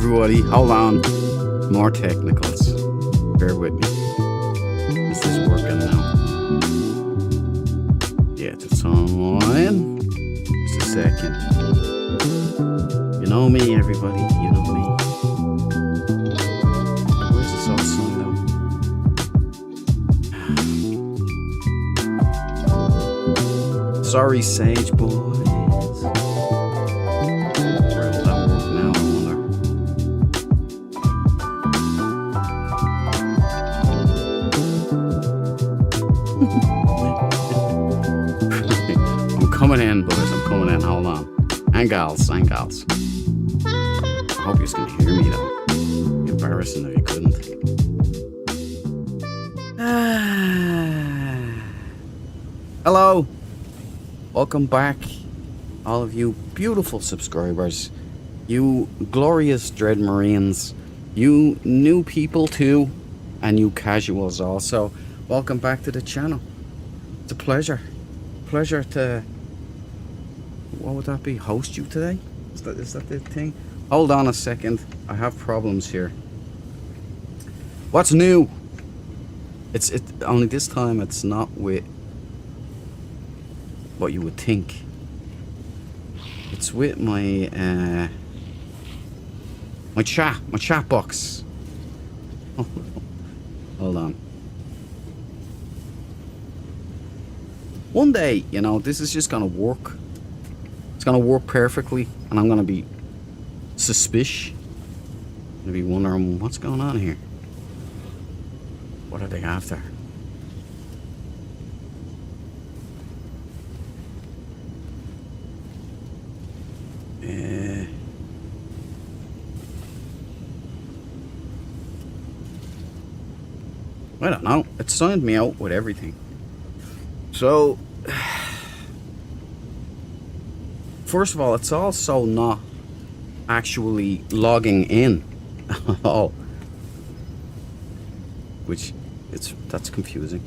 everybody. Hold on. More technicals. Bear with me. This is working now. Yeah, it's online. Just a second. You know me, everybody. You know me. Where's this old song, though? Sorry, Sage Boys. Where will that work now, I wonder? I'm coming in, boys. I'm coming in. Hold on. And gals. I hope you can hear me, though. Embarrassing if you couldn't. Hello. Welcome back, all of you beautiful subscribers. You glorious Dread Marines. You new people, too. And you casuals also. Welcome back to the channel. It's a pleasure. Pleasure to... What would that be? Host you today? Is that the thing? Hold on a second. I have problems here. What's new? It's only this time it's not with what you would think. It's with my my chat box. Hold on. One day, you know, this is just gonna work. It's gonna work perfectly, and I'm gonna be suspicious. I'm gonna be wondering what's going on here. What are they after? I don't know. It signed me out with everything. So, first of all, it's also not actually logging in at all, which that's confusing.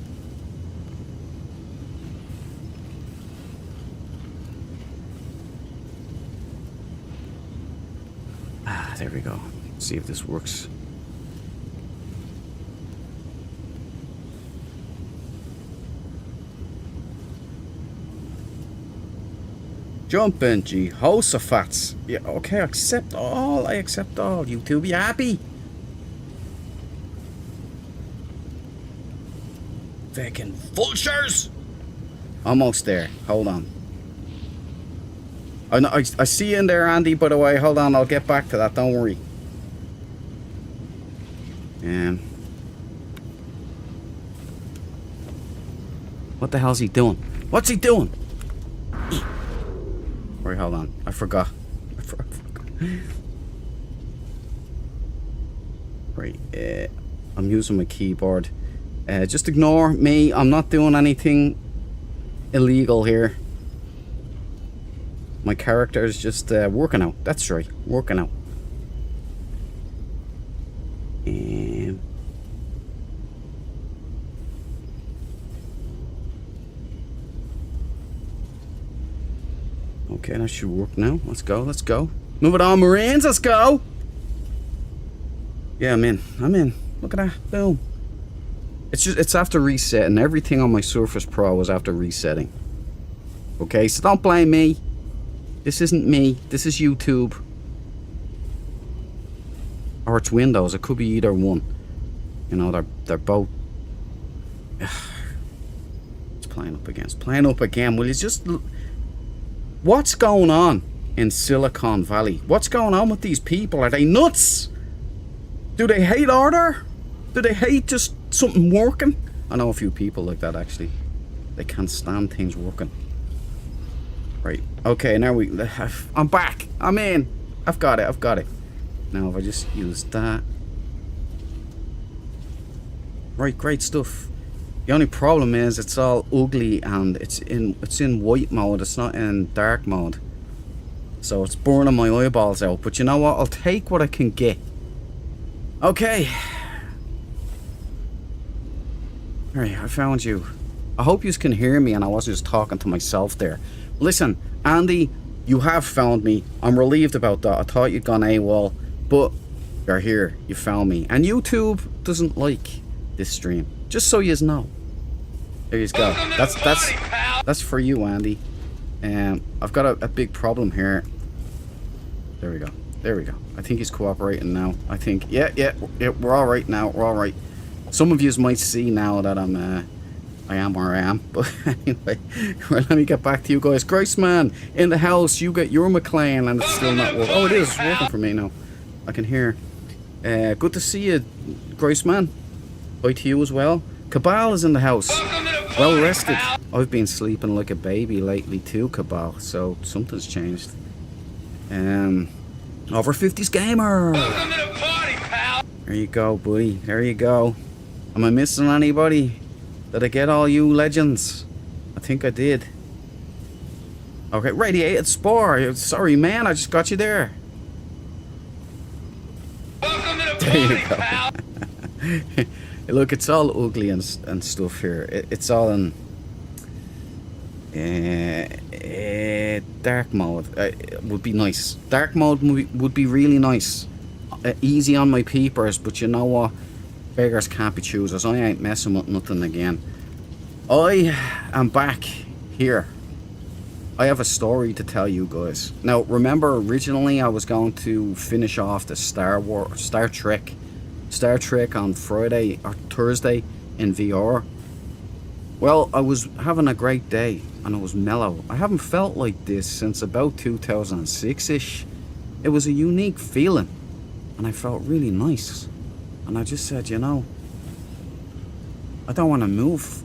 There we go. See if this works. Jump in, Jehoshaphat. Yeah, okay, I accept all. You two be happy. Fucking vultures! Almost there. Hold on. I see you in there, Andy, by the way. Hold on, I'll get back to that. Don't worry. What the hell's he doing? What's he doing? Wait, hold on. I forgot. Right. I'm using my keyboard. Just ignore me. I'm not doing anything illegal here. My character is just working out. That's right. Working out. Okay, that should work now. Let's go. Move it on, Marines. Let's go. Yeah, I'm in. Look at that. Boom. It's after resetting. Everything on my Surface Pro is after resetting. Okay, so don't blame me. This isn't me. This is YouTube. Or it's Windows. It could be either one. You know, they're both. It's playing up again. It's playing up again. Will you just... What's going on in Silicon Valley? What's going on with these people? Are they nuts? Do they hate order? Do they hate just something working? I know a few people like that, actually. They can't stand things working. Right. Okay, now I'm back. I'm in. I've got it. Now if I just use that. Right, great stuff. The only problem is it's all ugly and it's in white mode. It's not in dark mode. So it's burning my eyeballs out. But you know what? I'll take what I can get. Okay. Alright, I found you. I hope you can hear me and I wasn't just talking to myself there. Listen, Andy, you have found me. I'm relieved about that. I thought you'd gone AWOL. But You're here. You found me. And YouTube doesn't like this stream. Just so you know. There you go. That's for you, Andy. I've got a big problem here. There we go. There we go. I think he's cooperating now. I think. Yeah. We're all right now. We're all right. Some of you might see now that I am where I am. But anyway, well, let me get back to you guys. Grace man in the house. You get your McLean, and it's still not working. Oh, it is. It's working for me now. I can hear. Good to see you, Grace man. Bye to you as well. Cabal is in the house. Well rested. I've been sleeping like a baby lately too, Cabal. So something's changed. Over 50s gamer. Welcome to the party, pal. There you go, buddy. There you go. Am I missing anybody? Did I get all you legends? I think I did. Okay, radiated spore. Sorry, man. I just got you there. Welcome to the There party, you go. pal. Look, it's all ugly and stuff here. It's all in dark mode. Would be nice. Dark mode would be really nice. Easy on my peepers, but you know what? Beggars can't be choosers. I ain't messing with nothing again. I am back here. I have a story to tell you guys. Now, remember, originally I was going to finish off the Star Trek on Friday or Thursday in VR. Well, I was having a great day and I was mellow. I haven't felt like this since about 2006-ish. It was a unique feeling and I felt really nice. And I just said, you know, I don't want to move.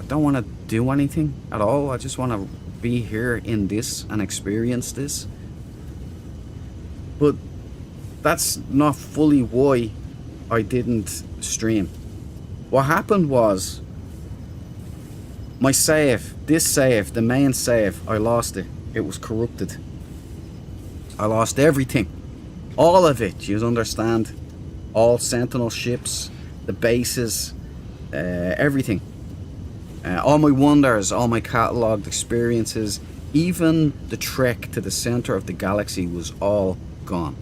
I don't want to do anything at all. I just want to be here in this and experience this. But that's not fully why I didn't stream. What happened was my save, the main save, I lost it. It was corrupted. I lost everything. All of it, you understand? All Sentinel ships, the bases, everything. All my wonders, all my catalogued experiences, even the trek to the center of the galaxy was all gone.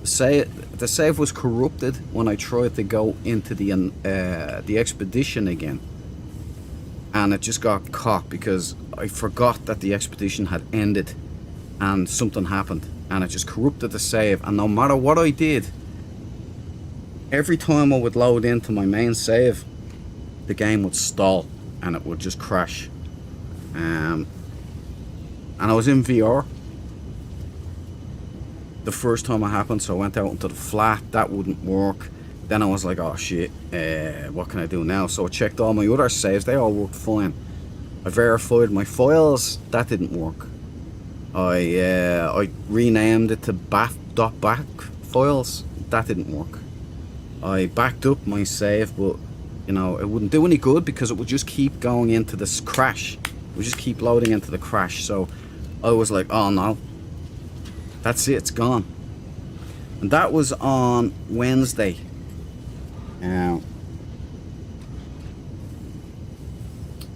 The save was corrupted when I tried to go into the expedition again, and it just got caught because I forgot that the expedition had ended, and something happened, and it just corrupted the save. And no matter what I did, every time I would load into my main save, the game would stall and it would just crash. And I was in VR the first time it happened, so I went out into the flat. That wouldn't work. Then I was like, oh shit, what can I do now? So I checked all my other saves. They all worked fine. I verified my files. That didn't work. I renamed it to .back files. That didn't work. I backed up my save, but you know, it wouldn't do any good because it would just keep going into this crash. It would just keep loading into the crash. So I was like, oh no, that's it, it's gone. And that was on Wednesday.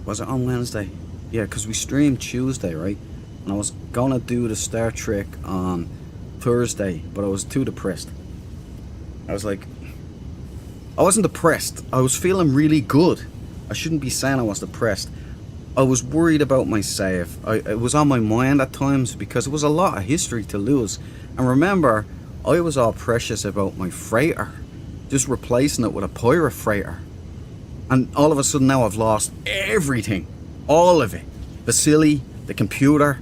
Was it on Wednesday? Yeah, because we streamed Tuesday, right? And I was gonna do the Star Trek on Thursday, but I was too depressed. I was like, I wasn't depressed. I was feeling really good. I shouldn't be saying I was depressed. I was worried about my save. It was on my mind at times because it was a lot of history to lose. And remember, I was all precious about my freighter, just replacing it with a pirate freighter. And all of a sudden now I've lost everything. All of it. Vasily, the computer,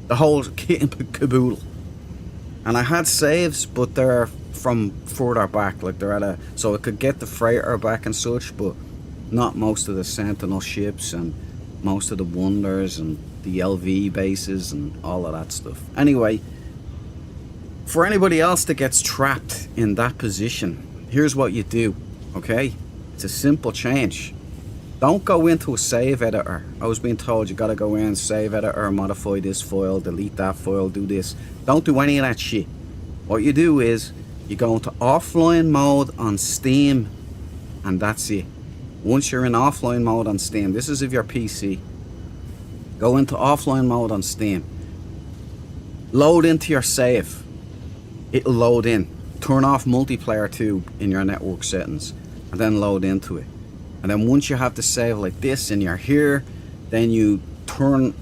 the whole kit and caboodle. And I had saves, but they're from further back, like they're at a, so I could get the freighter back and such, but not most of the Sentinel ships and most of the wonders and the LV bases and all of that stuff. Anyway, for anybody else that gets trapped in that position, here's what you do, okay? It's a simple change. Don't go into a save editor. I was being told you gotta go in, save editor, modify this file, delete that file, do this. Don't do any of that shit. What you do is you go into offline mode on Steam, and that's it. Once you're in offline mode on Steam, this is if your PC, go into offline mode on Steam, load into your save. It'll load in. turn off multiplayer 2 in your network settings, and then load into it. And then once you have the save like this and you're here, then you turn,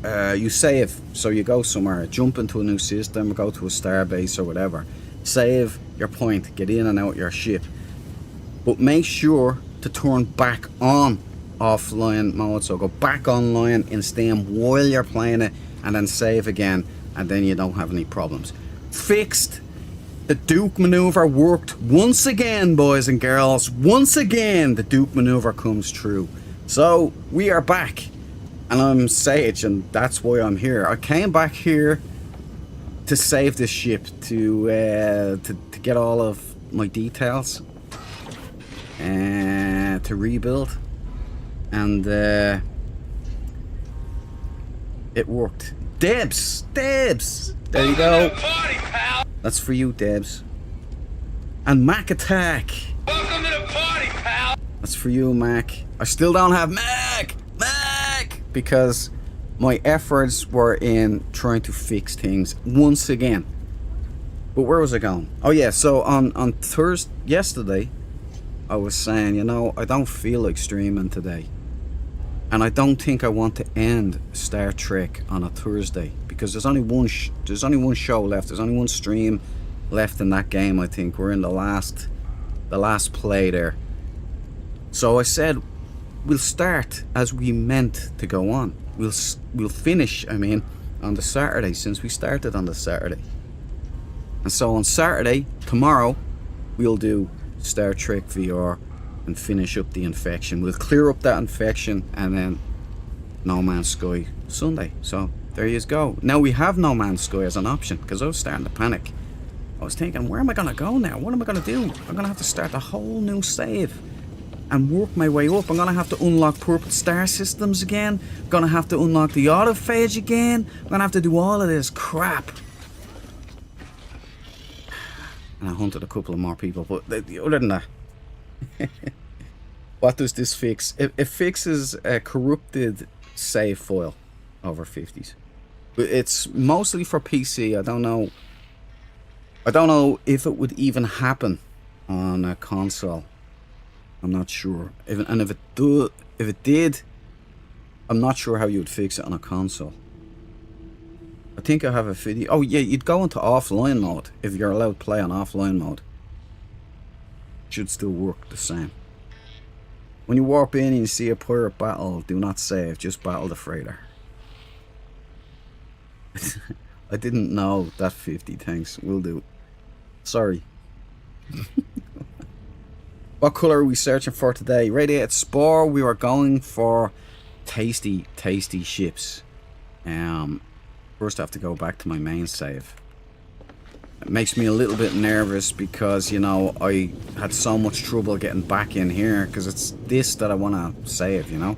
you save. So you go somewhere, jump into a new system, or go to a starbase or whatever. Save your point, get in and out your ship. But make sure to turn back on offline mode. So go back online in Steam while you're playing it, and then save again, and then you don't have any problems. Fixed. The Duke maneuver worked once again, boys and girls. Once again, the Duke maneuver comes true. So we are back, and I'm Sage, and that's why I'm here. I came back here to save this ship, to get all of my details, and to rebuild, and it worked. Debs, there you go. Party, pal. That's for you, Debs. And Mac Attack. Welcome to the party, pal. That's for you, Mac. I still don't have Mac, because my efforts were in trying to fix things once again. But where was I going? Oh yeah, so on Thursday, yesterday, I was saying, you know, I don't feel like streaming today. And I don't think I want to end Star Trek on a Thursday, because there's only one show left. There's only one stream left in that game. I think we're in the last play there. So I said we'll start as we meant to go on. We'll finish, I mean, on the Saturday, since we started on the Saturday. And so on Saturday, tomorrow, we'll do Star Trek VR and finish up the infection. We'll clear up that infection, and then No Man's Sky Sunday. So there you go. Now we have No Man's Sky as an option, because I was starting to panic. I was thinking, where am I going to go now? What am I going to do? I'm going to have to start a whole new save and work my way up. I'm going to have to unlock purple star systems again. I'm going to have to unlock the autophage again. I'm going to have to do all of this crap. And I hunted a couple of more people, but other than that, what does this fix? It fixes a corrupted save file over 50s. It's mostly for PC. I don't know if it would even happen on a console. I'm not sure. If it did, I'm not sure how you would fix it on a console. I think I have a video. Oh yeah, you'd go into offline mode if you're allowed to play on offline mode. Should still work the same. When you warp in and you see a pirate battle, do not save, just battle the freighter. I didn't know that 50, thanks, will do. Sorry. What colour are we searching for today? Radiated Spore, we were going for tasty ships. First I have to go back to my main save. It makes me a little bit nervous because, you know, I had so much trouble getting back in here, because it's this that I want to save, you know.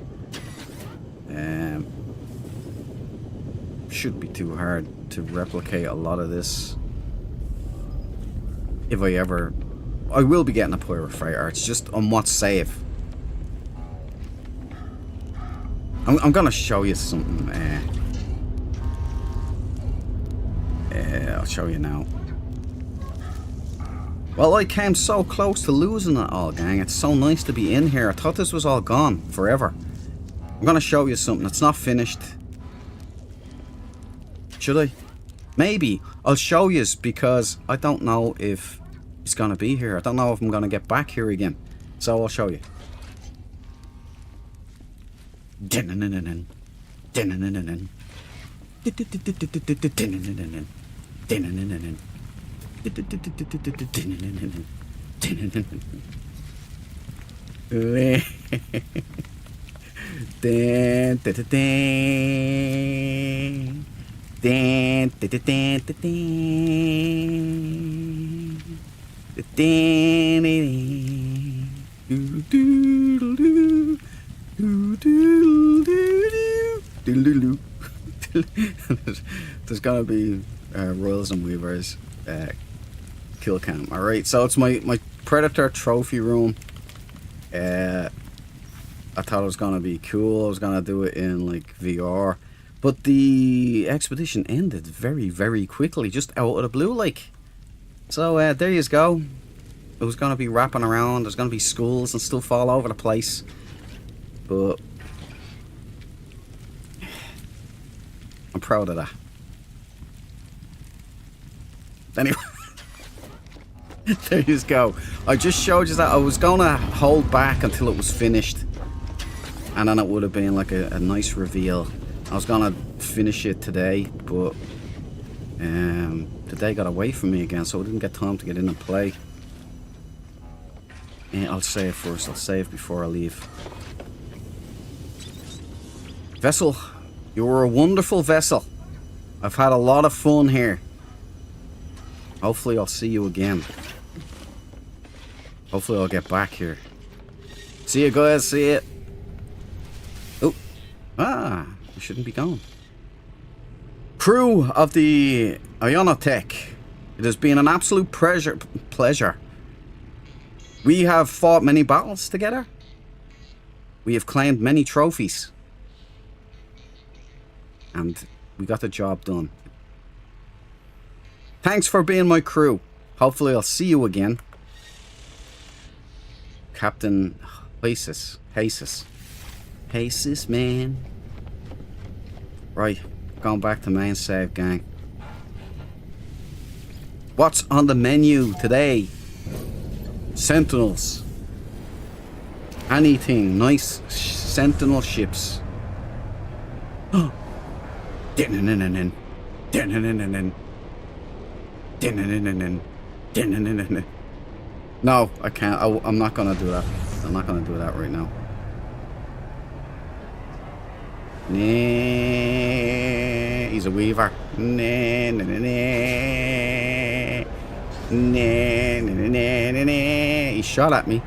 Shouldn't be too hard to replicate a lot of this. If I will be getting a pirate freighter, it's just on what save. I'm gonna show you something. I'll show you now. Well, I came so close to losing it all, gang. It's so nice to be in here. I thought this was all gone forever. I'm gonna show you something. It's not finished. Should I? Maybe. I'll show you, because I don't know if it's gonna be here. I don't know if I'm gonna get back here again. So I'll show you. There's gonna be Royals and Weavers kill cam. Alright, so it's my Predator trophy room. I thought it was gonna be cool. I was gonna do it in like VR, but the expedition ended very quickly, just out of the blue. Like, So there you go. It was going to be wrapping around. There's going to be schools and stuff all over the place. But I'm proud of that. Anyway. There you go. I just showed you that. I was going to hold back until it was finished. And then it would have been like a nice reveal. I was going to finish it today, but today got away from me again, so I didn't get time to get in and play. I'll save first. I'll save before I leave. Vessel, you were a wonderful vessel. I've had a lot of fun here. Hopefully I'll see you again. Hopefully I'll get back here. See you guys, see you. Oh, we shouldn't be going. Crew of the Ionotech, it has been an absolute pleasure. We have fought many battles together. We have claimed many trophies. And we got the job done. Thanks for being my crew. Hopefully I'll see you again. Captain Jesus, man. Right, going back to main save, gang. What's on the menu today? Sentinels. Anything nice. Sentinel ships. No, I can't. I'm not gonna do that. I'm not gonna do that right now. Nah, he's a weaver. Nah. He shot at me.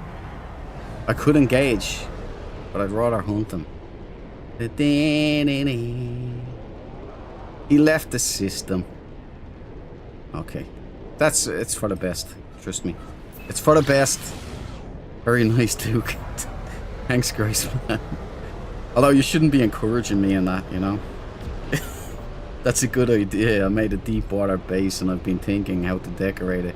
I could engage, but I'd rather hunt him. He left the system. Okay. It's for the best. Trust me. It's for the best. Very nice, Duke. Thanks, Grace, man. Although you shouldn't be encouraging me in that, you know. That's a good idea. I made a deep water base and I've been thinking how to decorate it.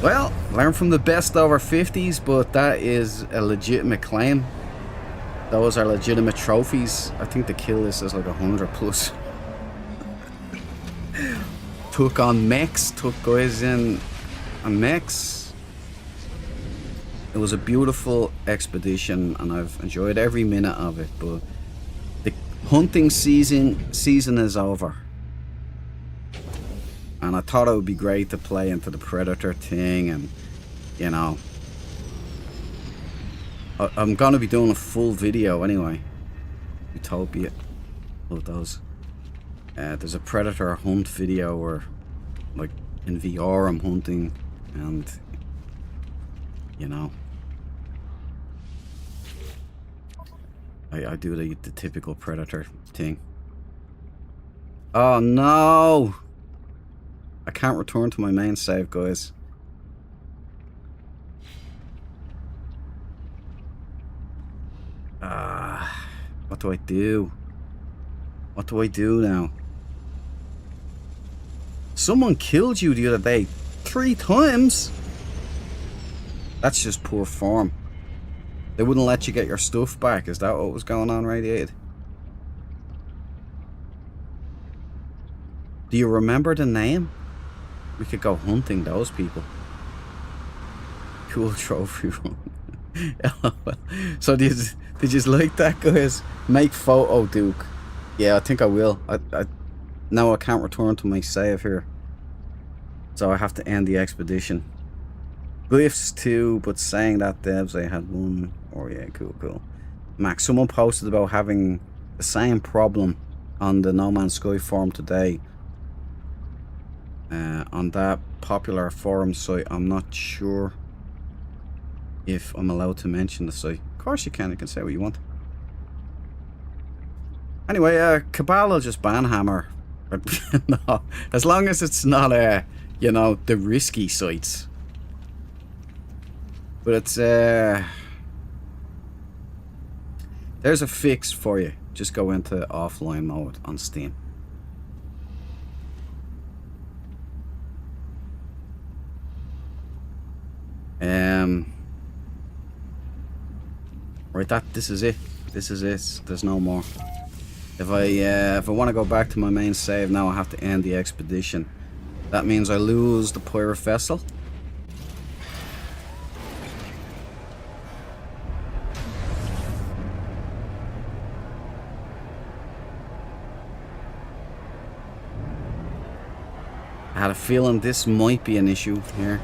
Well, learn from the best over 50s, but that is a legitimate claim. Those are legitimate trophies. I think the kill list is like 100 plus. Took on mechs, took guys in on mechs. It was a beautiful expedition and I've enjoyed every minute of it, but the hunting season is over. And I thought it would be great to play into the Predator thing, and you know, I'm going to be doing a full video anyway. Utopia. Love those. There's a Predator hunt video where, like, in VR I'm hunting, and you know, I do the typical Predator thing. Oh no! I can't return to my main save, guys. What do I do? What do I do now? Someone killed you the other day 3 times? That's just poor form. They wouldn't let you get your stuff back. Is that what was going on, Radiated? Do you remember the name? We could go hunting those people. Cool trophy run. So did you like that, guys? Make photo, Duke. Yeah, I think I will. Now I can't return to my save here, so I have to end the expedition. Glyphs too, but saying that, devs, I had one. Oh yeah, cool. Max, someone posted about having the same problem on the No Man's Sky forum today. On that popular forum site. I'm not sure if I'm allowed to mention the site. Of course you can say what you want. Anyway, Cabal will just banhammer. No, as long as it's not, you know, the risky sites. But it's, there's a fix for you. Just go into offline mode on Steam. Right, this is it. This is it. There's no more. If I want to go back to my main save now, I have to end the expedition. That means I lose the pirate vessel. I had a feeling this might be an issue here.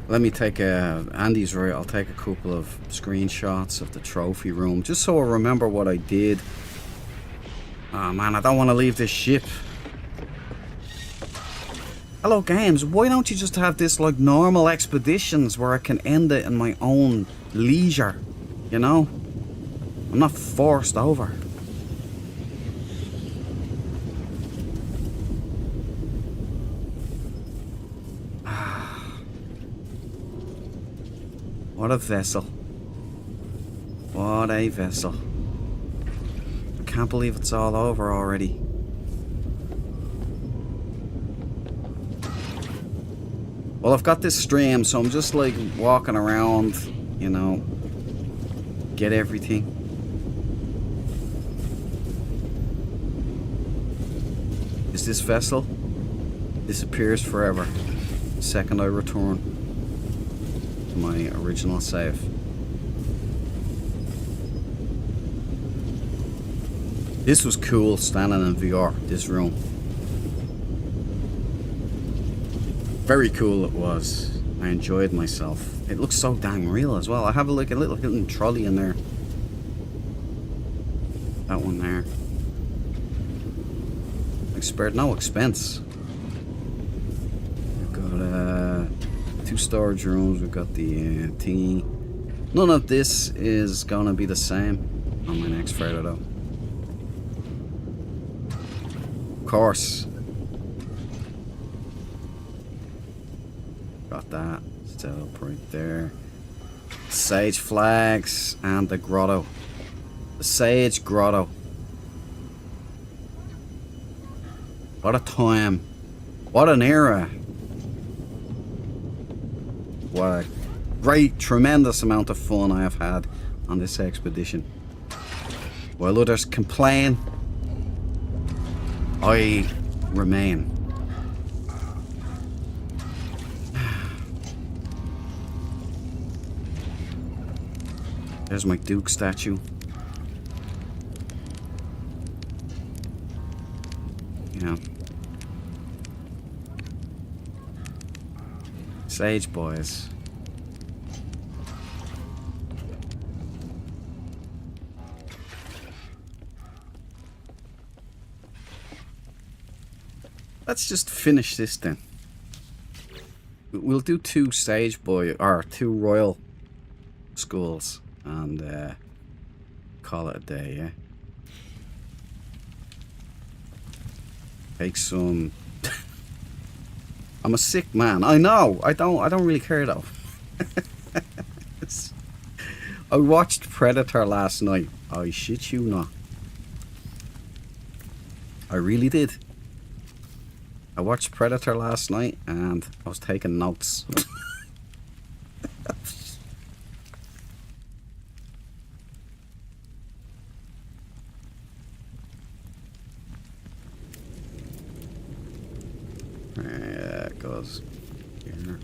Let me take Andy's right. I'll take a couple of screenshots of the trophy room just so I remember what I did. Oh man, I don't want to leave this ship. Hello games, why don't you just have this like normal expeditions where I can end it in my own leisure? You know? I'm not forced over. What a vessel. What a vessel. I can't believe it's all over already. Well, I've got this stream, so I'm just like walking around, you know, get everything. Is this vessel? Disappears forever. The second I return my original save. This was cool standing in VR, this room. Very cool it was. I enjoyed myself. It looks so dang real as well. I have like a little hidden trolley in there. That one there. I spared no expense. We've got 2 storage rooms. We've got the thingy. None of this is gonna be the same on my next freighter though. Of course. Got that set up right there. Sage flags and the grotto. The Sage Grotto. What a time. What an era. What a great, tremendous amount of fun I have had on this expedition. While others complain, I remain. There's my Duke statue. Yeah. Sage boys. Let's just finish this then. We'll do 2 Sage boy or 2 royal schools and call it a day, yeah. Take some. I'm a sick man. I know. I don't really care though. I watched Predator last night. I shit you not. I really did. I watched Predator last night and I was taking notes. Yeah, it goes here.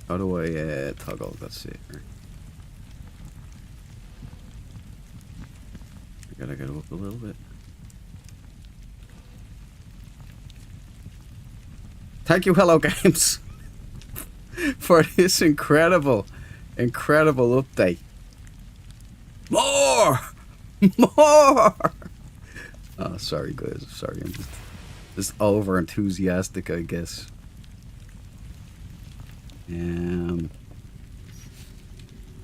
How do I toggle? Let's see. I gotta go up a little bit. Thank you, Hello Games, for this incredible Incredible update. More! More! Oh, sorry guys. Sorry, I'm just over enthusiastic, I guess. Dun,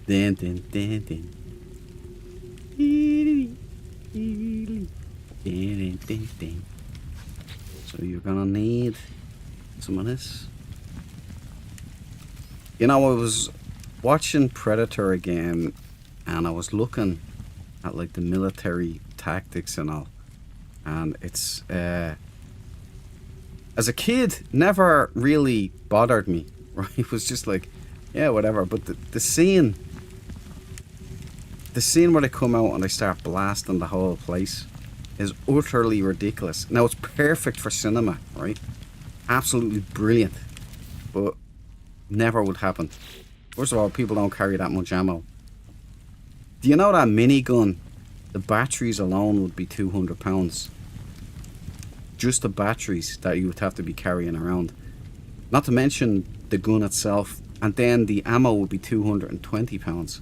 dun, dun, dun. So you're gonna need some of this. You know, I was watching Predator again, and I was looking at like the military tactics and all, and it's as a kid never really bothered me, right? It was just like, yeah, whatever. But the scene where they come out and they start blasting the whole place is utterly ridiculous. Now it's perfect for cinema, right? Absolutely brilliant, but never would happen. First of all, people don't carry that much ammo. Do you know that minigun, the batteries alone would be £200? Just the batteries that you would have to be carrying around. Not to mention the gun itself, and then the ammo would be £220.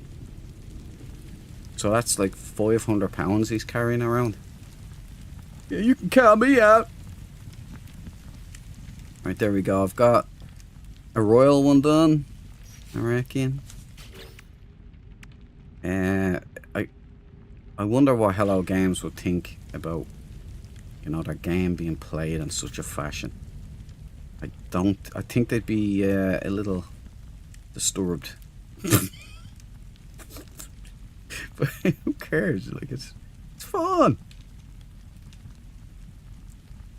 So that's like £500 he's carrying around. Yeah, you can count me out. Right, there we go. I've got a royal one done, I reckon. I wonder what Hello Games would think about, you know, their game being played in such a fashion. I think they'd be a little disturbed. But who cares? Like, it's fun.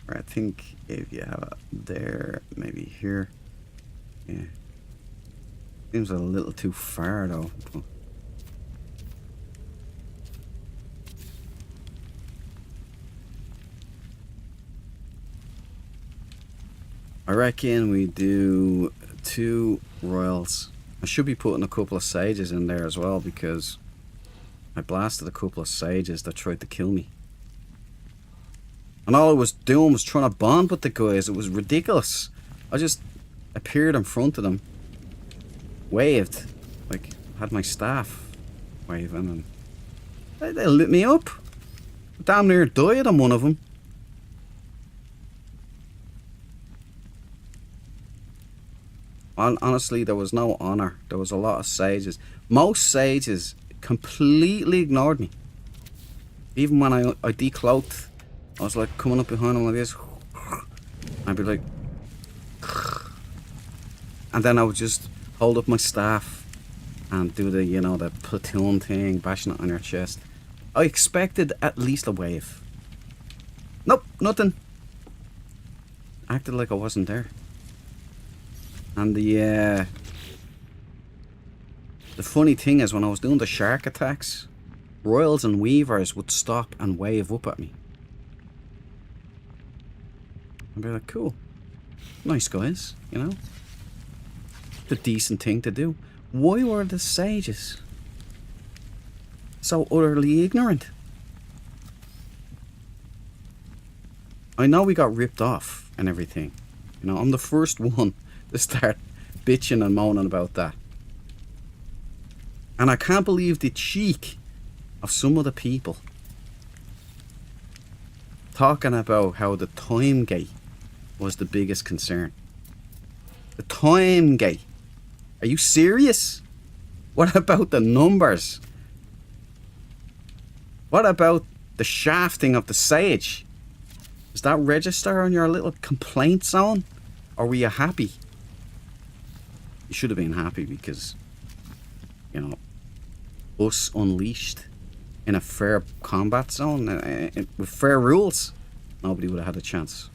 Or I think if you have it there, maybe here. Yeah. Seems a little too far though. I reckon we do 2 royals. I should be putting a couple of sages in there as well, because I blasted a couple of sages that tried to kill me. And all I was doing was trying to bond with the guys. It was ridiculous. I just appeared in front of them, waved, like had my staff waving, and they lit me up. Damn near died on one of them. Honestly, there was no honor. There was a lot of sages. Most sages completely ignored me. Even when I decloaked, I was like coming up behind them like this. I'd be like, and then I would just hold up my staff and do the, you know, the platoon thing, bashing it on your chest. I expected at least a wave. Nope, nothing. Acted like I wasn't there. And the funny thing is, when I was doing the shark attacks, royals and weavers would stop and wave up at me. I'd be like, cool, nice guys, you know, the decent thing to do. Why were the sages so utterly ignorant? I know we got ripped off and everything, you know. I'm the first one to start bitching and moaning about that. And I can't believe the cheek of some of the people talking about how the time gate was the biggest concern. The time gate? Are you serious? What about the numbers? What about the shafting of the sage? Does that register on your little complaint zone? Or were you happy? You should have been happy, because, you know, us unleashed in a fair combat zone with fair rules, nobody would have had a chance.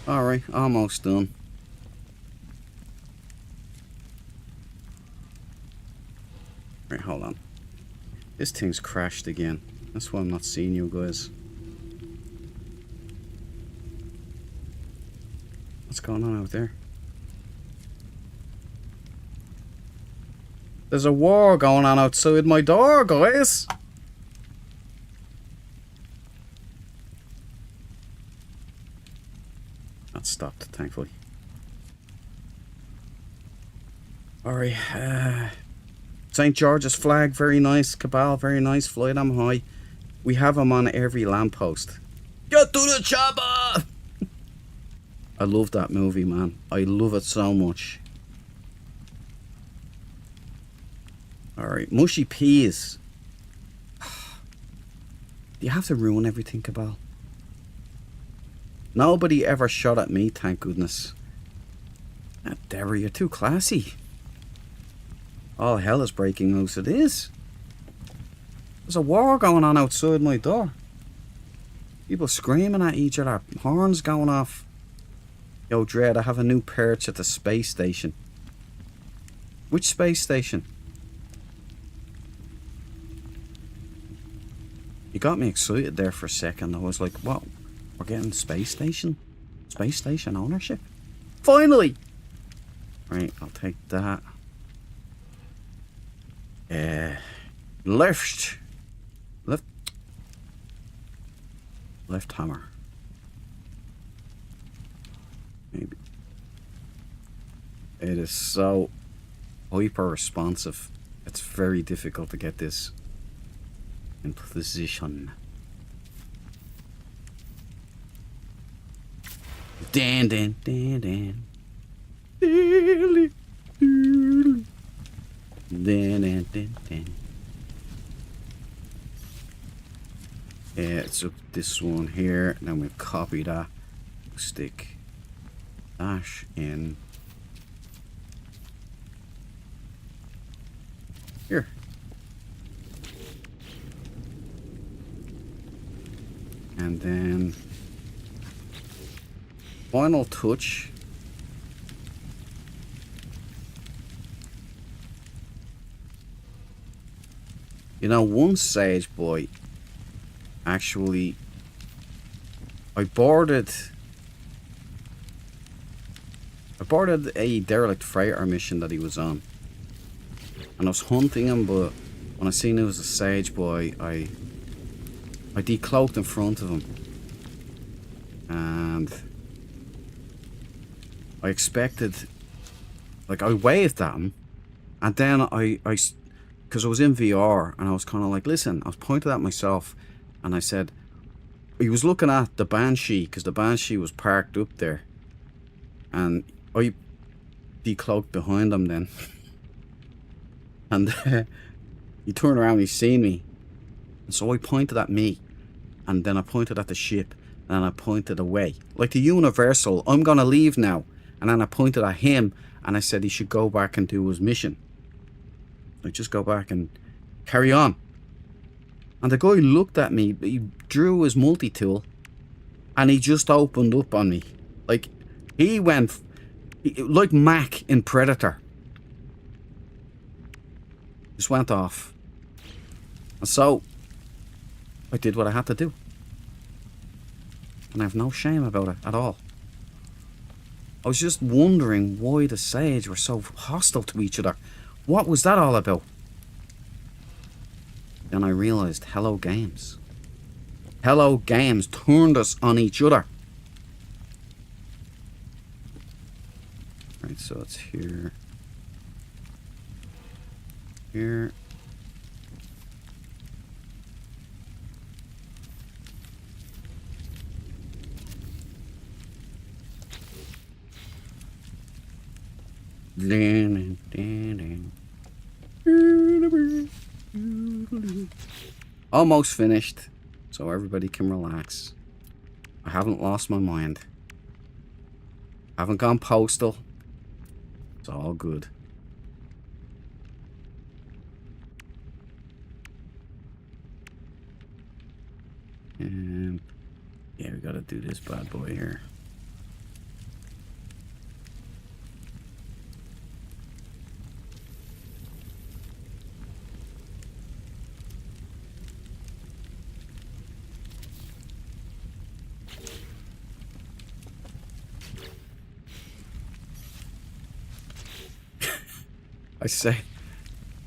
Alright, almost done. Right, hold on. This thing's crashed again. That's why I'm not seeing you guys. What's going on out there? There's a war going on outside my door, guys. That stopped, thankfully. Alright, St. George's flag, very nice. Cabal, very nice. Fly them high. We have them on every lamppost. Get to the chopper! I love that movie, man. I love it so much. Alright, mushy peas. Do you have to ruin everything, Cabal? Nobody ever shot at me, thank goodness. Deborah, you're too classy. All hell is breaking loose. It is. There's a war going on outside my door. People screaming at each other. Horns going off. Yo, Dread, I have a new perch at the space station. Which space station? You got me excited there for a second. I was like, what? We're getting space station? Space station ownership? Finally! Right, I'll take that. Left hammer. Maybe. It is so hyper responsive. It's very difficult to get this in position. Dan dan dan dan. Dan dan dan dan. It's up this one here, and then we'll copy that, stick dash in here. And then final touch. You know, one sage boy actually, I boarded a derelict freighter mission that he was on, and I was hunting him, but when I seen it was a sage boy, I decloaked in front of him, and I expected, like, I waved at him, and then I because I was in VR, and I was kind of like, listen, I was pointed at myself, and I said, he was looking at the Banshee, because the Banshee was parked up there, and I decloaked behind him then. And he turned around, he seen me, and so I pointed at me, and then I pointed at the ship, and I pointed away. Like the Universal, I'm gonna leave now. And then I pointed at him, and I said he should go back and do his mission. Like, just go back and carry on. And the guy looked at me, he drew his multi-tool, and he just opened up on me. Like, he went, like Mac in Predator. Just went off. And so, I did what I had to do. And I have no shame about it at all. I was just wondering why the Sage were so hostile to each other. What was that all about? Then I realised Hello Games. Hello Games turned us on each other. Right, so it's here. Here. Almost finished, so everybody can relax. I haven't lost my mind. I haven't gone postal. It's all good. And yeah, we gotta do this bad boy here.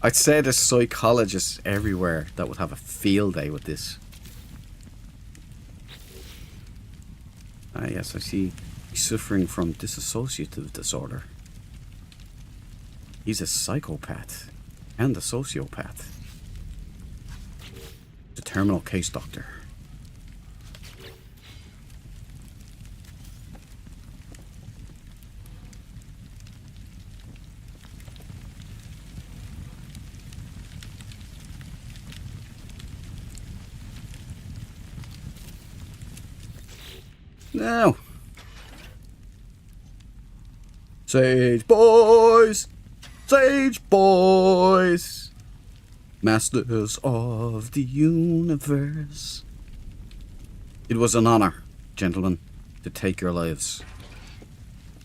I'd say there's psychologists everywhere that would have a field day with this. Ah, yes, I see He's suffering from dissociative disorder. He's a psychopath and a sociopath. The terminal case doctor. Now, Sage boys, Sage boys, masters of the universe. It was an honor, gentlemen, to take your lives,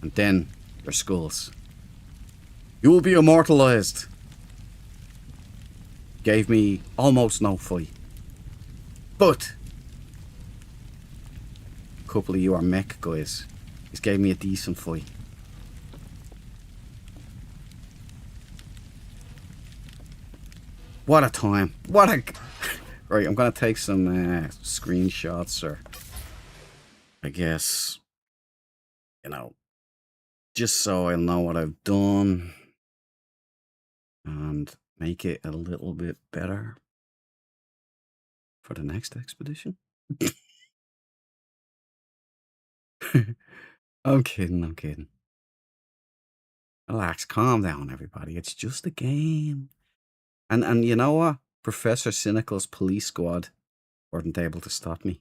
and then your skulls. You will be immortalized. Gave me almost no fight, but a couple of you are mech guys. He's gave me a decent fight. What a time. What a... Right, I'm going to take some screenshots, or I guess, you know, just so I'll know what I've done and make it a little bit better for the next expedition. I'm kidding, I'm kidding. Relax, calm down, everybody. It's just a game. And you know what? Professor Cynical's police squad weren't able to stop me.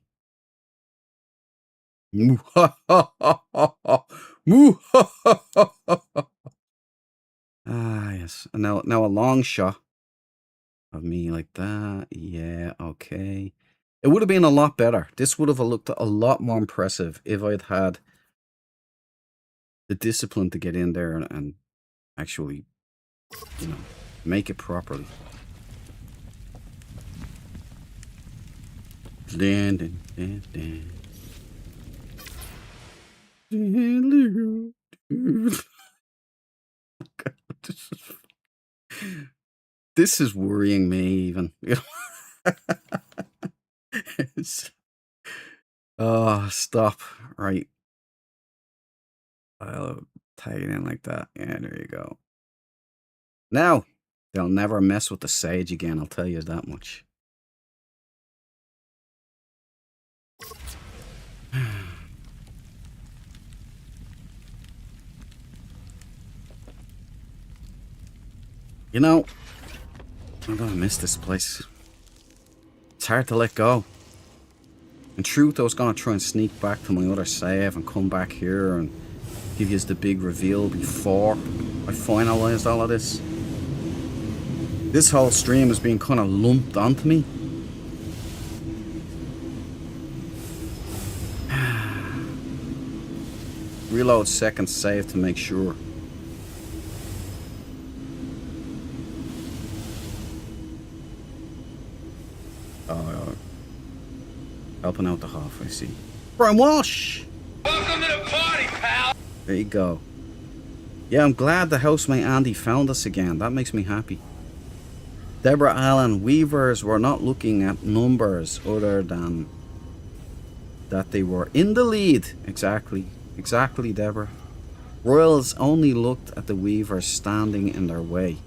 Ah, yes. And now a long shot of me like that. Yeah, okay. It would have been a lot better. This would have looked a lot more impressive if I'd had the discipline to get in there and actually, you know, make it properly. Dun, dun, dun, dun. This is worrying me even. Oh, stop. Right. I'll tag it in like that. Yeah, there you go. Now, they'll never mess with the Sage again, I'll tell you that much. You know, I'm gonna miss this place. It's hard to let go. In truth, I was gonna try and sneak back to my other save and come back here and give you the big reveal before I finalised all of this. This whole stream has been kind of lumped onto me. Reload second save to make sure. Oh, helping out the half, I see. Brian Walsh! Welcome to the party, pal! There you go. Yeah, I'm glad the housemate Andy found us again. That makes me happy. Deborah Allen, Weavers were not looking at numbers other than that they were in the lead. Exactly. Exactly, Deborah. Royals only looked at the Weavers standing in their way.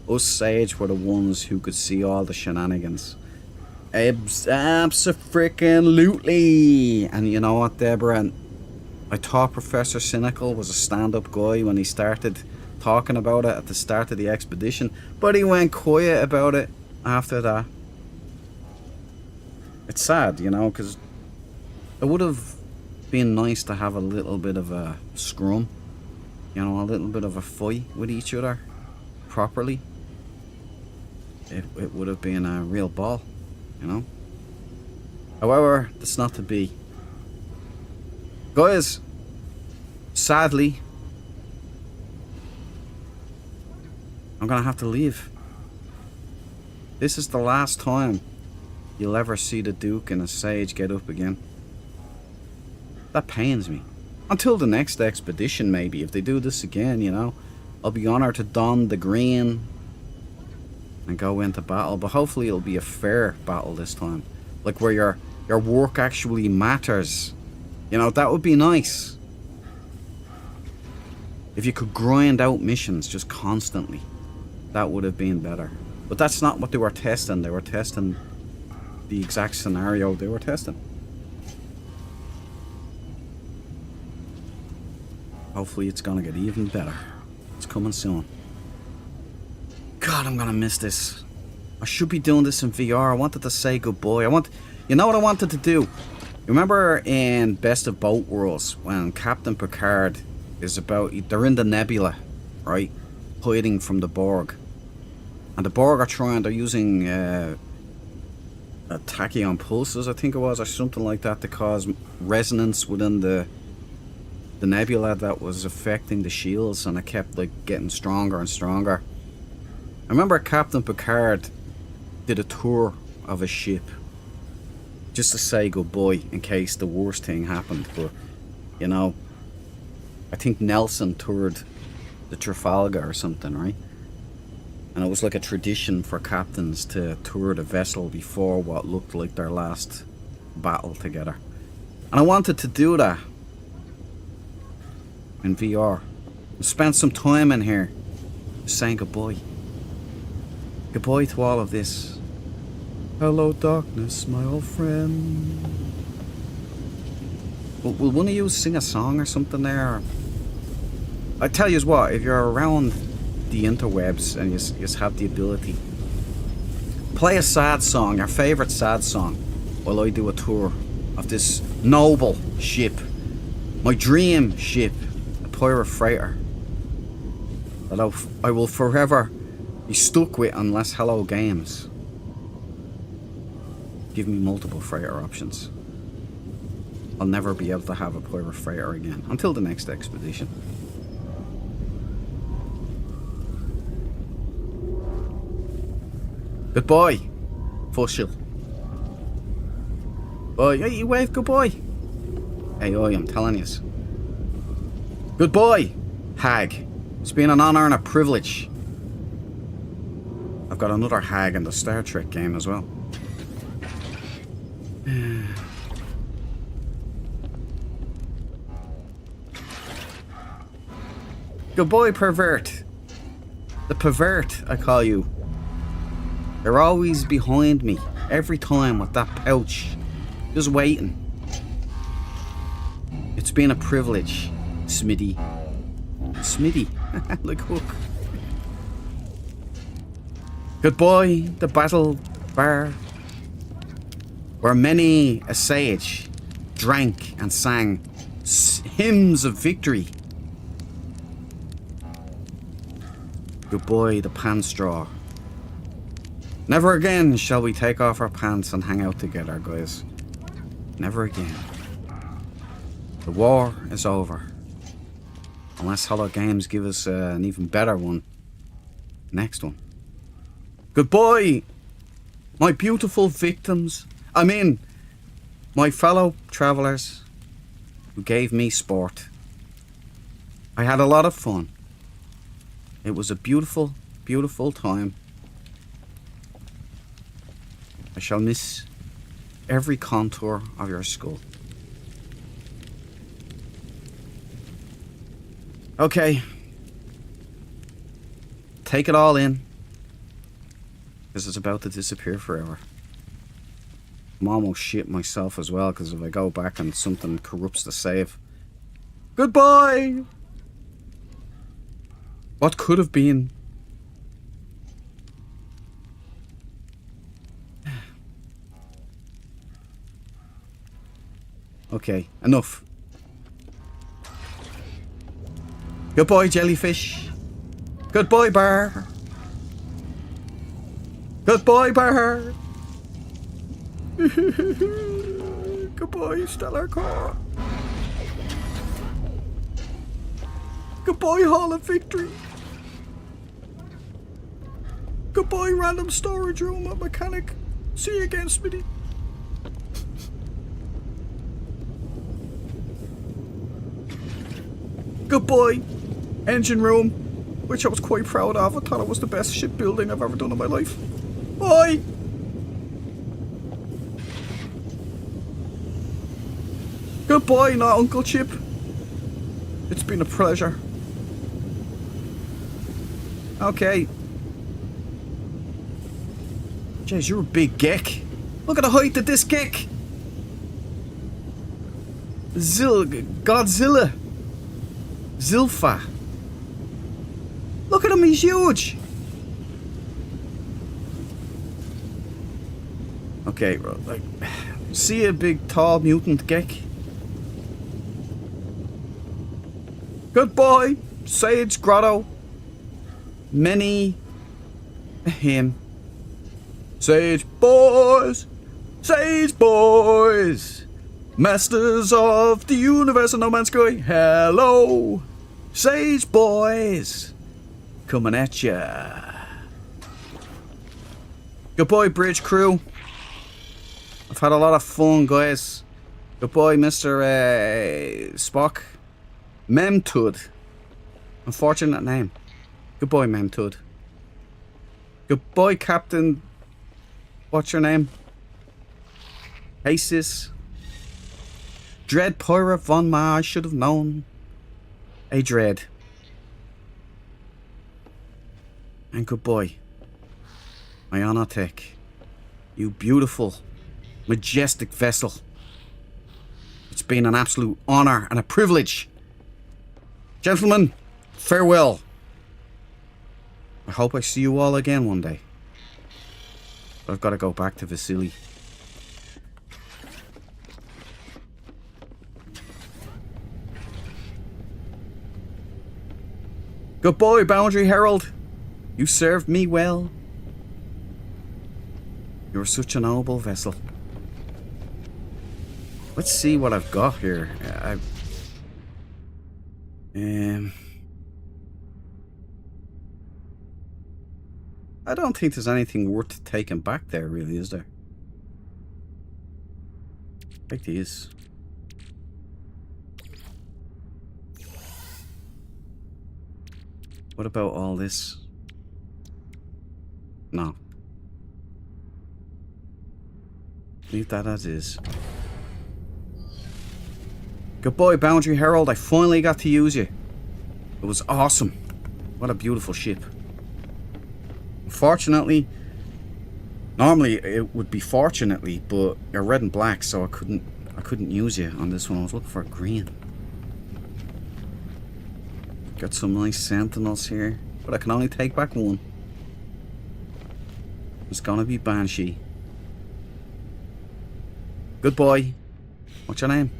Us Sage were the ones who could see all the shenanigans. Abso-freaking-lutely. And you know what, Deborah? I thought Professor Cynical was a stand-up guy when he started talking about it at the start of the expedition, but he went quiet about it after that. It's sad, you know, because it would have been nice to have a little bit of a scrum, you know, a little bit of a fight with each other properly. It would have been a real ball, you know. However, that's not to be. Guys, sadly, I'm gonna have to leave. This is the last time you'll ever see the Duke and a Sage get up again. That pains me. Until the next expedition, maybe. If they do this again, you know, I'll be honoured to don the green and go into battle. But hopefully it'll be a fair battle this time. Like where your work actually matters. You know, that would be nice. If you could grind out missions just constantly, that would have been better. But that's not what they were testing. They were testing the exact scenario they were testing. Hopefully it's gonna get even better. It's coming soon. God, I'm gonna miss this. I should be doing this in VR. I wanted to say goodbye. You know what I wanted to do? Remember in Best of Both Worlds when Captain Picard is they're in the nebula, right? Hiding from the Borg. And the Borg they're using tachyon pulses, I think it was, or something like that, to cause resonance within the nebula that was affecting the shields, and it kept like getting stronger and stronger. I remember Captain Picard did a tour of a ship just to say goodbye in case the worst thing happened. But you know, I think Nelson toured the Trafalgar or something, right? And it was like a tradition for captains to tour the vessel before what looked like their last battle together. And I wanted to do that in VR. I spent some time in here saying goodbye. Goodbye to all of this. Hello darkness, my old friend. Will one of you sing a song or something there? I tell you what, if you're around the interwebs and you have the ability, play a sad song, your favourite sad song, while I do a tour of this noble ship. My dream ship, a pirate freighter, that I will forever be stuck with unless Hello Games give me multiple freighter options. I'll never be able to have a pirate freighter again until the next expedition. Goodbye, Fushil. Bye. Hey, you wave goodbye. Hey, oi, I'm telling you. Goodbye, hag. It's been an honour and a privilege. I've got another hag in the Star Trek game as well. Goodbye, pervert. The pervert, I call you. You're always behind me, every time with that pouch. Just waiting. It's been a privilege, Smitty. Smitty, like Hook. Goodbye, the battle bar, where many a sage drank and sang hymns of victory. Goodbye, the pan straw. Never again shall we take off our pants and hang out together, guys. Never again. The war is over. Unless Hello Games give us an even better one. Next one. Goodbye, my beautiful victims. I mean, my fellow travellers who gave me sport. I had a lot of fun. It was a beautiful, beautiful time. I shall miss every contour of your skull. Okay. Take it all in, because it's about to disappear forever. I'm almost shit myself as well, because if I go back and something corrupts the save. Goodbye! What could have been? Okay, enough. Goodbye, jellyfish. Goodbye, bar. Goodbye, bar. Goodbye, stellar core. Goodbye, Hall of Victory. Goodbye, random storage room at mechanic. See you again, Smitty. Goodbye, engine room, which I was quite proud of. I thought it was the best shipbuilding I've ever done in my life. Bye! Goodbye, not Uncle Chip. It's been a pleasure. Okay. Jeez, you're a big geck. Look at the height of this geck. Godzilla. Zilfa. Look at him, he's huge. Okay, like, see a big, tall mutant geck? Goodbye, Sage Grotto. Many him. Sage boys, Sage boys, masters of the universe and No Man's Sky. Hello, Sage boys, coming at ya. Goodbye, bridge crew. I've had a lot of fun, guys. Goodbye, Mr. Spock. Memtud. Unfortunate name. Goodbye, Memtud. Goodbye, Captain. What's your name? Aces. Dread Pirate Von Ma, I should have known. A Dread. And goodbye, Ionotech. You beautiful, majestic vessel. It's been an absolute honor and a privilege. Gentlemen, farewell. I hope I see you all again one day. I've got to go back to Vasily. Goodbye, Boundary Herald. You served me well. You're such a noble vessel. Let's see what I've got here. I don't think there's anything worth taking back there, really, is there? Take these. What about all this? No. Leave that as is. Goodbye, Boundary Herald. I finally got to use you. It was awesome. What a beautiful ship. Unfortunately, normally it would be fortunately, but you're red and black, so I couldn't use you on this one. I was looking for green. Got some nice sentinels here, but I can only take back one. It's gonna be Banshee. Goodbye. What's your name?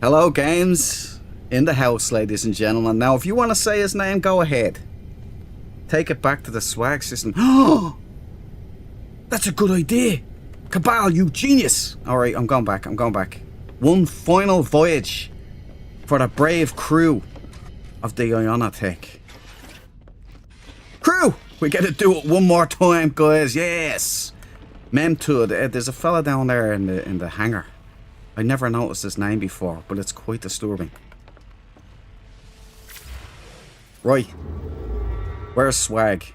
Hello, games in the house, ladies and gentlemen. Now, if you want to say his name, go ahead. Take it back to the swag system. Oh, that's a good idea. Cabal, you genius. Alright, I'm going back. I'm going back. One final voyage for the brave crew of the Ionotech. Crew! We get to do it one more time, guys. Yes! Memtud. There's a fella down there in the hangar. I never noticed his name before, but it's quite disturbing. Right. Where's swag?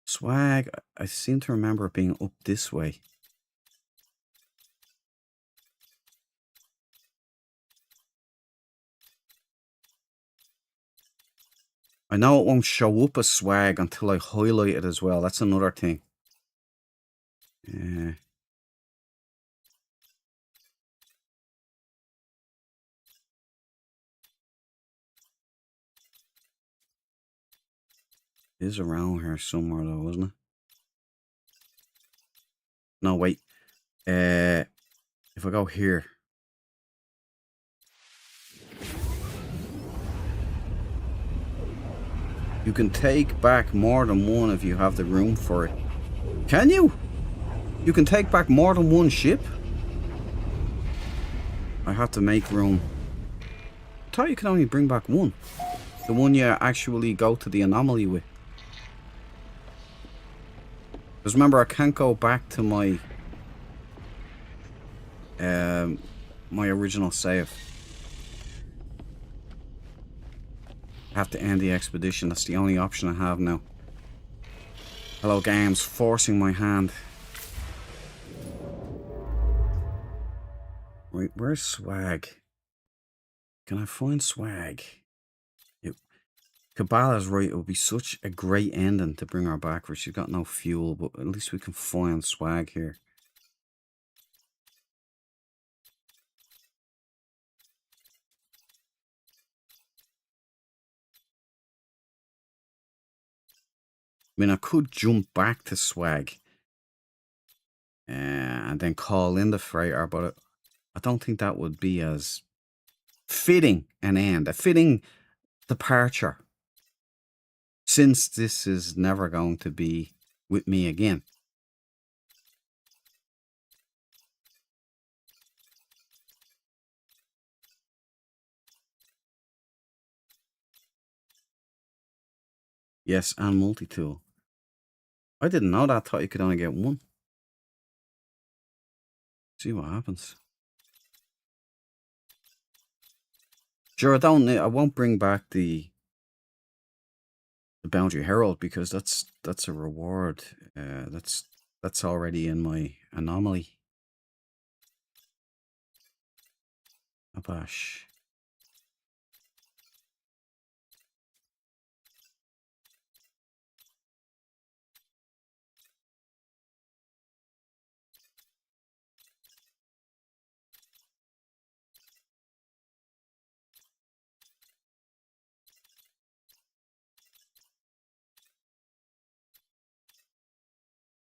Swag, I seem to remember it being up this way. I know it won't show up as swag until I highlight it as well. That's another thing. Yeah. It is around here somewhere though, isn't it? No, wait. If I go here. You can take back more than one if you have the room for it. Can you? You can take back more than one ship? I have to make room. I thought you can only bring back one. The one you actually go to the anomaly with. Because remember, I can't go back to my my original save. I have to end the expedition. That's the only option I have now. Hello, games. Forcing my hand. Wait, where's swag? Can I find swag? Kabbalah's right. It would be such a great ending to bring her back where she's got no fuel, but at least we can find swag here. I mean, I could jump back to swag and then call in the freighter, but I don't think that would be as fitting an end, a fitting departure, since this is never going to be with me again. Yes, and multi-tool. I didn't know that. I thought you could only get one. See what happens. Sure, I won't bring back the Boundary Herald because that's a reward. That's already in my anomaly. Abash.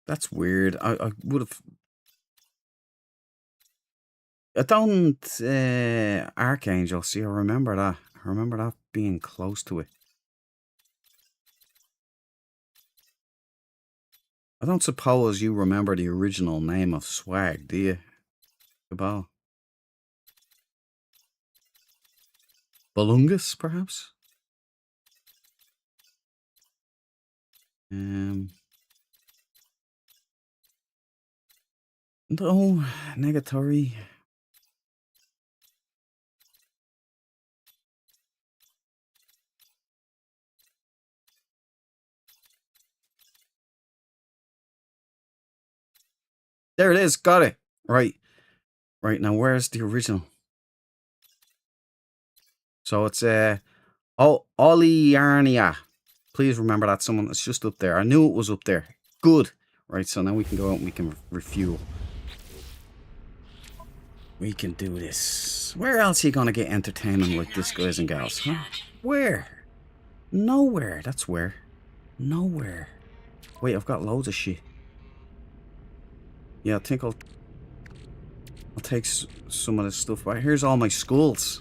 That's weird. I would have. I don't. Archangel. See, I remember that. I remember that being close to it. I don't suppose you remember the original name of swag, do you, Cabal? Balungus, perhaps? No, Negatory. There it is, got it. Right. Right, now where's the original? So it's Oliarnia. Please remember that someone that's just up there. I knew it was up there. Good. Right, so now we can go out and we can refuel. We can do this. Where else are you gonna get entertainment like this, guys and gals? Huh? Where? Nowhere. That's where. Nowhere. Wait, I've got loads of shit. Yeah, I think I'll take some of this stuff back. Here's all my skulls.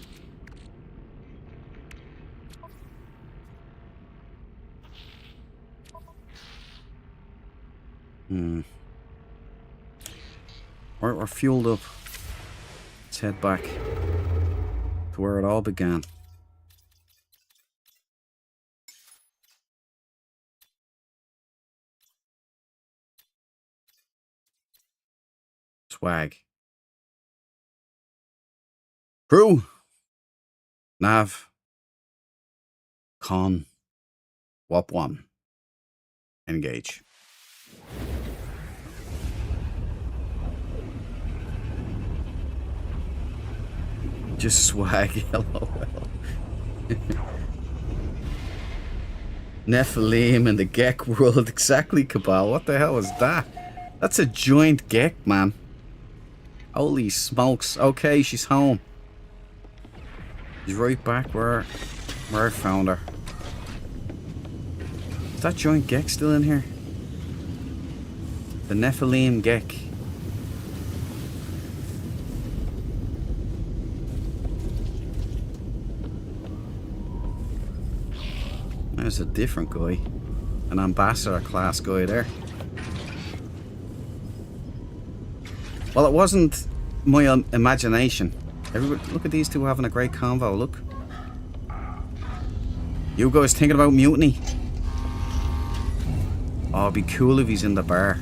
Right, we're fueled up. Let's head back to where it all began. Swag. Crew. Nav. Con. Wop 1. Engage. Just swag, lol. Nephilim in the Gek world. Exactly, Cabal. What the hell is that? That's a giant Gek, man. Holy smokes. Okay, she's home. She's right back where I found her. Is that giant Gek still in here? The Nephilim Gek. There's a different guy. An ambassador class guy there. Well, it wasn't my imagination. Everybody, look at these two having a great convo, look. You guys thinking about mutiny? Oh, it'd be cool if he's in the bar.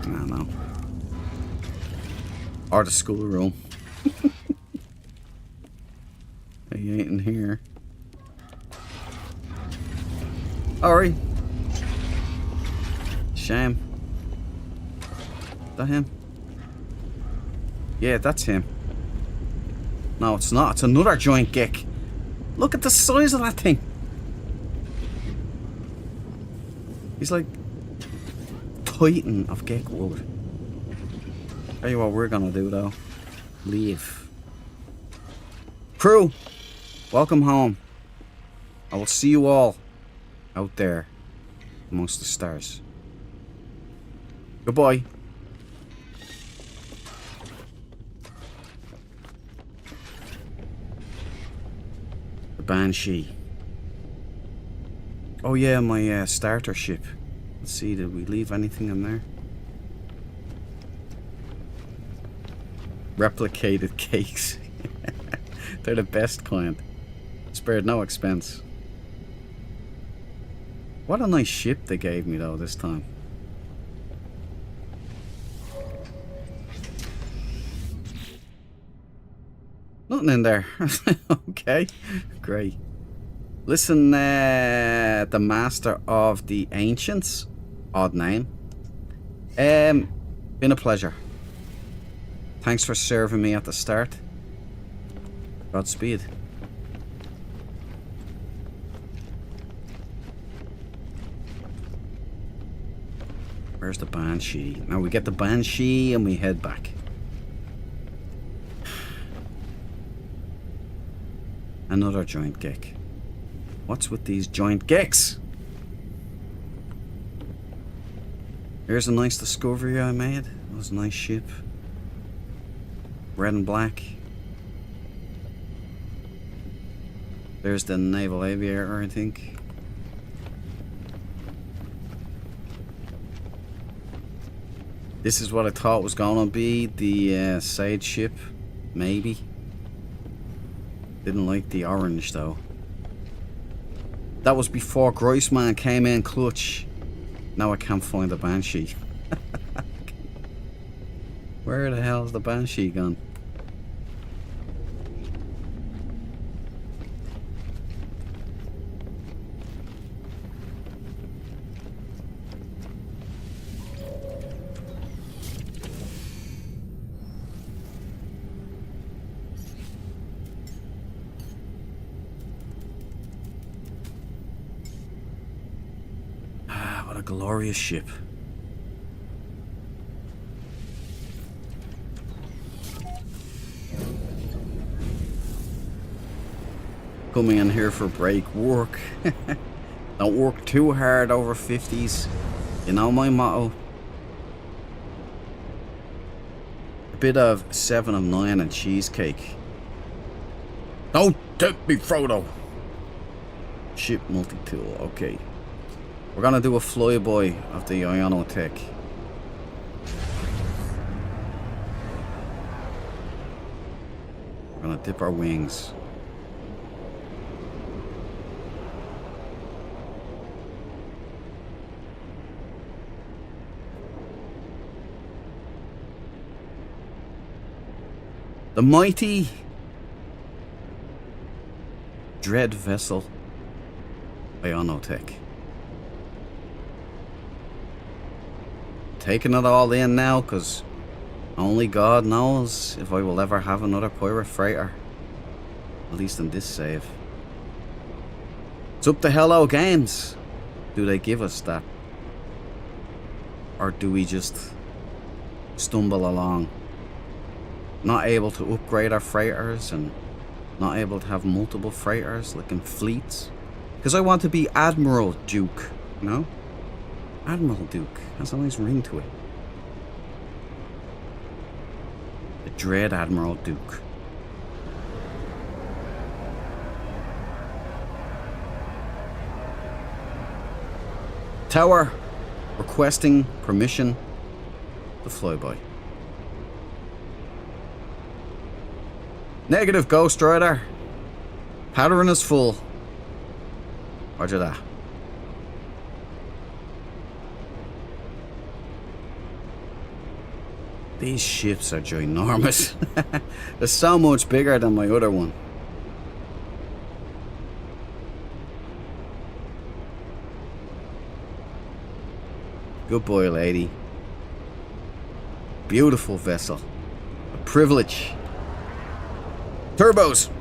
No. Or the schoolroom. He ain't in here. Alright. Shame. Is that him? Yeah, that's him. No, it's not. It's another giant geck. Look at the size of that thing. He's like Titan of geck world. Tell you what we're gonna do though. Leave. Crew, welcome home. I will see you all out there amongst the stars. Goodbye. The Banshee. Oh yeah, my starter ship. Let's see, did we leave anything in there? Replicated cakes. They're the best kind. Spared no expense. What a nice ship they gave me though this time. Nothing in there. Okay, great. Listen, the Master of the Ancients. Odd name. Been a pleasure. Thanks for serving me at the start. Godspeed. Where's the Banshee? Now we get the Banshee and we head back. Another giant geck. What's with these giant gecks? Here's a nice discovery I made. That was a nice ship. Red and black. There's the naval aviator, I think. This is what I thought was going to be the Sage ship. Maybe. Didn't like the orange though. That was before Groisman came in clutch. Now I can't find the Banshee. Where the hell's the Banshee gone? What a glorious ship. Coming in here for break work. Don't work too hard over 50s. You know my motto. A bit of 7 of 9 and cheesecake. Don't tempt me, Frodo. Ship multi-tool, okay. We're gonna do a flyby of the Ionotech. We're gonna dip our wings. The mighty dread vessel Ionotech. Taking it all in now, because only God knows if I will ever have another pirate freighter. At least in this save. It's up to Hello Games. Do they give us that? Or do we just stumble along? Not able to upgrade our freighters and not able to have multiple freighters like in fleets. Because I want to be Admiral Duke, you know? Admiral Duke has a nice ring to it. The dread Admiral Duke. Tower requesting permission to fly by. Negative, Ghost Rider. Pattern is full. Roger that. These ships are ginormous. They're so much bigger than my other one. Good boy, lady. Beautiful vessel. A privilege. Turbos!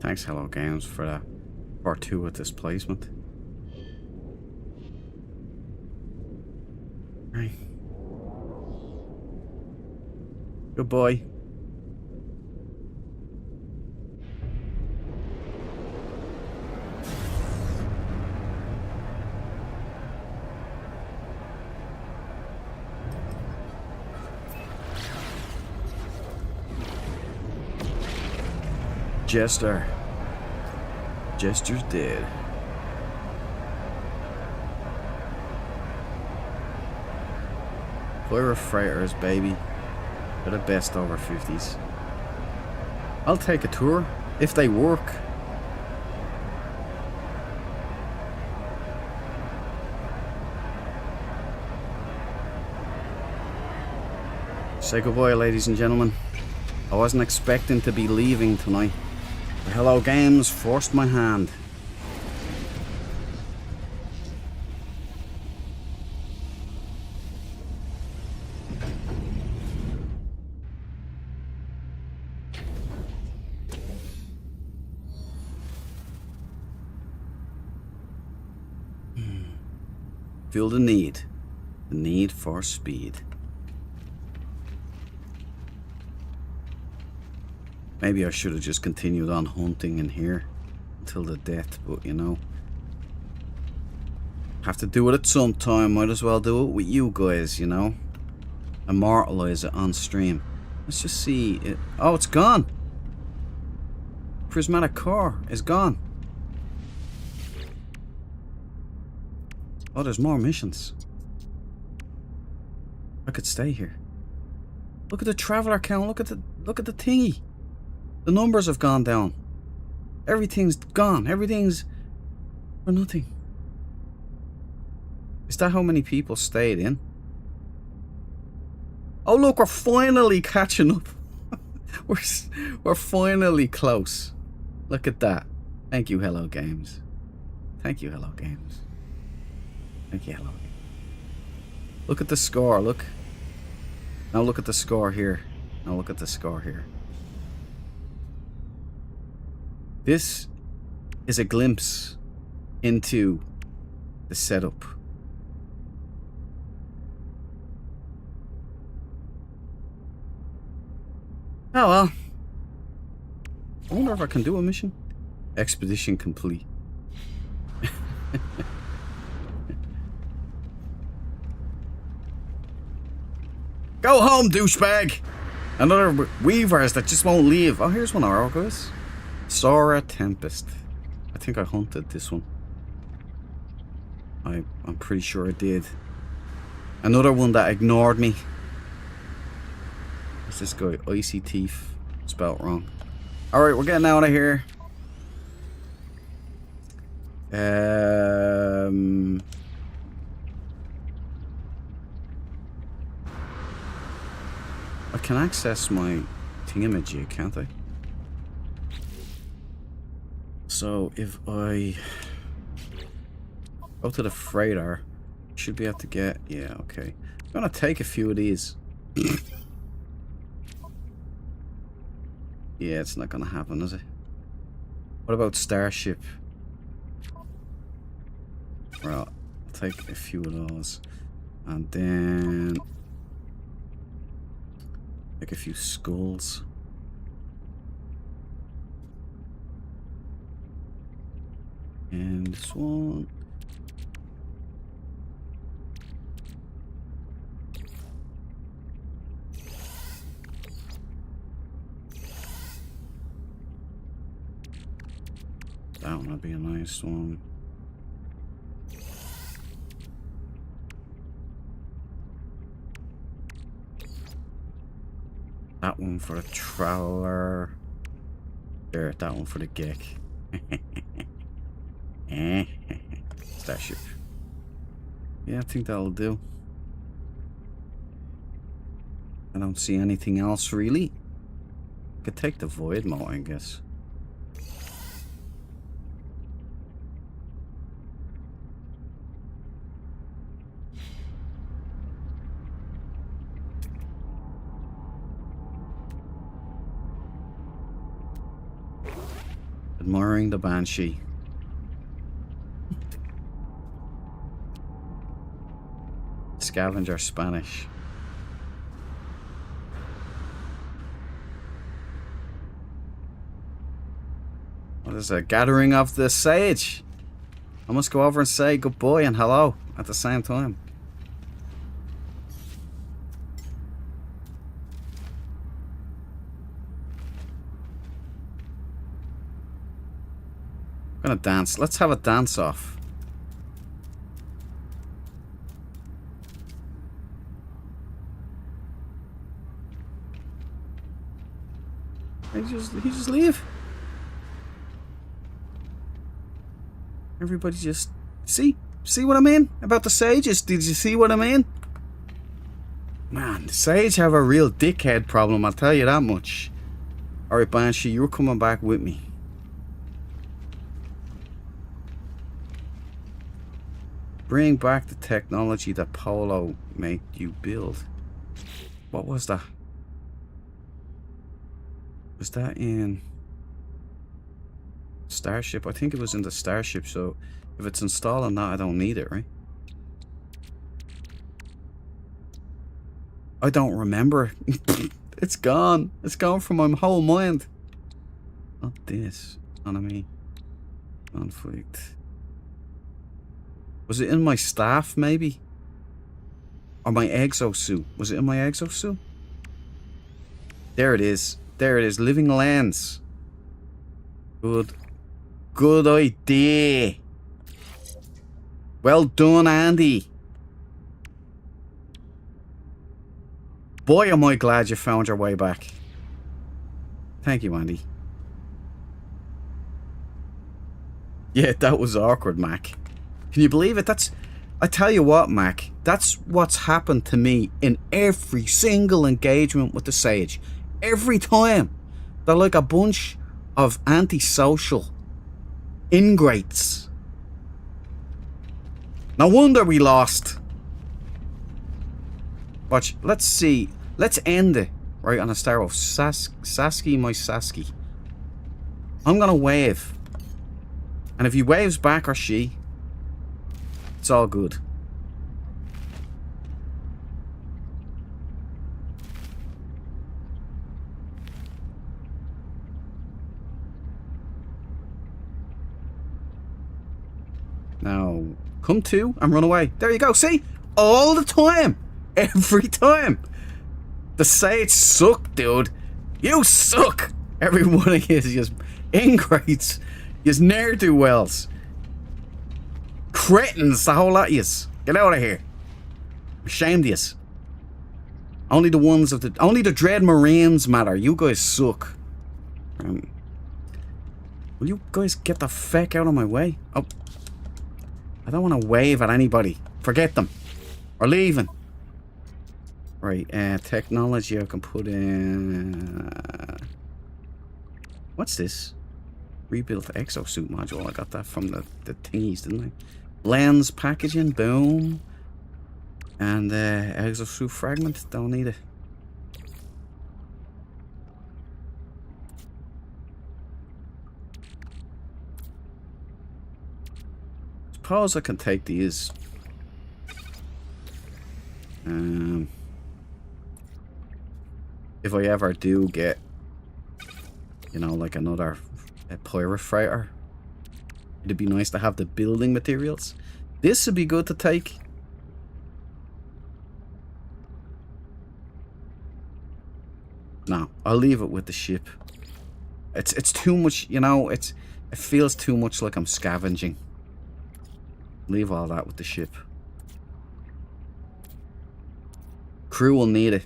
Thanks, Hello Games, for that fortuitous placement. Right. Good boy. Jester. Jester's dead. Fire freighters, baby. They're the best over 50s. I'll take a tour if they work. Say goodbye, ladies and gentlemen. I wasn't expecting to be leaving tonight. The Hello Games forced my hand. Feel the need for speed. Maybe I should have just continued on hunting in here until the death, but you know, have to do it at some time. Might as well do it with you guys, you know, immortalize it on stream. Let's just see it. Oh, it's gone. Prismatic core is gone. Oh, there's more missions. I could stay here. Look at the traveler count. Look at the thingy. The numbers have gone down. Everything's gone. Everything's for nothing. Is that how many people stayed in? Oh look, we're finally catching up. we're finally close. Look at that. Thank you, Hello Games. Thank you, Hello Games. Thank you, Hello. Look at the score. Look. Now look at the score here. Now look at the score here. This is a glimpse into the setup. Oh well. I wonder if I can do a mission. Expedition complete. Go home, douchebag! Another weavers that just won't leave. Oh, here's one of our guys. Sora Tempest. I think I hunted this one. I'm pretty sure I did. Another one that ignored me. What's this guy? Icy Teeth. Spelt wrong. Alright, we're getting out of here. I can access my thingamajig, can't I? So if I go to the freighter, I should be able to get, yeah, okay. I'm gonna take a few of these. Yeah, it's not gonna happen, is it? What about Starship? Well, I'll take a few of those. And then take a few skulls. And this one. That one would be a nice one. That one for the trawler. There, that one for the geck. Starship. Yeah, I think that'll do. I don't see anything else really. Could take the void mode, I guess. Admiring the Banshee. Scavenger Spanish. What is it? Gathering of the Sage. I must go over and say goodbye and hello at the same time. I'm gonna dance. Let's have a dance off. He just leave. Everybody just see what I mean about the sages. Did you see what I mean? Man, the sage have a real dickhead problem. I'll tell you that much. All right, Banshee, you're coming back with me. Bring back the technology that Polo made you build. What was that? Was that in Starship? I think it was in the Starship, so if it's installing that, I don't need it, right? I don't remember. It's gone. It's gone from my whole mind. Not this. Enemy. Conflict. Was it in my staff, maybe? Or my exosuit? Was it in my exosuit? There it is. There it is. Living Lands. Good idea. Well done, Andy. Boy, am I glad you found your way back. Thank you, Andy. Yeah, that was awkward, Mac. Can you believe it? I tell you what, Mac, that's what's happened to me in every single engagement with the Sage. Every time. They're like a bunch of antisocial ingrates. No wonder we lost. Watch, let's see. Let's end it right on a star of Sasky, my Sasky. I'm gonna wave. And if he waves back or she, it's all good. Now, come to and run away. There you go. See? All the time. Every time. The Sage suck, dude. You suck. Every one of you is just ingrates. Yous ne'er-do-wells. Cretins, the whole lot of yous. Get out of here. I'm ashamed of yous. Only the Dread Marines matter. You guys suck. Will you guys get the feck out of my way? Oh. I don't want to wave at anybody. Forget them. We're leaving. Right, technology I can put in... what's this? Rebuilt exosuit module. I got that from the thingies, didn't I? Lens packaging, boom. And exosuit fragment, don't need it. Suppose I can take these. If I ever do get, you know, like another pirate freighter, it'd be nice to have the building materials. This would be good to take. No, I'll leave it with the ship. It's too much, you know, it's It feels too much like I'm scavenging. Leave all that with the ship. Crew will need it.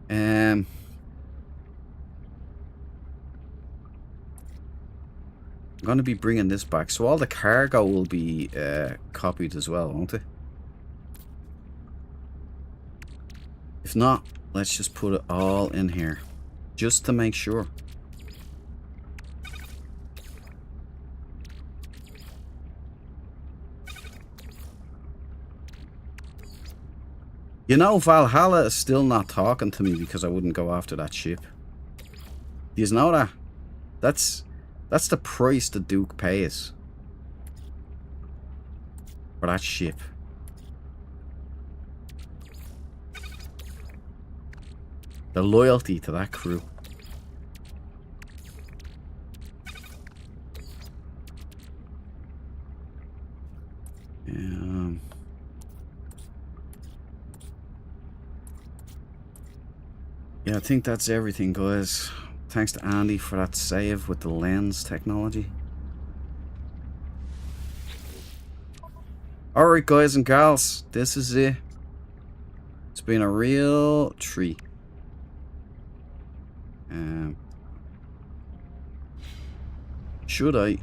I'm going to be bringing this back. So all the cargo will be copied as well, won't it? If not, let's just put it all in here. Just to make sure. You know, Valhalla is still not talking to me because I wouldn't go after that ship. Do you know that? That's the price the Duke pays for that ship. The loyalty to that crew. Yeah, I think that's everything, guys. Thanks to Andy for that save with the lens technology. Alright, guys and gals, this is it. It's been a real treat. Should I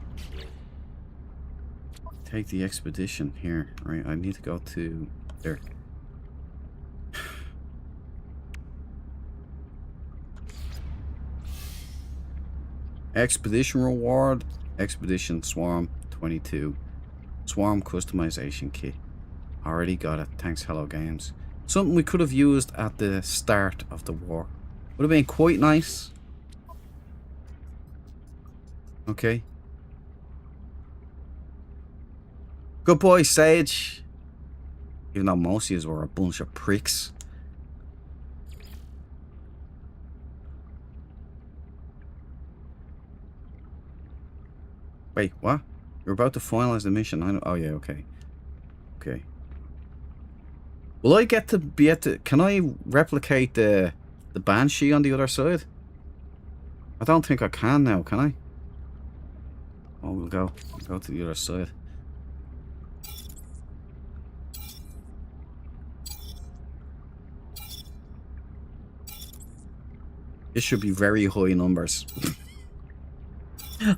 take the expedition here? Right, I need to go to there. Expedition reward, Expedition Swarm 22. Swarm customization kit. Already got it. Thanks, Hello Games. Something we could have used at the start of the war. Would have been quite nice. Okay. Good boy, Sage. Even though most of you were a bunch of pricks. Wait, what? You're about to finalize the mission. I know. Oh yeah, okay. Okay. Will I get to be able to... Can I replicate the Banshee on the other side? I don't think I can now, can I? Oh, we'll go to the other side. This should be very high numbers.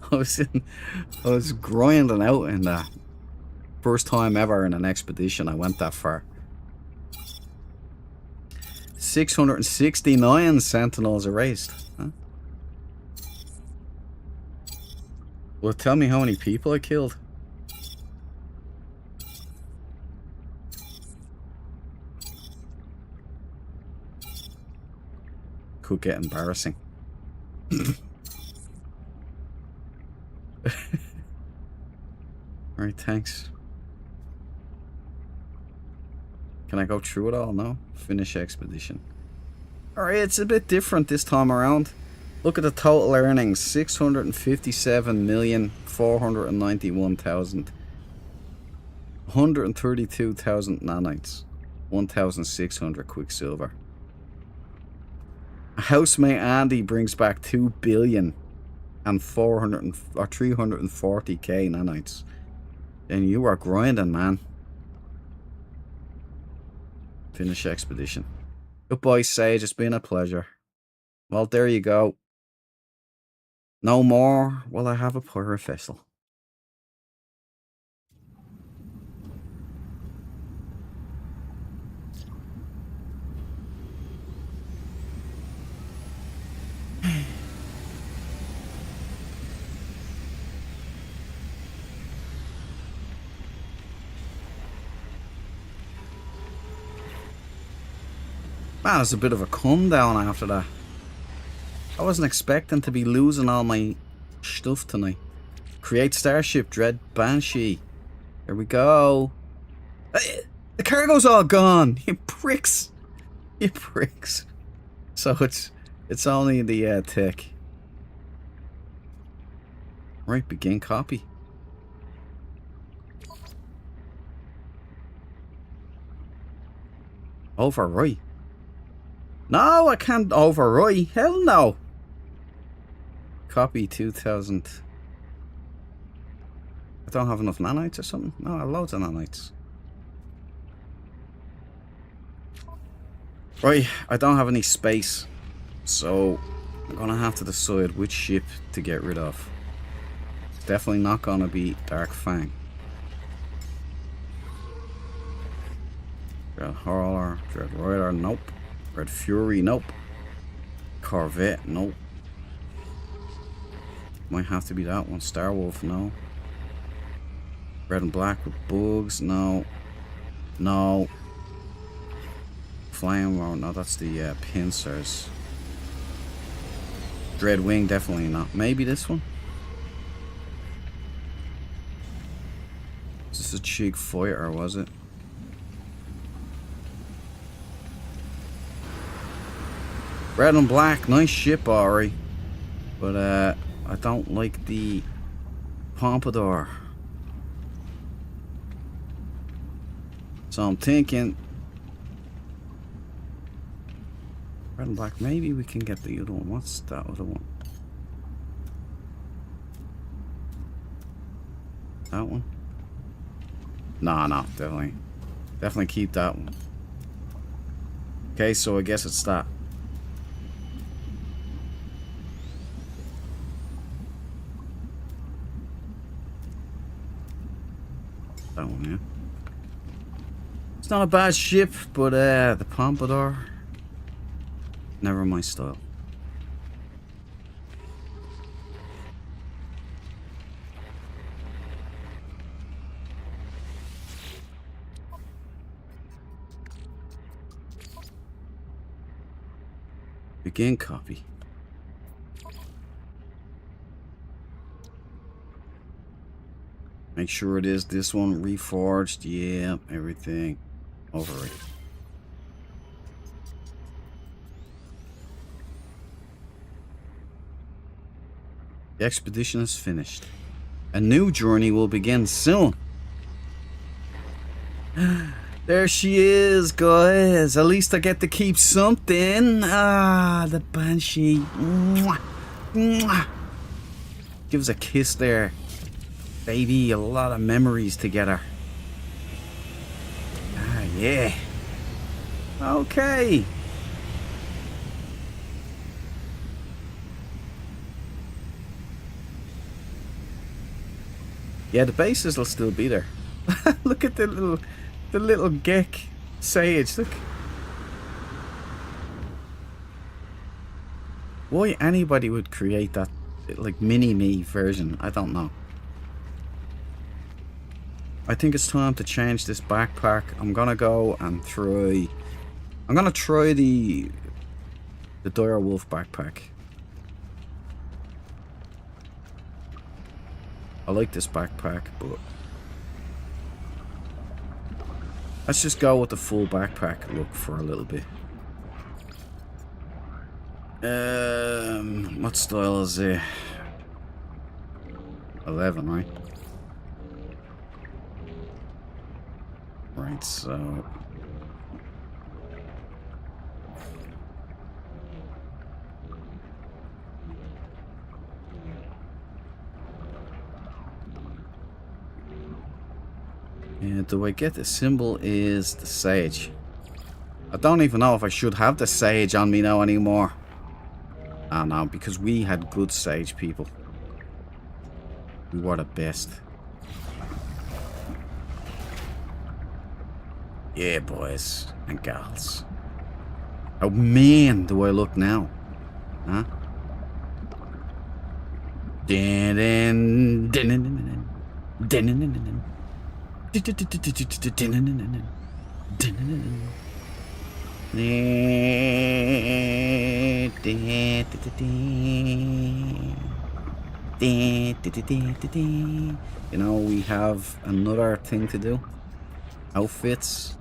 I was grinding out in that. First time ever in an expedition I went that far. 669 Sentinels erased. Huh? Well, tell me how many people I killed. Could get embarrassing. Alright, thanks. Can I go through it all? No? Finish expedition. Alright, it's a bit different this time around. Look at the total earnings. 657,491,000. 132,000 nanites. 1,600 quicksilver. Housemate Andy brings back 2 billion and 340k nanites. And you are grinding, man. Finish expedition. Goodbye, Sage. It's been a pleasure. Well, there you go. No more will I have a pirate vessel. Man, it's a bit of a come down after that. I wasn't expecting to be losing all my stuff tonight. Create Starship, Dread Banshee. There we go. The cargo's all gone. You pricks. You pricks. So it's only the tech. Right, begin copy. Overwrite. No, I can't overwrite. Hell no. Copy 2000. don't have enough nanites or something? No, I have loads of nanites. Right, I don't have any space. So, I'm gonna have to decide which ship to get rid of. It's definitely not gonna be Dark Fang. Dread Hauler, Dread Rider, nope. Red Fury, nope. Corvette, nope. Might have to be that one. Star Wolf, no. Red and black with bugs, no. No. Flame, oh no, that's the pincers. Dread Wing, definitely not. Maybe this one? Is this a cheek fighter, was it? Red and black, nice ship, Ari. But I don't like the Pompadour. So I'm thinking red and black, maybe we can get the other one. What's that other one? That one? Nah, no, definitely keep that one. Okay, so I guess it's that. That one, yeah. It's not a bad ship, but the Pompadour, never my style. Begin copy. Make sure it is this one, reforged. Yeah, everything over it. The expedition is finished. A new journey will begin soon. There she is, guys. At least I get to keep something. Ah, the Banshee. Mwah. Mwah. Give us a kiss there. Baby, a lot of memories together. Ah, yeah. Okay. Yeah, the bases will still be there. Look at the little geck sage. Look. Why anybody would create that like mini me version, I don't know. I think it's time to change this backpack. I'm gonna go and try. I'm gonna try the Dire Wolf backpack. I like this backpack, but let's just go with the full backpack look for a little bit. What style is it? 11, right? Right, so yeah, do I get the symbol is the sage? I don't even know if I should have the sage on me now anymore. Ah, no, because we had good sage people. We were the best. Yeah, boys and gals. How mean do I look now? Huh? You know, we have another thing to do. Outfits.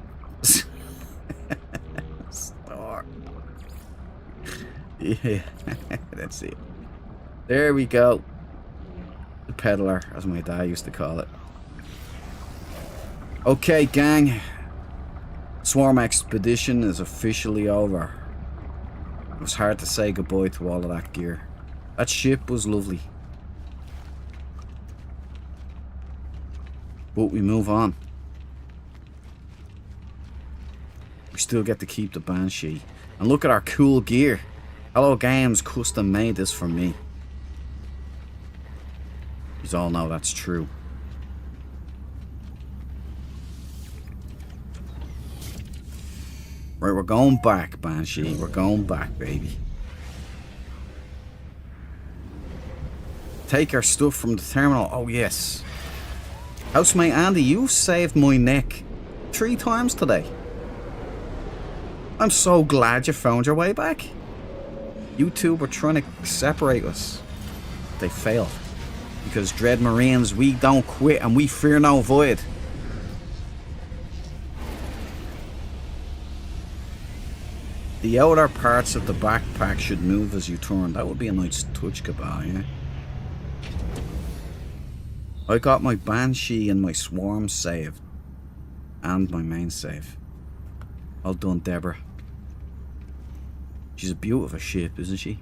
Star. Yeah, that's it. There we go. The peddler, as my dad used to call it. Okay, gang. Swarm expedition is officially over. It was hard to say goodbye to all of that gear. That ship was lovely. But we move on. We still get to keep the Banshee. And look at our cool gear. Hello Games custom made this for me. You all know that's true. Right, we're going back, Banshee. We're going back, baby. Take our stuff from the terminal. Oh, yes. Housemate Andy, you saved my neck 3 times today. I'm so glad you found your way back. You two were trying to separate us. They failed. Because Dread Marines, we don't quit and we fear no void. The outer parts of the backpack should move as you turn. That would be a nice touch, Cabal, yeah? I got my Banshee and my Swarm saved. And my main save. Well done, Deborah. She's a beautiful ship, isn't she?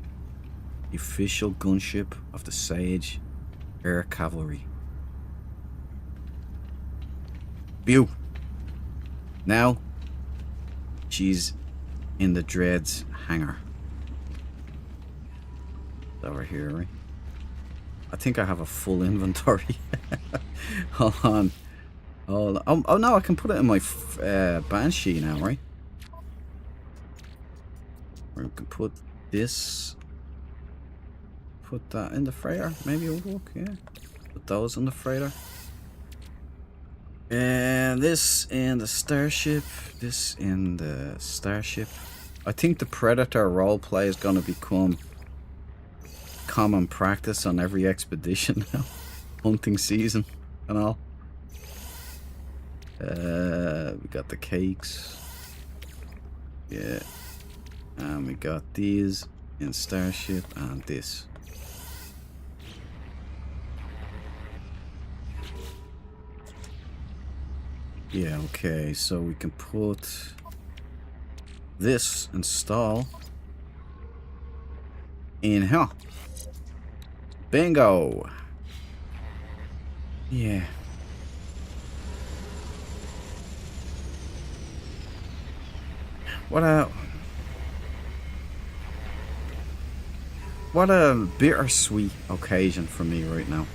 The official gunship of the Sage Air Cavalry. View. Now, she's in the Dread's hangar. Over here, right? I think I have a full inventory. Hold on. Oh no, I can put it in my Banshee now, right? Or we can put this. Put that in the freighter. Maybe it would work, yeah. Put those in the freighter. And this in the starship. This in the starship. I think the Predator roleplay is going to become common practice on every expedition now. Hunting season and all. We got the cakes. Yeah. And we got these in starship and this. Yeah, okay, so we can put this install in here. Bingo. Yeah. What a bittersweet occasion for me right now.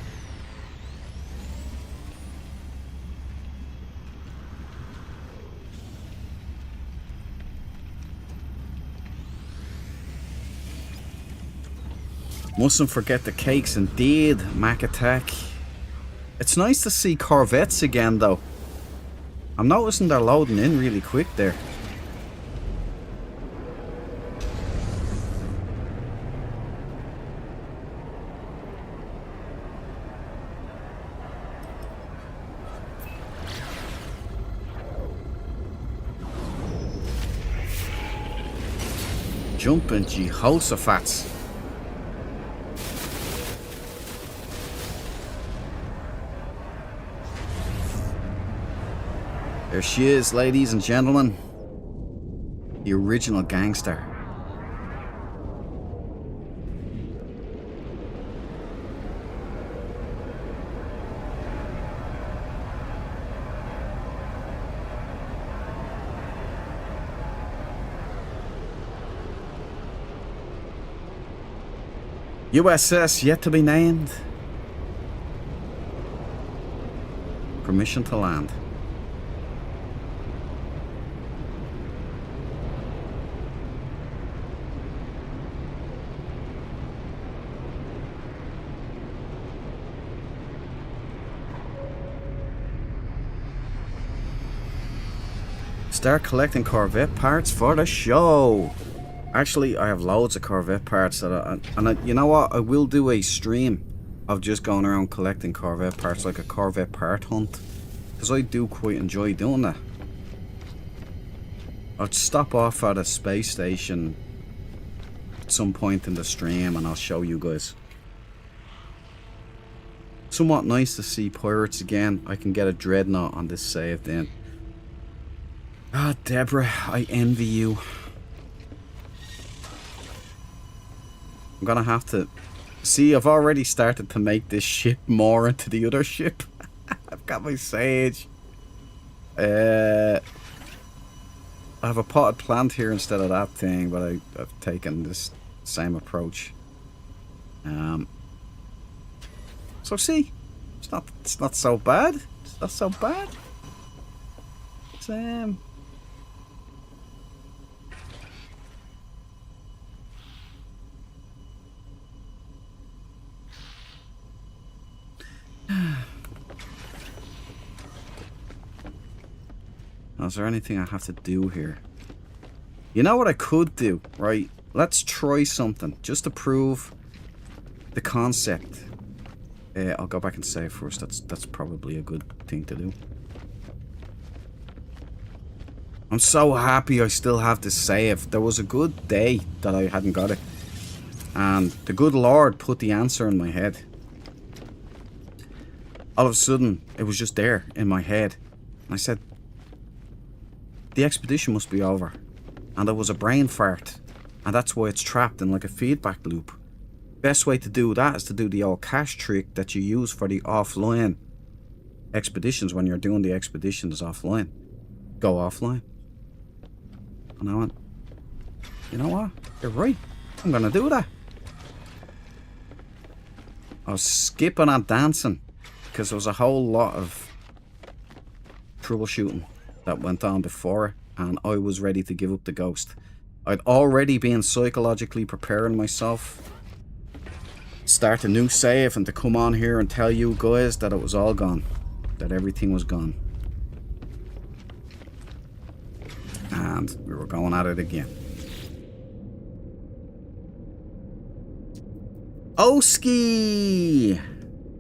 Mustn't forget the cakes, indeed, Mac Attack. It's nice to see Corvettes again, though. I'm noticing they're loading in really quick there. Jumping Jehoshaphat's. There she is, ladies and gentlemen. The original gangster. USS yet to be named. Permission to land. Start collecting Corvette parts for the show. Actually, I have loads of Corvette parts that you know what? I will do a stream of just going around collecting Corvette parts, like a Corvette part hunt, because I do quite enjoy doing that. I'll stop off at a space station at some point in the stream and I'll show you guys. Somewhat nice to see pirates again. I can get a dreadnought on this save then. Ah, Deborah, I envy you. I'm gonna have to... See, I've already started to make this ship more into the other ship. Got my sage. I have a potted plant here instead of that thing, but I've taken this same approach. So see, it's not so bad. It's not so bad. It's is there anything I have to do here? You know what I could do, right? Let's try something just to prove the concept. I'll go back and save first. That's probably a good thing to do. I'm so happy I still have this save. There was a good day that I hadn't got it. And the good Lord put the answer in my head. All of a sudden, it was just there in my head. And I said, the expedition must be over. And there was a brain fart. And that's why it's trapped in like a feedback loop. Best way to do that is to do the old cache trick that you use for the offline expeditions when you're doing the expeditions offline. Go offline. And I went, you know what? You're right. I'm gonna do that. I was skipping and dancing because there was a whole lot of troubleshooting that went on before, and I was ready to give up the ghost. I'd already been psychologically preparing myself, start a new save, and to come on here and tell you guys that it was all gone, that everything was gone, and we were going at it again. Oski!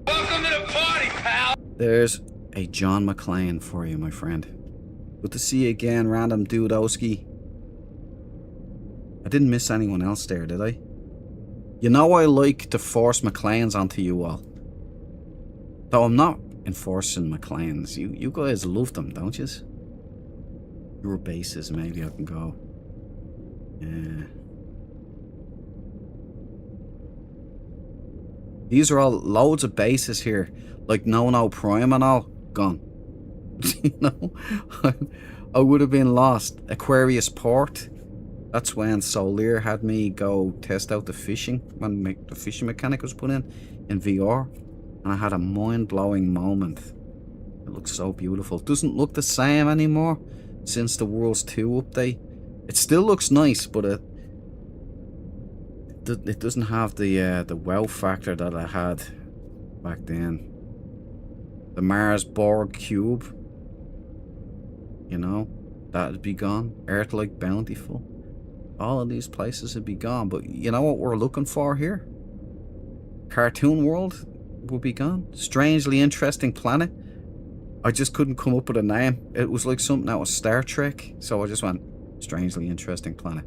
Welcome to the party, pal! There's a John McClane for you, my friend. Good to see you again, random dude Oski. I didn't miss anyone else there, did I? You know I like to force McClanes onto you all. Though I'm not enforcing McClanes. You guys love them, don't you? Your bases, maybe I can go. Yeah. These are all loads of bases here. Like No Prime and all. Gone. You know? I would have been lost. Aquarius Port. That's when Solier had me go test out the fishing. When the fishing mechanic was put in VR. And I had a mind-blowing moment. It looks so beautiful. It doesn't look the same anymore since the Worlds 2 update. It still looks nice, but it doesn't have the wow factor that I had back then. The Mars Borg cube, you know, that'd be gone. Earth-like Bountiful, all of these places would be gone. But you know what we're looking for here? Cartoon World would be gone. Strangely Interesting Planet. I just couldn't come up with a name. It was like something that was Star Trek, so I just went Strangely Interesting Planet.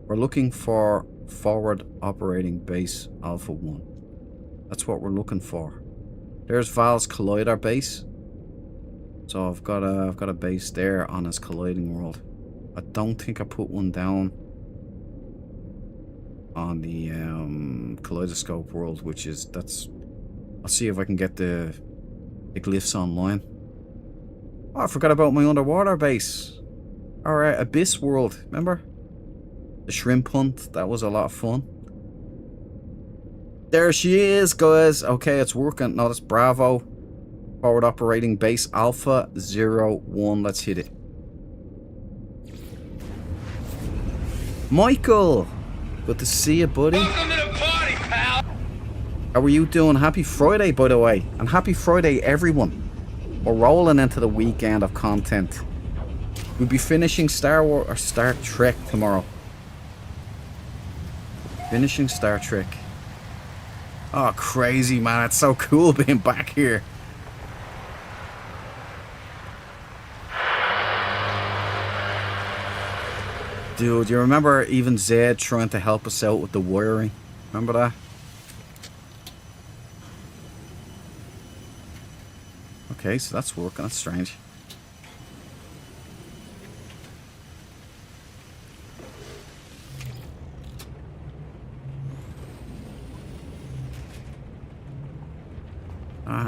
We're looking for Forward Operating Base Alpha 1. That's what we're looking for. There's Val's Collider base. So I've got a base there on his colliding world. I don't think I put one down on the kaleidoscope world, which is I'll see if I can get the glyphs online. Oh, I forgot about my underwater base. Alright, Abyss World, remember? The shrimp hunt, that was a lot of fun. There she is, guys. Okay, it's working. No, that's Bravo. Forward Operating Base Alpha 01. Let's hit it. Michael! Good to see you, buddy. Welcome to the party, pal! How are you doing? Happy Friday, by the way. And happy Friday, everyone. We're rolling into the weekend of content. We'll be finishing Star Wars or Star Trek tomorrow. Finishing Star Trek. Oh, crazy, man. It's so cool being back here. Dude, you remember even Zed trying to help us out with the wiring? Remember that? Okay, so that's working. That's strange.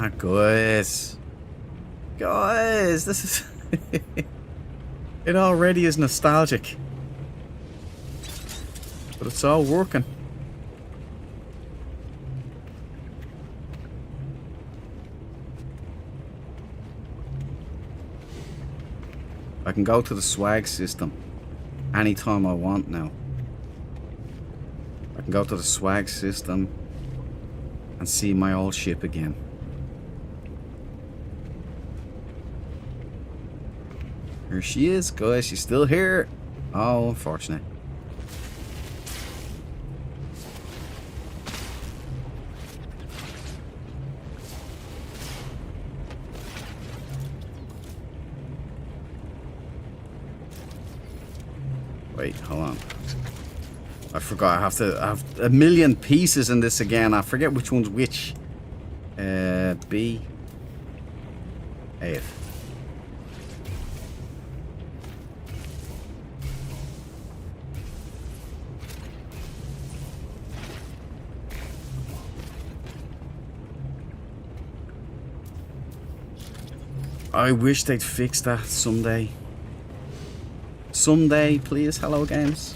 Ah, guys. Guys, this is... It already is nostalgic. But it's all working. I can go to the swag system anytime I want now. I can go to the swag system and see my old ship again. Here she is, guys. She's still here. Oh, unfortunate. Wait, hold on. I forgot. I have a million pieces in this again. I forget which one's which. B. 8. I wish they'd fix that someday. Someday, please. Hello, games.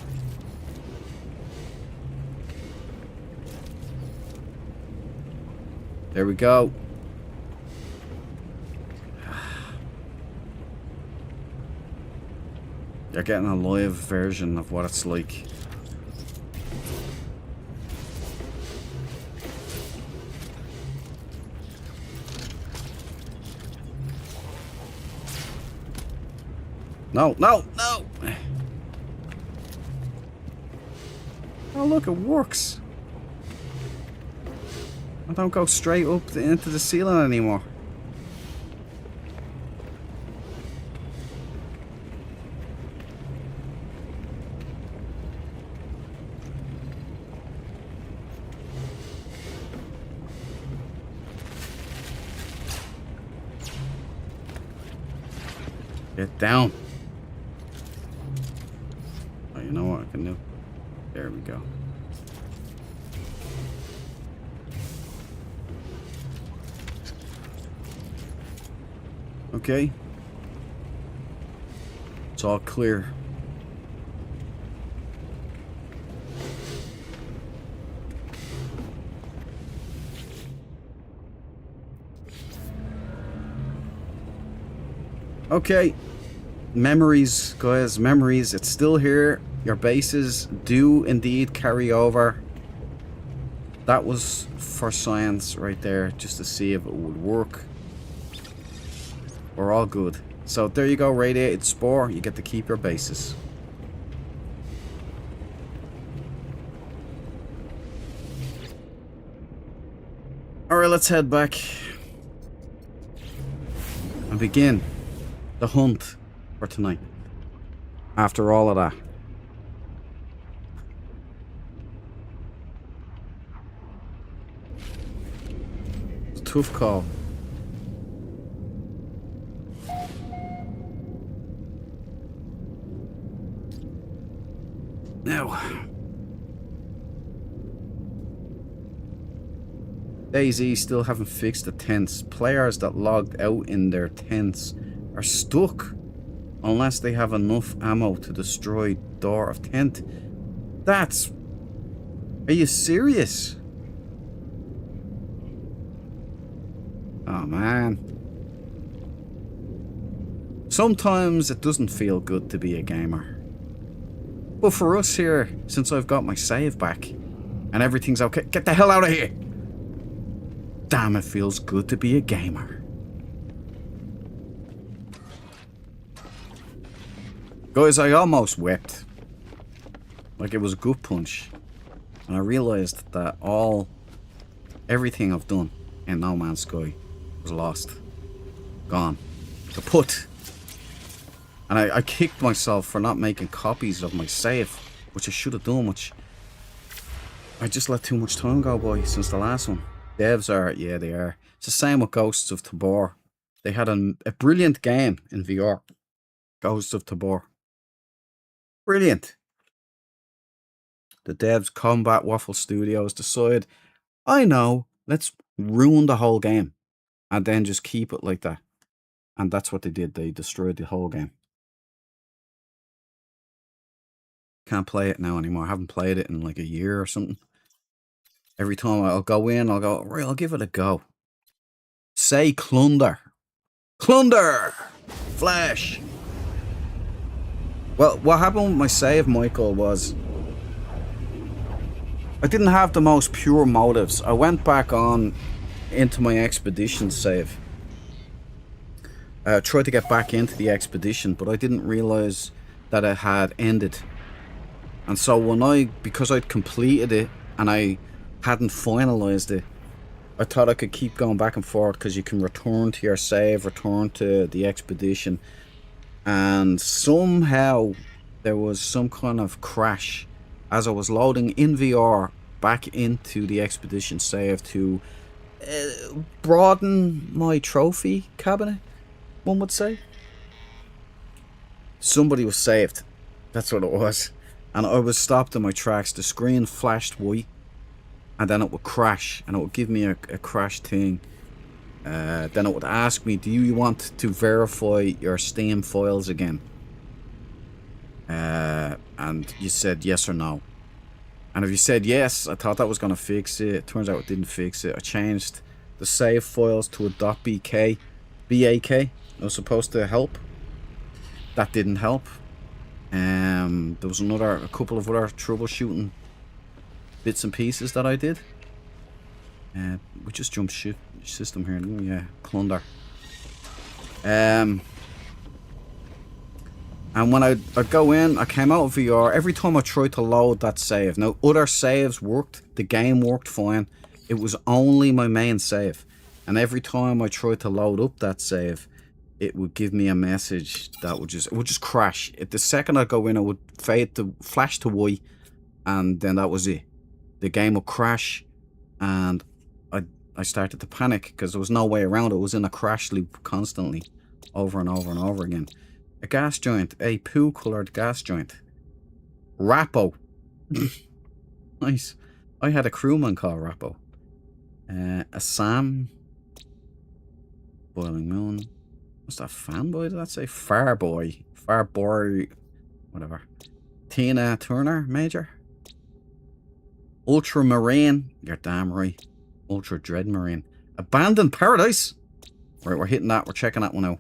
There we go. You're getting a live version of what it's like. No, no, no! Oh, look, it works. I don't go straight up into the ceiling anymore. Get down. Oh, you know what I can do? There we go. Okay. It's all clear. Okay. Memories, guys, memories. It's still here. Your bases do indeed carry over. That was for science right there, just to see if it would work. We're all good. So there you go, radiated spore. You get to keep your bases. Alright, let's head back and begin the hunt for tonight. After all of that. It's a tough call. Now, DayZ still haven't fixed the tents. Players that logged out in their tents are stuck unless they have enough ammo to destroy door of tent. That's... Are you serious? Oh man. Sometimes it doesn't feel good to be a gamer. But for us here, since I've got my save back and everything's okay, get the hell out of here! Damn, it feels good to be a gamer. Guys, I almost wept. Like it was a gut punch. And I realised that everything I've done in No Man's Sky was lost. Gone. Kaput. And I kicked myself for not making copies of my save, which I should have done, which I just let too much time go by since the last one. Devs are, yeah, they are. It's the same with Ghosts of Tabor. They had a brilliant game in VR. Ghosts of Tabor. Brilliant. The devs, Combat Waffle Studios, decide, I know, let's ruin the whole game. and then just keep it like that. And that's what they did. They destroyed the whole game. Can't play it now anymore. I haven't played it in like a year or something. Every time I'll go in, I'll go, right, I'll give it a go. Say Clunder. Clunder! Flash! Well, what happened with my save, Michael, was I didn't have the most pure motives. I went back on into my expedition save. Tried to get back into the expedition, but I didn't realize that it had ended. And so because I'd completed it and I hadn't finalized it, I thought I could keep going back and forth because you can return to your save, return to the expedition, and somehow there was some kind of crash as I was loading in VR back into the expedition save to broaden my trophy cabinet, one would say. Somebody was saved. That's what it was. And I was stopped in my tracks. The screen flashed white, and then it would crash, and it would give me a crash thing. Then it would ask me, do you want to verify your Steam files again? And you said yes or no. And if you said yes, I thought that was going to fix it. It turns out it didn't fix it. I changed the save files to a .bk. It was supposed to help. That didn't help. There was a couple of other troubleshooting bits and pieces that I did. We just jumped ship system here, didn't we? Yeah, Clunder. And when I go in, I came out of VR. Every time I tried to load that save, now other saves worked, the game worked fine. It was only my main save, and every time I tried to load up that save, it would give me a message that would just crash. The second I go in, it would flash to white, and then that was it. The game would crash, and I started to panic because there was no way around it. It was in a crash loop constantly, over and over and over again. A gas joint, a poo-coloured gas joint. Rappo. Nice. I had a crewman called Rappo. A Sam. Boiling Moon. What's that, fanboy? Did that say? Farboy. Farboy. Whatever. Tina Turner, Major. Ultramarine. You're damn right. Ultra Dread Marine. Abandoned Paradise. Right, we're hitting that. We're checking that one out.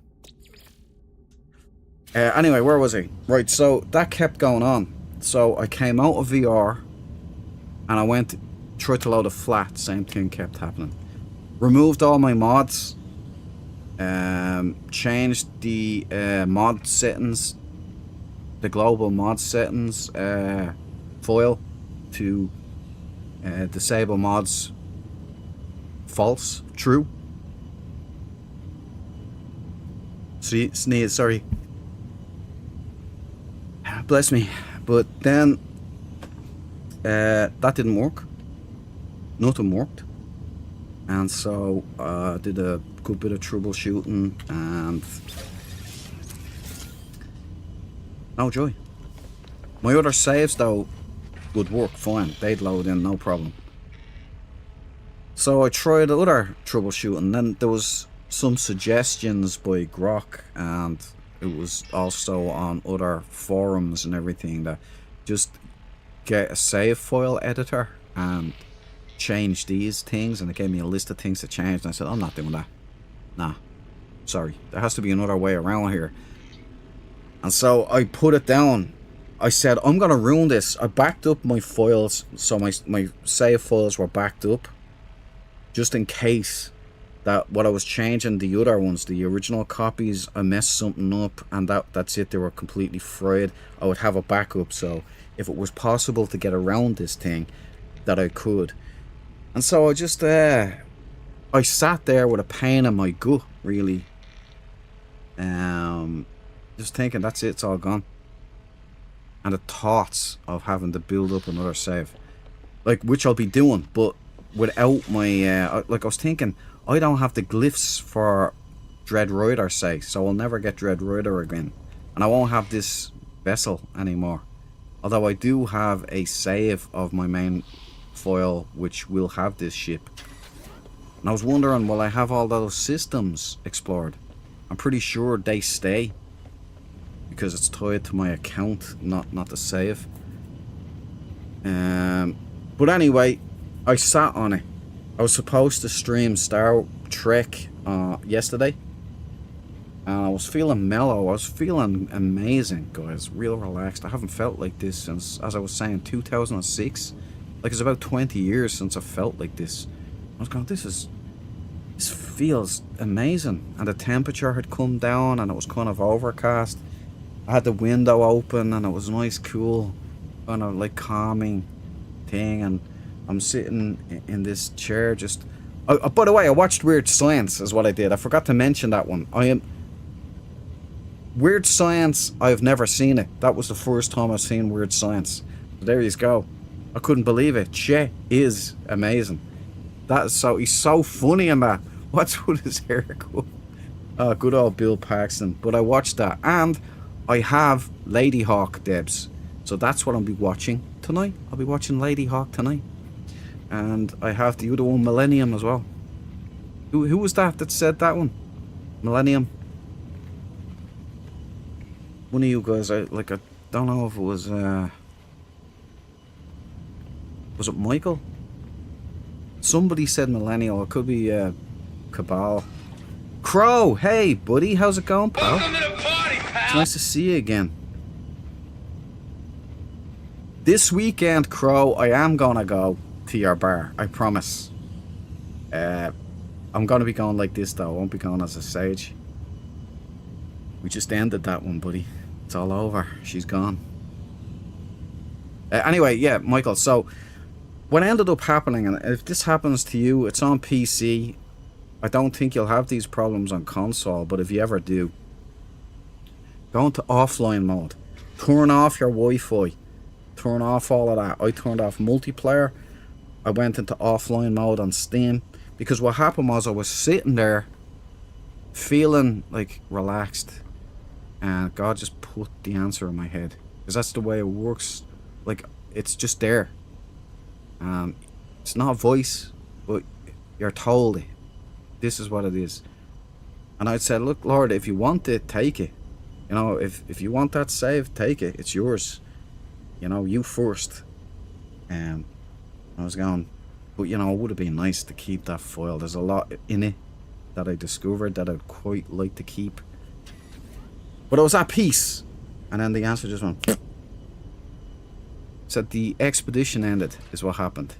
Anyway, where was I? Right, so that kept going on. So I came out of VR and I tried to load a flat. Same thing kept happening. Removed all my mods. Changed the mod settings, the global mod settings foil to disable mods false, true. Sneeze, sorry. Bless me. But then that didn't work. Nothing worked. And so I did a good bit of troubleshooting and no joy. My other saves though would work fine. They'd load in, no problem. So I tried other troubleshooting. Then there was some suggestions by Grok, and it was also on other forums and everything, that just get a save file editor and change these things, and it gave me a list of things to change, and I said, I'm not doing that. Nah, sorry, there has to be another way around here. And so I put it down. I said, I'm gonna ruin this. I backed up my files, so my save files were backed up, just in case that what I was changing, the other ones, the original copies, I messed something up, and that's it, they were completely fried. I would have a backup, so if it was possible to get around this thing, that I could. And so I just I sat there with a pain in my gut, really, just thinking, that's it, it's all gone. And the thoughts of having to build up another save, like, which I'll be doing, but without my like, I was thinking, I don't have the glyphs for Dread Rider, say, so I'll never get Dread Rider again, and I won't have this vessel anymore. Although I do have a save of my main foil which will have this ship. And I was wondering, will I have all those systems explored? I'm pretty sure they stay. Because it's tied to my account, not the save. But anyway, I sat on it. I was supposed to stream Star Trek yesterday. And I was feeling mellow. I was feeling amazing, guys. Real relaxed. I haven't felt like this since, as I was saying, 2006. Like, it's about 20 years since I felt like this. I was going, this feels amazing. And the temperature had come down and it was kind of overcast. I had the window open and it was nice, cool, kind of like calming thing. And I'm sitting in this chair just... by the way, I watched Weird Science is what I did. I forgot to mention that one. Weird Science, I've never seen it. That was the first time I've seen Weird Science. So there you go. I couldn't believe it. Che is amazing. That is so... He's so funny in that. What's with his haircut? Oh, good old Bill Paxton. But I watched that. And I have Lady Hawk, Debs. So that's what I'll be watching tonight. I'll be watching Lady Hawk tonight. And I have the other one, Millennium, as well. Who was that said that one? Millennium. One of you guys, I don't know if it was it Michael? Somebody said Millennial. It could be Cabal. Crow, hey buddy, how's it going, pal? Welcome to the party, pal. It's nice to see you again. This weekend, Crow, I am gonna go to your bar. I promise. I'm gonna be going like this though. I won't be going as a sage. We just ended that one, buddy. It's all over. She's gone. Anyway, yeah, Michael. So, what ended up happening, and if this happens to you, it's on PC. I don't think you'll have these problems on console, but if you ever do, go into offline mode. Turn off your Wi-Fi. Turn off all of that. I turned off multiplayer. I went into offline mode on Steam. Because what happened was I was sitting there feeling like relaxed. And God just put the answer in my head. Because that's the way it works. Like, it's just there. It's not a voice, but you're told it. This is what it is. And I said, look, Lord, if you want it, take it. You know, if you want that save, take it. It's yours. You know, you first. I was going, but you know, it would have been nice to keep that file. There's a lot in it that I discovered that I'd quite like to keep. But I was at peace. And then the answer just went... Said the expedition ended, is what happened.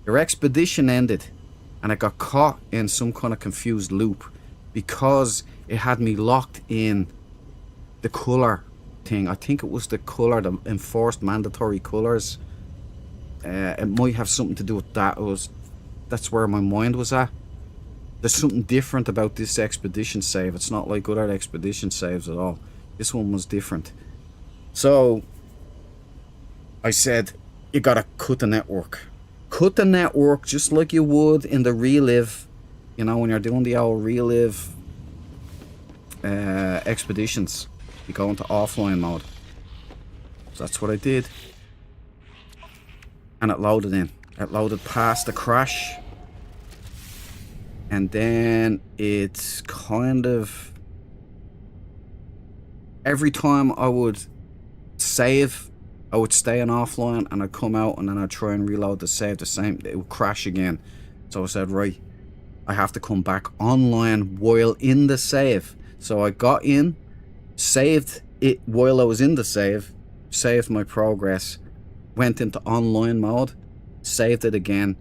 Your expedition ended. And I got caught in some kind of confused loop. Because it had me locked in the colour thing. I think it was the colour, the enforced mandatory colours. It might have something to do with that. That's where my mind was at. There's something different about this expedition save. It's not like other expedition saves at all. This one was different. So I said, you gotta cut the network. Cut the network just like you would in the relive. You know, when you're doing the old relive expeditions. You go into offline mode. So that's what I did. And it loaded in. It loaded past the crash. And then it's kind of... Every time I would save, I would stay in offline and I'd come out and then I'd try and reload the save the same. It would crash again. So I said, right, I have to come back online while in the save. So I got in, saved it while I was in the save, saved my progress, went into online mode, saved it again,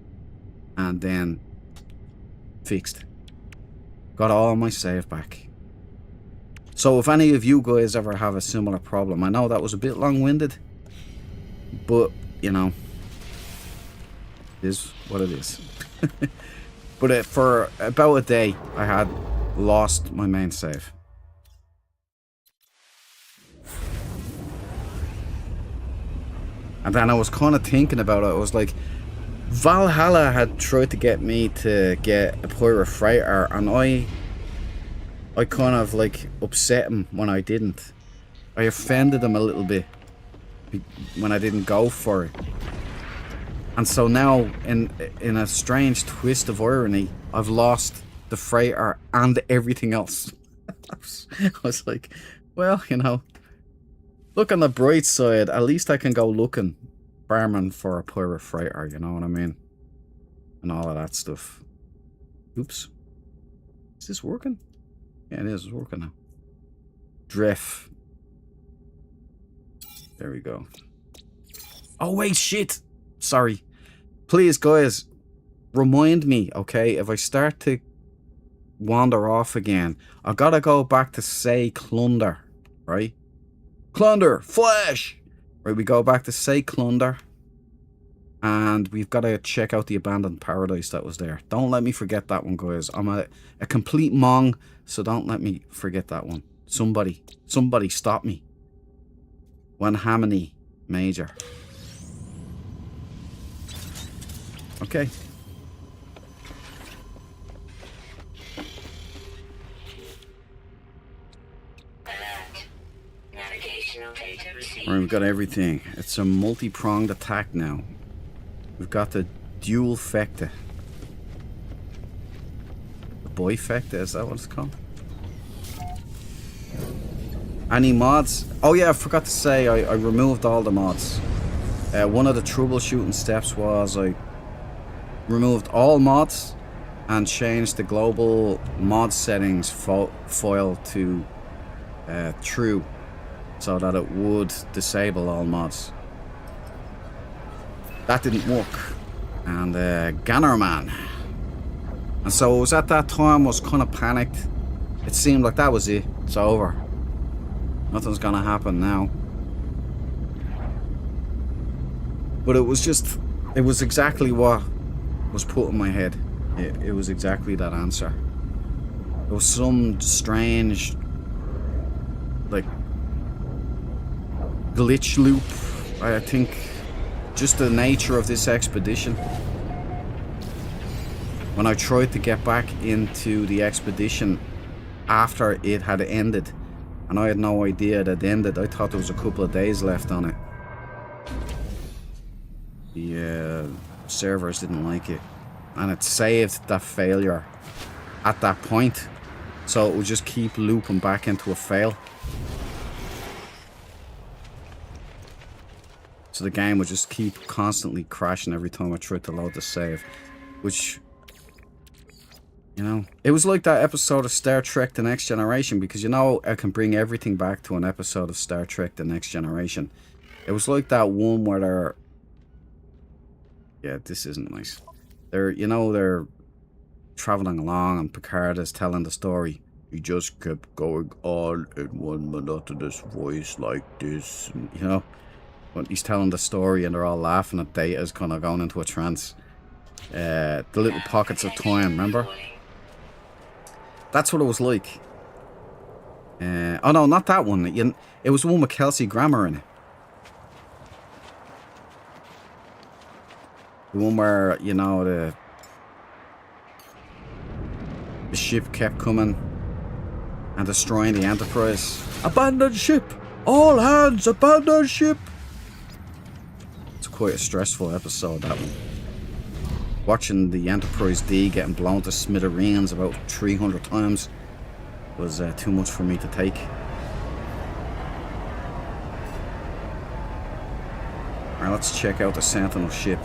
and then fixed. Got all my save back. So if any of you guys ever have a similar problem, I know that was a bit long-winded, but you know, it is what it is. But for about a day, I had lost my main save. And then I was kind of thinking about it. I was like, Valhalla had tried to get me to get a Pirate Freighter, and I kind of like upset him when I didn't. I offended him a little bit when I didn't go for it. And so now, in a strange twist of irony, I've lost the freighter and everything else. I was like, well, you know, look on the bright side. At least I can go looking, farming for a pirate freighter, you know what I mean? And all of that stuff. Oops. Is this working? Yeah, it is. It's working now. Drift. There we go. Oh, wait, shit. Sorry. Please, guys, remind me, okay, if I start to wander off again, I gotta go back to say Clunder, right? Clunder, flash! Right, we go back to say Clunder. And we've got to check out the abandoned paradise that was there. Don't let me forget that one, guys. I'm a complete mong, so don't let me forget that one. Somebody stop me. One Hamony Major. Okay. Alright, we've got everything. It's a multi-pronged attack now. We've got the dual fecta. The boy fecta, is that what it's called? Any mods? Oh yeah, I forgot to say, I removed all the mods. One of the troubleshooting steps was I removed all mods and changed the global mod settings file to true, so that it would disable all mods. That didn't work. And Gannerman. And so it was at that time I was kind of panicked. It seemed like that was it. It's over. Nothing's gonna happen now. But it was just, it was exactly what was put in my head. It was exactly that answer. It was some strange, like, glitch loop, I think. Just the nature of this expedition. When I tried to get back into the expedition after it had ended, and I had no idea it had ended, I thought there was a couple of days left on it. The servers didn't like it, and it saved that failure at that point, so it would just keep looping back into a fail. So the game would just keep constantly crashing every time I tried to load the save. Which, you know, it was like that episode of Star Trek The Next Generation, because, you know, I can bring everything back to an episode of Star Trek The Next Generation. It was like that one where they're... Yeah, this isn't nice. They're traveling along and Picard is telling the story. He just kept going on in one monotonous voice like this, and, you know. When he's telling the story and they're all laughing at Data's kind of going into a trance. The little pockets of time, remember? That's what it was like. Oh no, not that one. It was the one with Kelsey Grammer in it. The one where, you know, the ship kept coming and destroying the Enterprise. Abandon ship! All hands, abandon ship! Quite a stressful episode, that one. Watching the Enterprise D getting blown to smithereens about 300 times was too much for me to take. Alright, let's check out the Sentinel ship.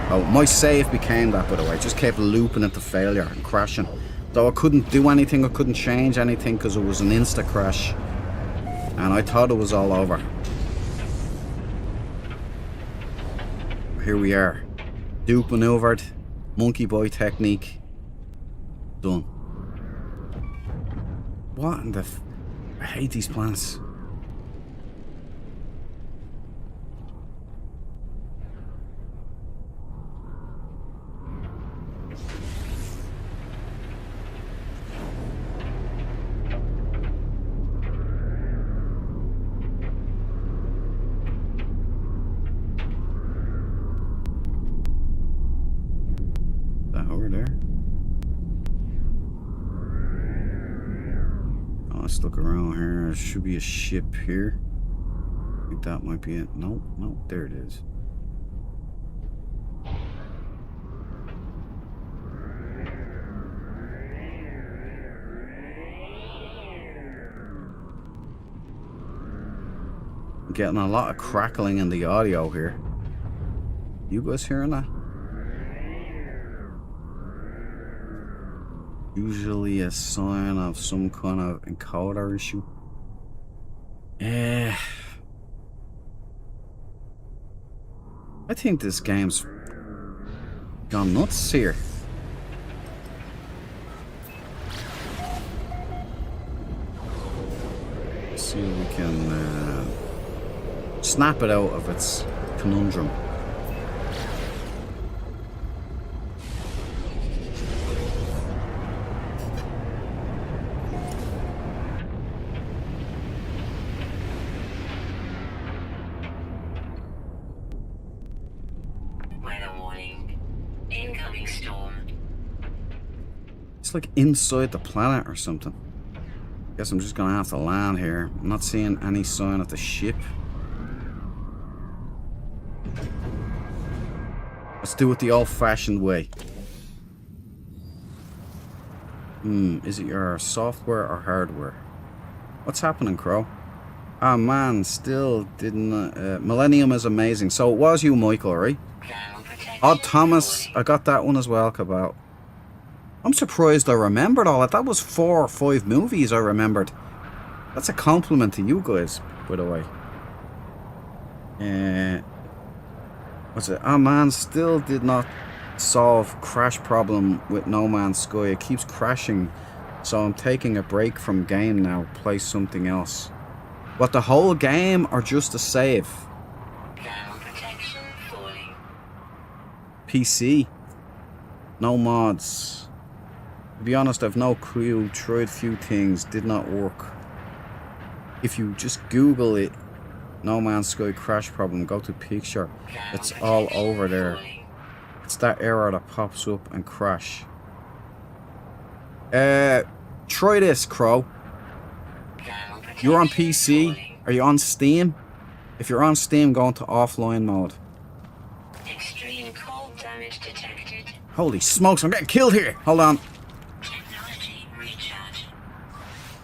Oh, my save became that, by the way. It just kept looping into failure and crashing. Though I couldn't do anything, I couldn't change anything because it was an insta crash. And I thought it was all over. Here we are. Dupe maneuvered. Monkey boy technique. Done. What in the I hate these plants. Look around here. There should be a ship here. I think that might be it. No, there it is. I'm getting a lot of crackling in the audio here. You guys hearing that? Usually a sign of some kind of encoder issue. I think this game's gone nuts here. Let's see if we can snap it out of its conundrum. It's like inside the planet or something. Guess I'm just gonna have to land here. I'm not seeing any sign of the ship. Let's do it the old-fashioned way. Is it your software or hardware? What's happening, Crow? Ah, man, still didn't... Millennium is amazing. So it was you, Michael, right? Odd Thomas, I got that one as well, Cabal. I'm surprised I remembered all that. That was 4 or 5 movies I remembered. That's a compliment to you guys, by the way. What's it? Ah, man, still did not solve crash problem with No Man's Sky. It keeps crashing, so I'm taking a break from game now. Play something else. What, the whole game or just a save? PC. No mods. To be honest, I've no clue. Tried few things, did not work. If you just Google it, No Man's Sky crash problem, go to picture. It's all over there. It's that error that pops up and crash. Try this, Crow. You're on PC. Are you on Steam? If you're on Steam, go into offline mode. Extreme cold damage detected. Holy smokes, I'm getting killed here. Hold on. Technology recharge.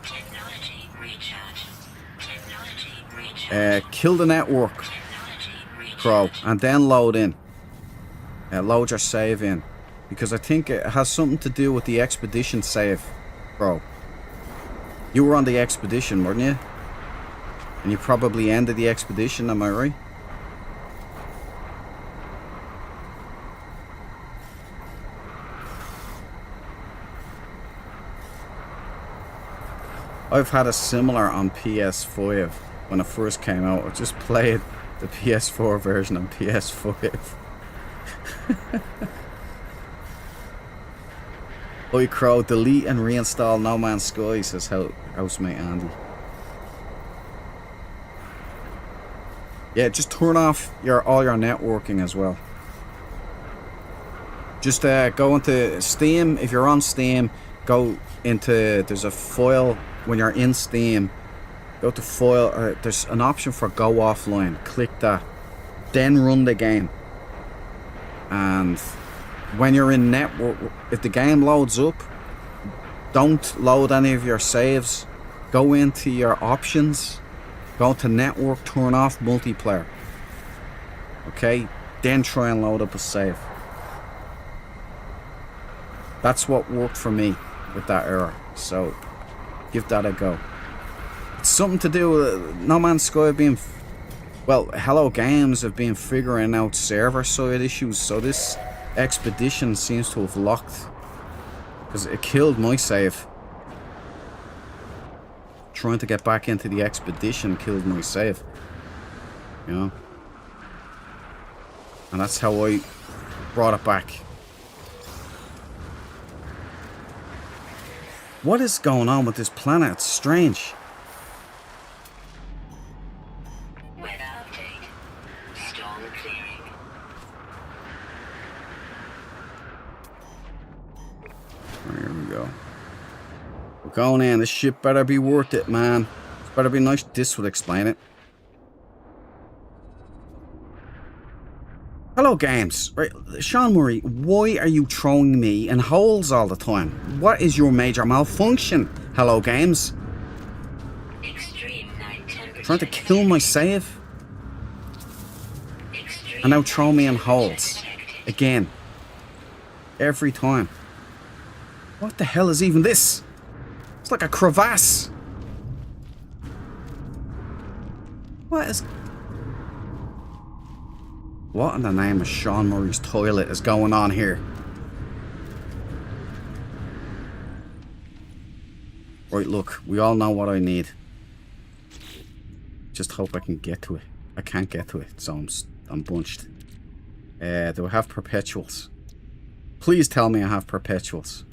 Technology recharge. Technology recharge. Kill the network, Technology recharge. Crow, and then load in. Load your save in. Because I think it has something to do with the expedition save, Crow. You were on the expedition, weren't you? And you probably ended the expedition, am I right? I've had a similar on PS5 when it first came out. I just played the PS4 version on PS5. Oi Crow, delete and reinstall No Man's Sky, says housemate Andy. Yeah, just turn off all your networking as well. Just go into Steam. If you're on Steam, go into, there's a file when you're in Steam. Go to file, there's an option for go offline. Click that. Then run the game. And when you're in network, if the game loads up, don't load any of your saves. Go into your options. Go to network, turn off multiplayer. Okay? Then try and load up a save. That's what worked for me with that error. So, give that a go. It's something to do with No Man's Sky being... Well, Hello Games have been figuring out server-side issues. So this expedition seems to have locked. Because it killed my save. Trying to get back into the expedition killed my save. You know? And that's how I brought it back. What is going on with this planet? It's strange. Weather update. Storm clearing. Here we go. We're going in. This ship better be worth it, man. It better be nice. This would explain it. Hello, games. Right, Sean Murray, why are you throwing me in holes all the time? What is your major malfunction? Hello, games. Extreme night temperature. Trying to kill my save? And now throw me in holes. Again. Every time. What the hell is even this? It's like a crevasse. What is... What in the name of Sean Murray's toilet is going on here? Right, look. We all know what I need. Just hope I can get to it. I can't get to it, so I'm bunched. Do I have perpetuals? Please tell me I have perpetuals.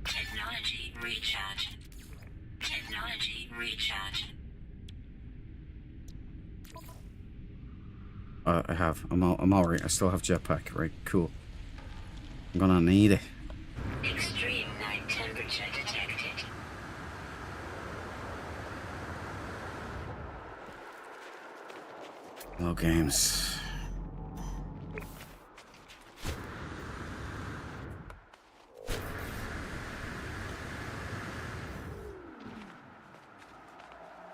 Technology recharge. Technology recharge. I have. I'm alright. I still have jetpack. Right, cool. I'm gonna need it. Extreme night temperature detected. No games.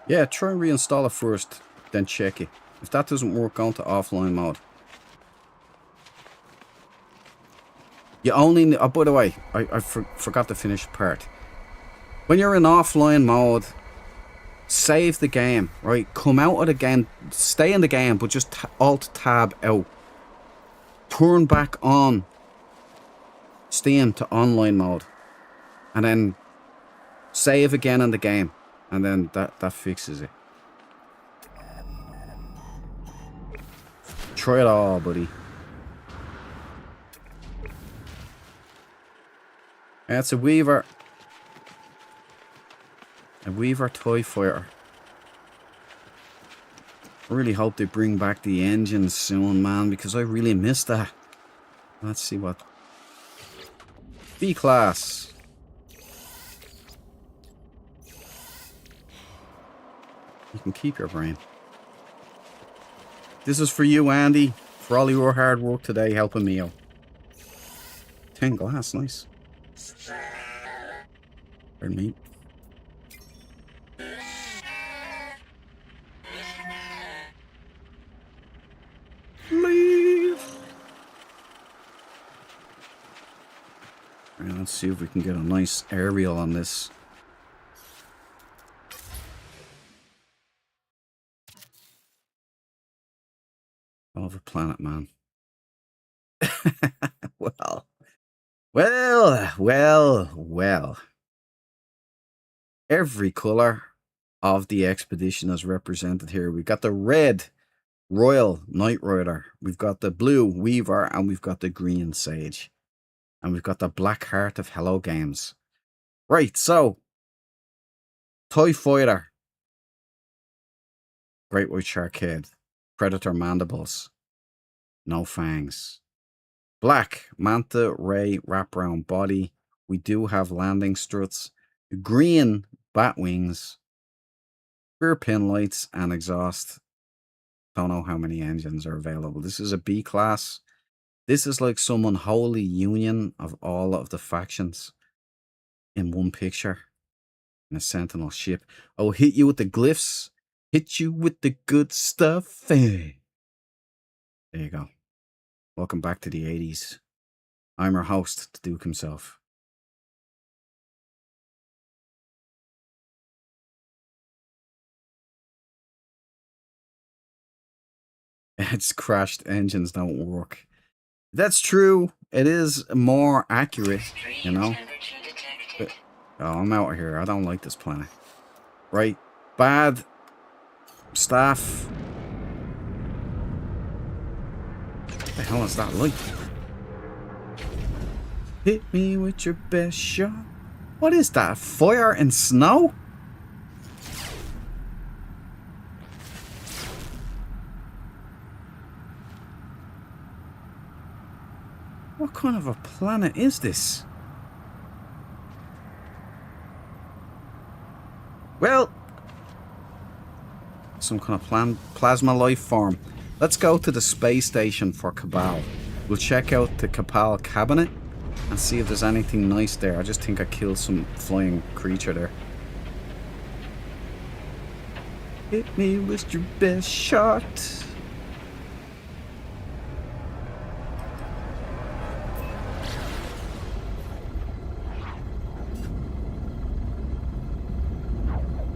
Yeah, try and reinstall it first, then check it. If that doesn't work, go into offline mode. You only... Oh, by the way, I forgot to finish the part. When you're in offline mode, save the game, right? Come out of the game, stay in the game, but just Alt-Tab out. Turn back on Steam to online mode. And then save again in the game. And then that fixes it. Try it all, buddy. That's a Weaver. A Weaver TIE Fighter. I really hope they bring back the engines soon, man, because I really missed that. Let's see what... B-Class. You can keep your brain. This is for you, Andy. For all your hard work today helping me out. 10 glass, nice. Pardon me. Leave. Right, let's see if we can get a nice aerial on this. Of a planet, man. Well. Every color of the expedition is represented here. We've got the red Royal Knight Rider. We've got the blue Weaver, and we've got the green Sage. And we've got the black heart of Hello Games. Right, so TIE Fighter. Great White Shark Head. Predator Mandibles. No fangs. Black Manta Ray wraparound body. We do have landing struts. Green bat wings. Rear pin lights and exhaust. Don't know how many engines are available. This is a B class. This is like some unholy union of all of the factions in one picture. In a Sentinel ship. Oh, hit you with the glyphs. Hit you with the good stuff. There you go. Welcome back to the 80s. I'm your host, the Duke himself. It's crashed engines don't work. That's true. It is more accurate, you know. But, oh, I'm out of here. I don't like this planet. Right. Bad staff. What the hell is that like? Hit me with your best shot. What is that? Fire and snow? What kind of a planet is this? Well, some kind of plasma life form. Let's go to the space station for Cabal. We'll check out the Cabal cabinet and see if there's anything nice there. I just think I killed some flying creature there. Hit me with your best shot.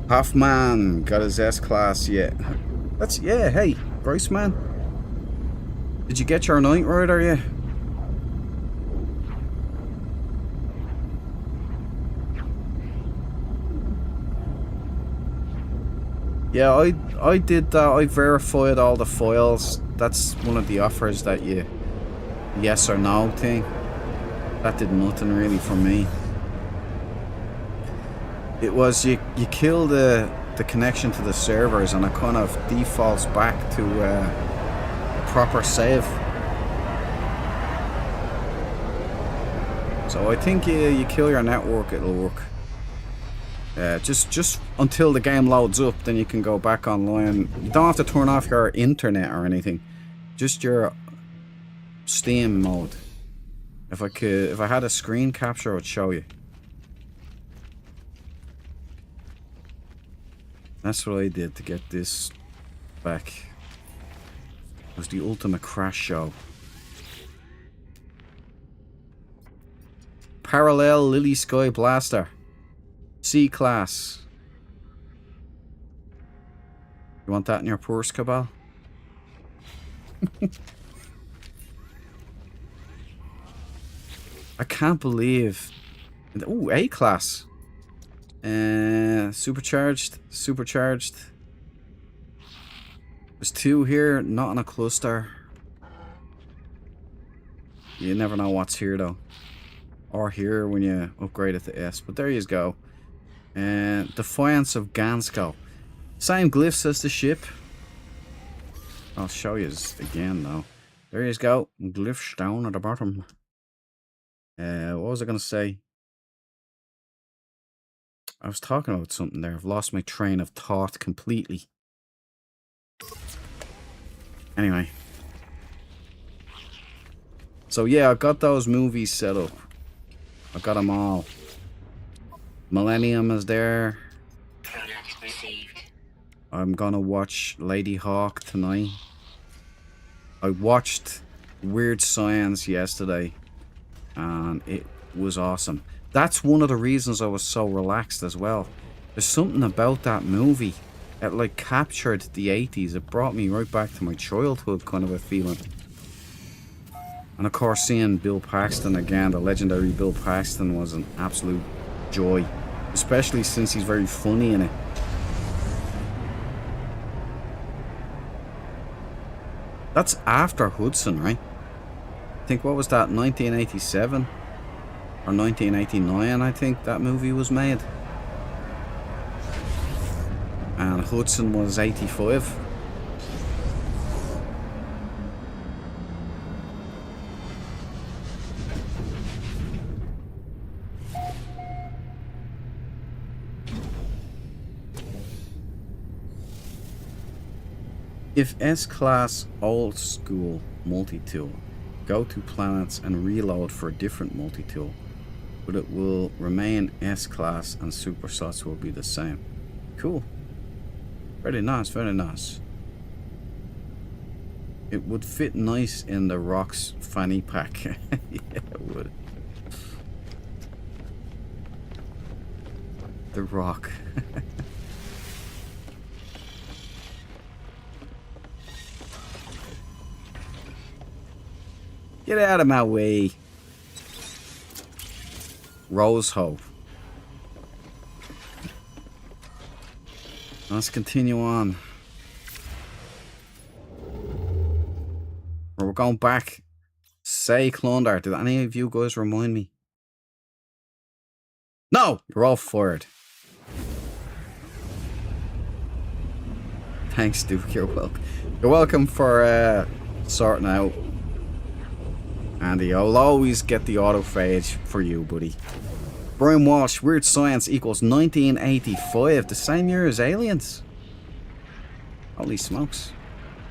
Hoffman got his S-Class yet. That's, yeah, hey, Bryce, man. Did you get your Night Rider yet? Yeah, I did that. I verified all the files. That's one of the offers that you yes or no thing. That did nothing really for me. It was you kill the connection to the servers and it kind of defaults back to a proper save. So I think you kill your network, it'll work. Just until the game loads up, then you can go back online. You don't have to turn off your internet or anything. Just your Steam mode. If I had a screen capture, I would show you. That's what I did to get this back. It was the ultimate crash show. Parallel Lily Sky Blaster. C-Class. You want that in your purse, Cabal? I can't believe... Ooh, A-Class. Supercharged. There's two here, not in a cluster. You never know what's here, though. Or here when you upgrade it to S. But there you go. Defiance of Gansko. Same glyphs as the ship. I'll show you again now. There you go. Glyphs down at the bottom. What was I going to say? I was talking about something there. I've lost my train of thought completely. Anyway. So yeah, I've got those movies set up. I've got them all. Millennium is there. Product received. I'm gonna watch Lady Hawk tonight. I watched Weird Science yesterday and it was awesome. That's one of the reasons I was so relaxed as well. There's something about that movie that like captured the 80s. It brought me right back to my childhood kind of a feeling. And of course seeing Bill Paxton again, the legendary Bill Paxton, was an absolute joy. Especially since he's very funny in it. That's after Hudson, right? I think, what was that, 1987? Or 1989, I think that movie was made. And Hudson was 85. If S-Class Old School Multi-Tool, go to planets and reload for a different multi-tool, but it will remain S-Class and super slots will be the same. Cool. Very nice, very nice. It would fit nice in the Rock's fanny pack. Yeah, it would. The Rock. Get out of my way. Rose Hope. Let's continue on. We're going back. Say Clunder. Did any of you guys remind me? No! You're all fired. Thanks, Duke. You're welcome. You're welcome for sorting out. Andy, I'll always get the autophage for you, buddy. Brian Walsh, Weird Science equals 1985, the same year as Aliens. Holy smokes.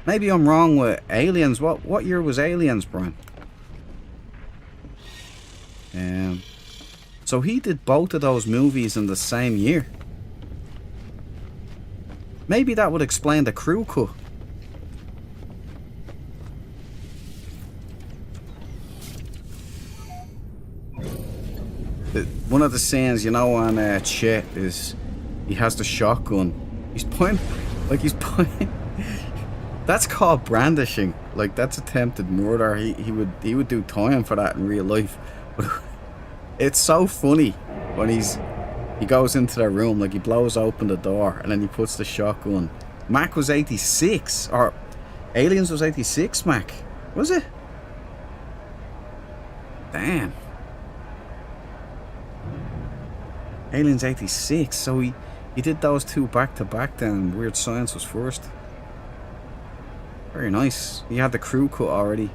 Maybe I'm wrong with Aliens. What year was Aliens, Brian? So he did both of those movies in the same year. Maybe that would explain the crew cut. One of the scenes, you know, on Chet is he has the shotgun. He's pointing. That's called brandishing. Like, that's attempted murder. He would do time for that in real life. But it's so funny when he goes into their room, like he blows open the door and then he puts the shotgun. Mac was 86, or Aliens was 86, Mac. Was it? Damn. Aliens 86, so he did those two back to back then. Weird Science was first. Very nice. He had the crew cut already.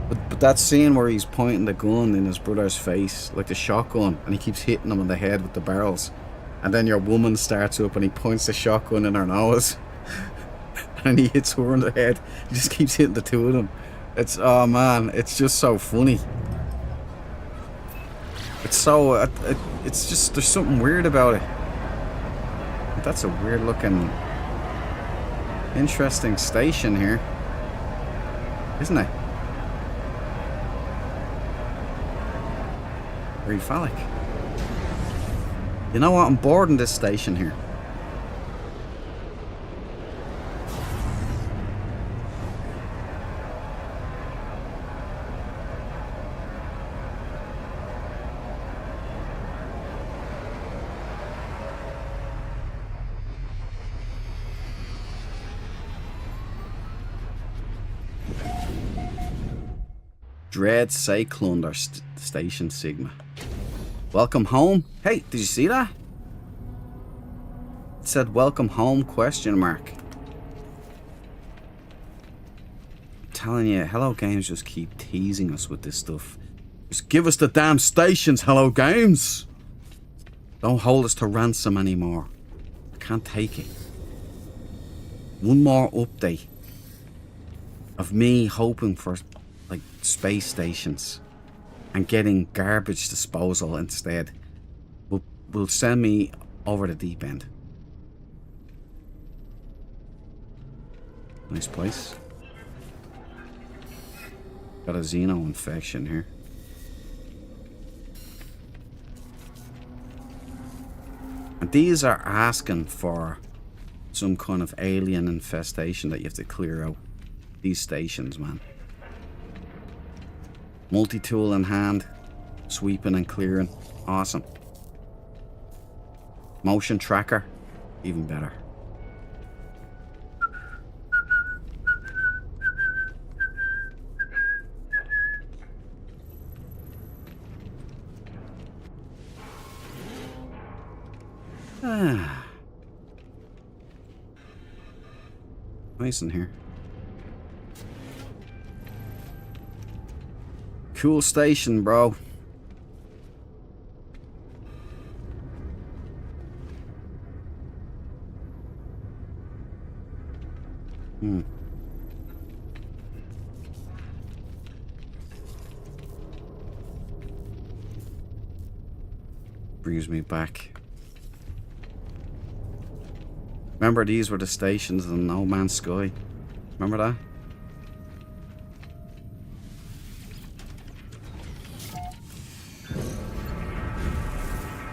But that scene where he's pointing the gun in his brother's face, like the shotgun, and he keeps hitting him on the head with the barrels. And then your woman starts up and he points the shotgun in her nose. And he hits her on the head. He just keeps hitting the two of them. It's, oh man, it's just so funny. It's so, it's just, there's something weird about it. That's a weird looking, interesting station here, isn't it? Very phallic. You know what? I'm bored in this station here. Dread Cyclone, or Station Sigma. Welcome home. Hey, did you see that? It said welcome home question mark. I'm telling you, Hello Games just keep teasing us with this stuff. Just give us the damn stations, Hello Games. Don't hold us to ransom anymore. I can't take it. One more update of me hoping for like space stations and getting garbage disposal instead will send me over the deep end. Nice place. Got a xeno infection here. And these are asking for some kind of alien infestation that you have to clear out. These stations, man. Multi-tool in hand, sweeping and clearing. Awesome. Motion tracker, even better. Nice in here. Cool station, bro. Brings me back. Remember, these were the stations in No Man's Sky. Remember that?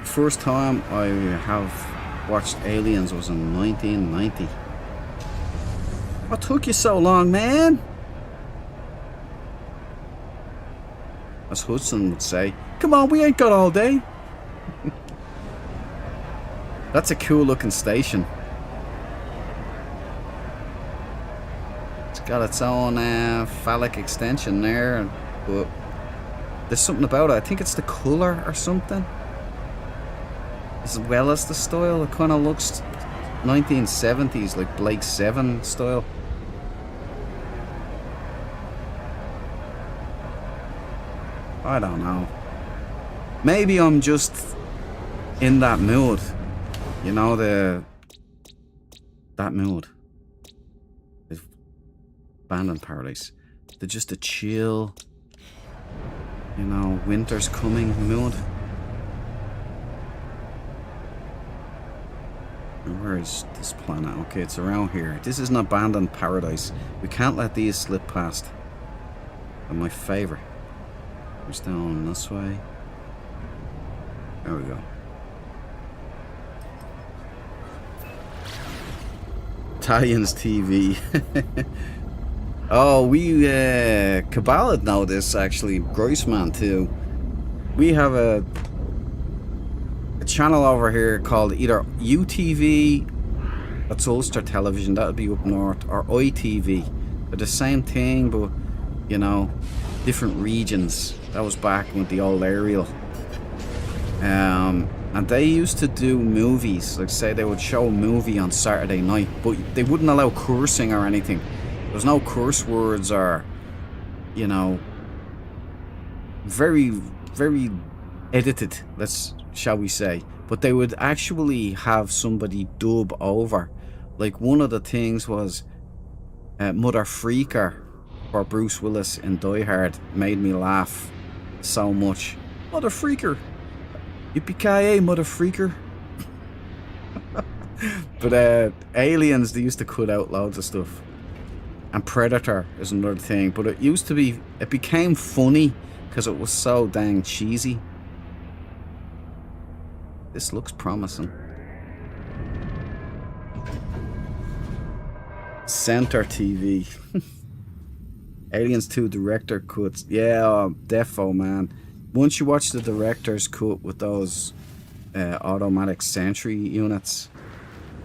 First time I have watched Aliens was in 1990. What took you so long, man? As Hudson would say, come on, we ain't got all day. That's a cool looking station. It's got its own phallic extension there, but there's something about it. I think it's the colour or something, as well as the style. It kind of looks 1970s, like Blake 7 style. I don't know. Maybe I'm just in that mood. You know, that mood. The Abandoned Paradise. They're just a chill, you know, winter's coming mood. Where is this planet? Okay, it's around here. This is an abandoned paradise. We can't let these slip past. They're my favourite. Where's down this way? There we go. Italians TV. Oh, we Kabbalah know this actually. Groisman too. We have a channel over here called either UTV, that's Ulster Television, that would be up north, or ITV. They're the same thing, but you know, different regions. That was back with the old aerial. And they used to do movies, like say they would show a movie on Saturday night, but they wouldn't allow cursing or anything. There was no curse words or, you know, very, very edited, shall we say. But they would actually have somebody dub over. Like one of the things was Mother Freaker for Bruce Willis in Die Hard made me laugh so much. Mother Freaker! Yippee-ki-yay, Mother Freaker! But Aliens, they used to cut out loads of stuff. And Predator is another thing. But it used to be, it became funny because it was so dang cheesy. This looks promising. Center TV. Aliens 2 director cuts. Yeah, oh, defo, man. Once you watch the director's cut with those automatic sentry units,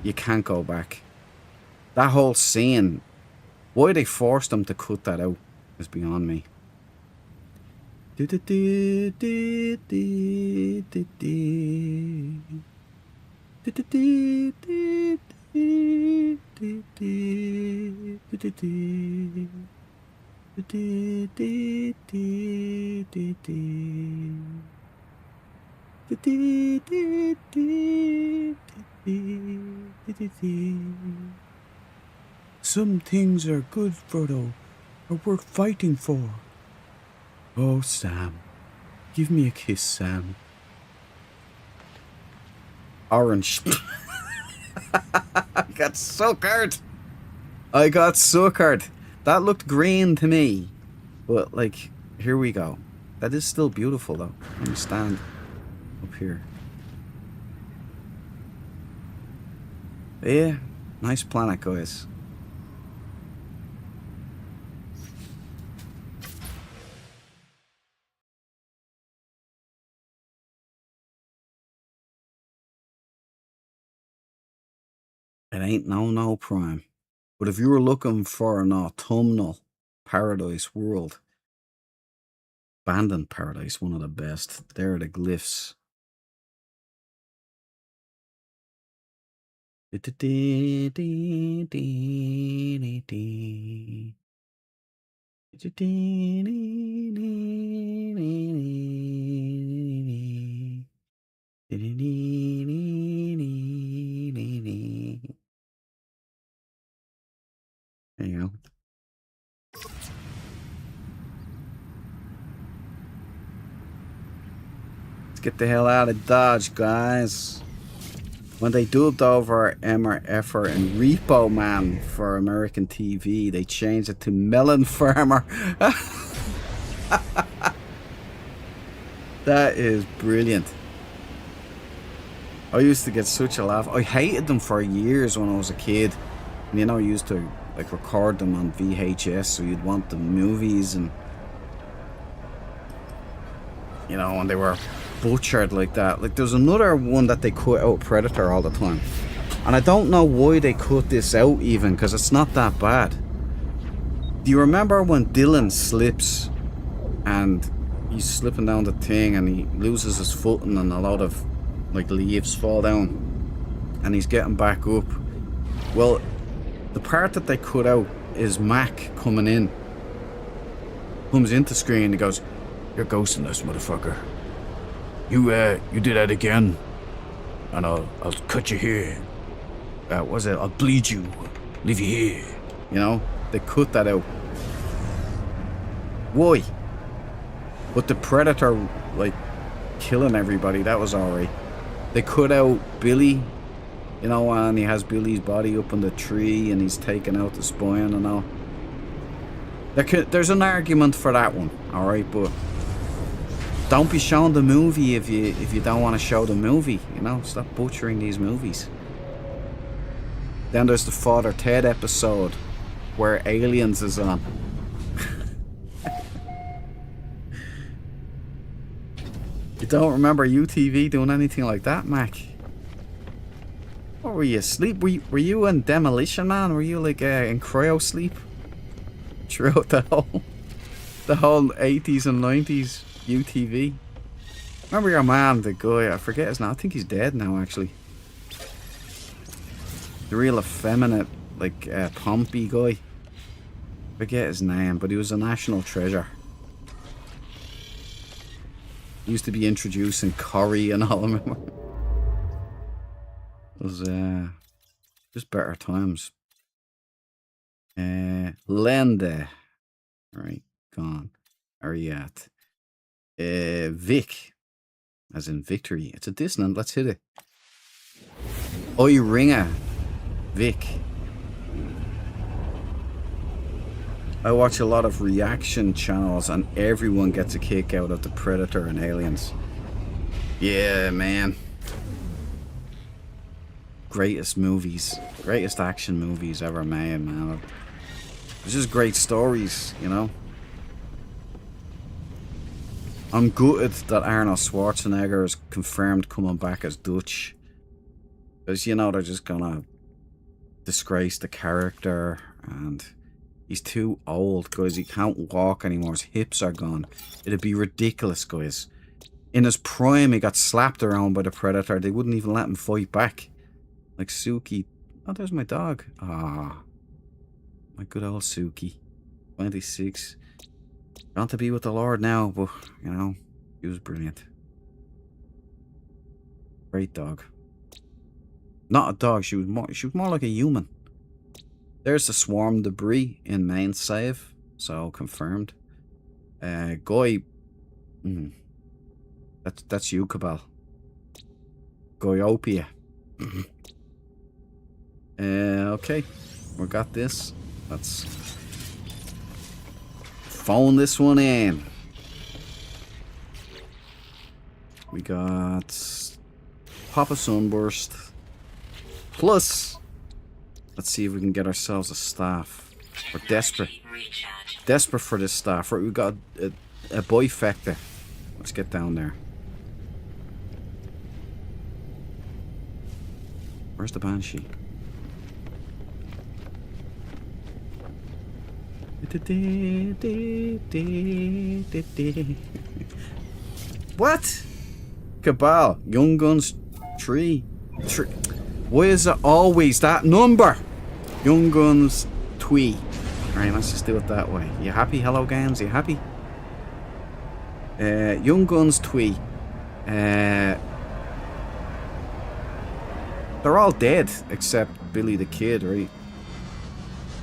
you can't go back. That whole scene, why they forced them to cut that out is beyond me. Some things are good, Frodo, are worth fighting for. Oh, Sam. Give me a kiss, Sam. Orange. I got suckered. I got suckered. That looked green to me. But, like, here we go. That is still beautiful, though. Let me stand up here. Yeah, nice planet, guys. It ain't no prime. But if you were looking for an autumnal paradise world, abandoned paradise, one of the best. There are the glyphs. There you go. Let's get the hell out of Dodge, guys. When they dubbed over Emmer Effer and Repo Man for American TV, they changed it to Melon Farmer. That is brilliant. I used to get such a laugh. I hated them for years when I was a kid. And you know, I used to like record them on VHS, so you'd want the movies, and you know, when they were butchered like that. Like there's another one that they cut out, Predator, all the time, and I don't know why they cut this out even, because it's not that bad. Do you remember when Dylan slips and he's slipping down the thing and he loses his footing and a lot of like leaves fall down and he's getting back up? Well, the part that they cut out is Mac coming in, comes into screen, and he goes, "You're ghosting us, motherfucker. You did that again, and I'll cut you here. Was it? I'll bleed you, leave you here." You know, they cut that out. Why? But the Predator, like, killing everybody, that was alright. They cut out Billy You know, and he has Billy's body up in the tree and he's taking out the spine and all. There's an argument for that one, alright, but don't be showing the movie if you don't want to show the movie, you know? Stop butchering these movies. Then there's the Father Ted episode where Aliens is on. You don't remember UTV doing anything like that, Mac? What were you asleep? Were you in Demolition Man? Were you like in cryo sleep throughout the whole 80s and 90s UTV? Remember your man, the guy, I forget his name. I think he's dead now, actually. The real effeminate, like Pompey guy. Forget his name, but he was a national treasure. He used to be introducing curry and all, remember? It was just better times. Lende. Right, gone. Are you at? Vic. As in victory. It's a dissonant. Let's hit it. Oi, Ringer. Vic. I watch a lot of reaction channels and everyone gets a kick out of the Predator and Aliens. Yeah, man. Greatest movies. Greatest action movies ever made, man. It's just great stories, you know. I'm gutted that Arnold Schwarzenegger is confirmed coming back as Dutch. Because, you know, they're just gonna disgrace the character and he's too old, guys. He can't walk anymore. His hips are gone. It'd be ridiculous, guys. In his prime, he got slapped around by the Predator. They wouldn't even let him fight back. Like Suki. Oh, there's my dog. Ah. My good old Suki. 26. Gone to be with the Lord now, but, you know, he was brilliant. Great dog. Not a dog, she was more like a human. There's the swarm debris in main save, so confirmed. Goy. That's you, Cabal. Goyopia. Okay, we got this. Let's phone this one in. We got Papa Sunburst. Plus, let's see if we can get ourselves a staff. We're desperate. Desperate for this staff. Right, we've got a bifecta. Let's get down there. Where's the Banshee? What? Cabal. Young Guns 3. Why is it always that number? Young Guns Twee. Alright, let's just do it that way. You happy, Hello Games? You happy? Young Guns Twee. They're all dead except Billy the Kid, right?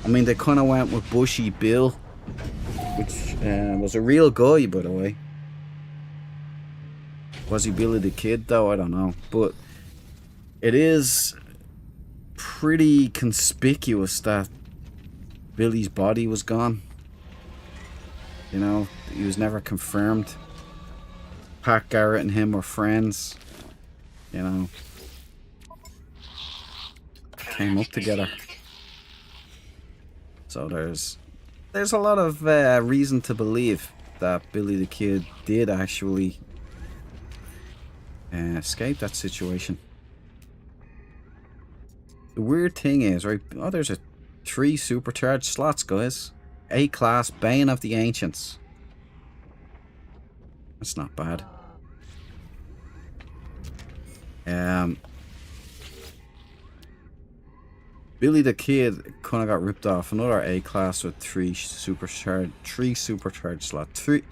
I mean, they kind of went with Bushy Bill, which was a real guy, by the way. Was he Billy the Kid, though? I don't know. But it is pretty conspicuous that Billy's body was gone. You know, he was never confirmed. Pat Garrett and him were friends. You know, came up together. So there's a lot of reason to believe that Billy the Kid did actually escape that situation. The weird thing is, right? Oh, there's 3 supercharged slots, guys. A-class Bane of the Ancients. That's not bad. Billy the Kid kind of got ripped off. Another A-class with 3 supercharged slots. 3.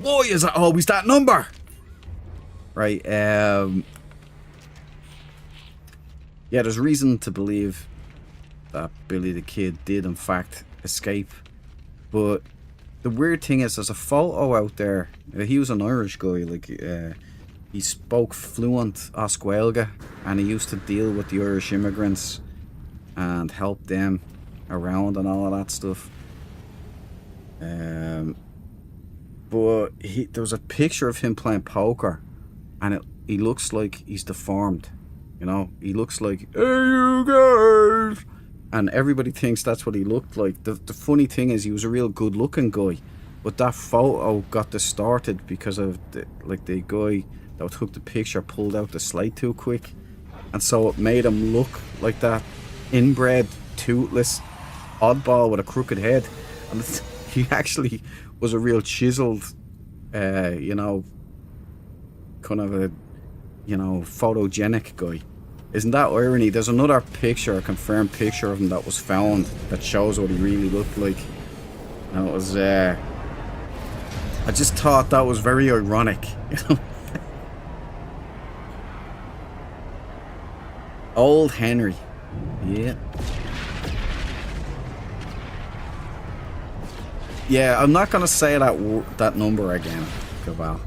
Why is it always that number? Right. Yeah, there's reason to believe that Billy the Kid did in fact escape. But the weird thing is, there's a photo out there. He was an Irish guy, like He spoke fluent Oscuelga, and he used to deal with the Irish immigrants and help them around and all of that stuff. But there was a picture of him playing poker, and he looks like he's deformed. You know, he looks like, hey you guys, and everybody thinks that's what he looked like. The funny thing is, he was a real good looking guy, but that photo got distorted because of the guy that took the picture pulled out the slide too quick, and so it made him look like that inbred, toothless oddball with a crooked head. And he actually was a real chiseled, you know, kind of a, you know, photogenic guy. Isn't that irony? There's another picture, a confirmed picture of him that was found that shows what he really looked like. And it was, I just thought that was very ironic, you know. Old Henry. Yeah. Yeah, I'm not gonna say that number again, Caval.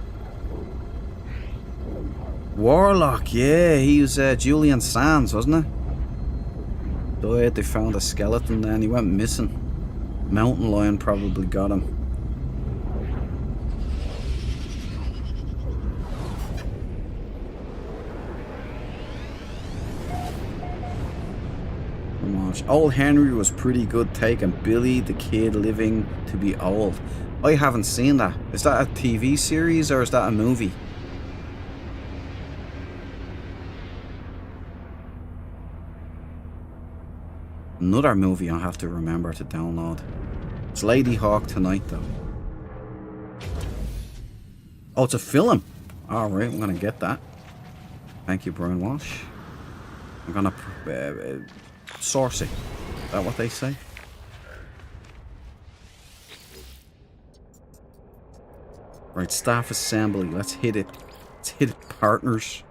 Warlock, yeah, he was Julian Sands, wasn't it? Died, they found a skeleton then, he went missing. Mountain lion probably got him. Old Henry was pretty good taking Billy the Kid Living to Be Old. I haven't seen that. Is that a TV series or is that a movie? Another movie I'll have to remember to download. It's Lady Hawk tonight though. Oh, it's a film. Alright, I'm gonna get that. Thank you, Brian Walsh. I'm gonna source it. Is that what they say? Right, staff assembly. Let's hit it. Let's hit it, partners.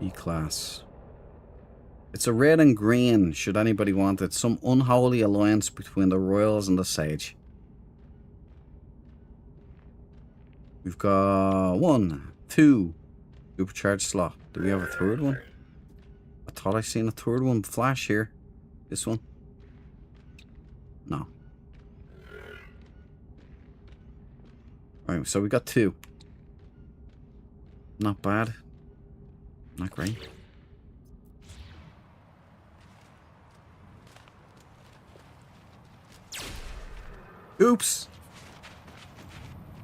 E-class. It's a red and green, should anybody want it. Some unholy alliance between the Royals and the Sage. We've got 1, 2 supercharged slot. Do we have a third one? I thought I seen a third one flash here. This one? No. Right, so we got 2. Not bad. Not great. Oops!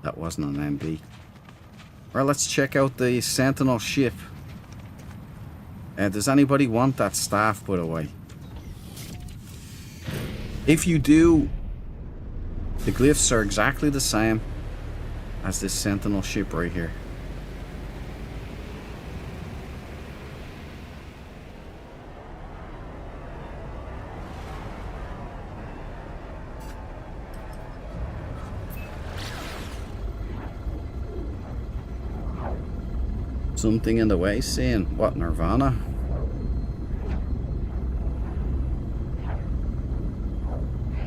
That wasn't an MB. Well, let's check out the Sentinel ship. Does anybody want that staff, by the way? If you do, the glyphs are exactly the same as this Sentinel ship right here. Something in the way saying, what, Nirvana?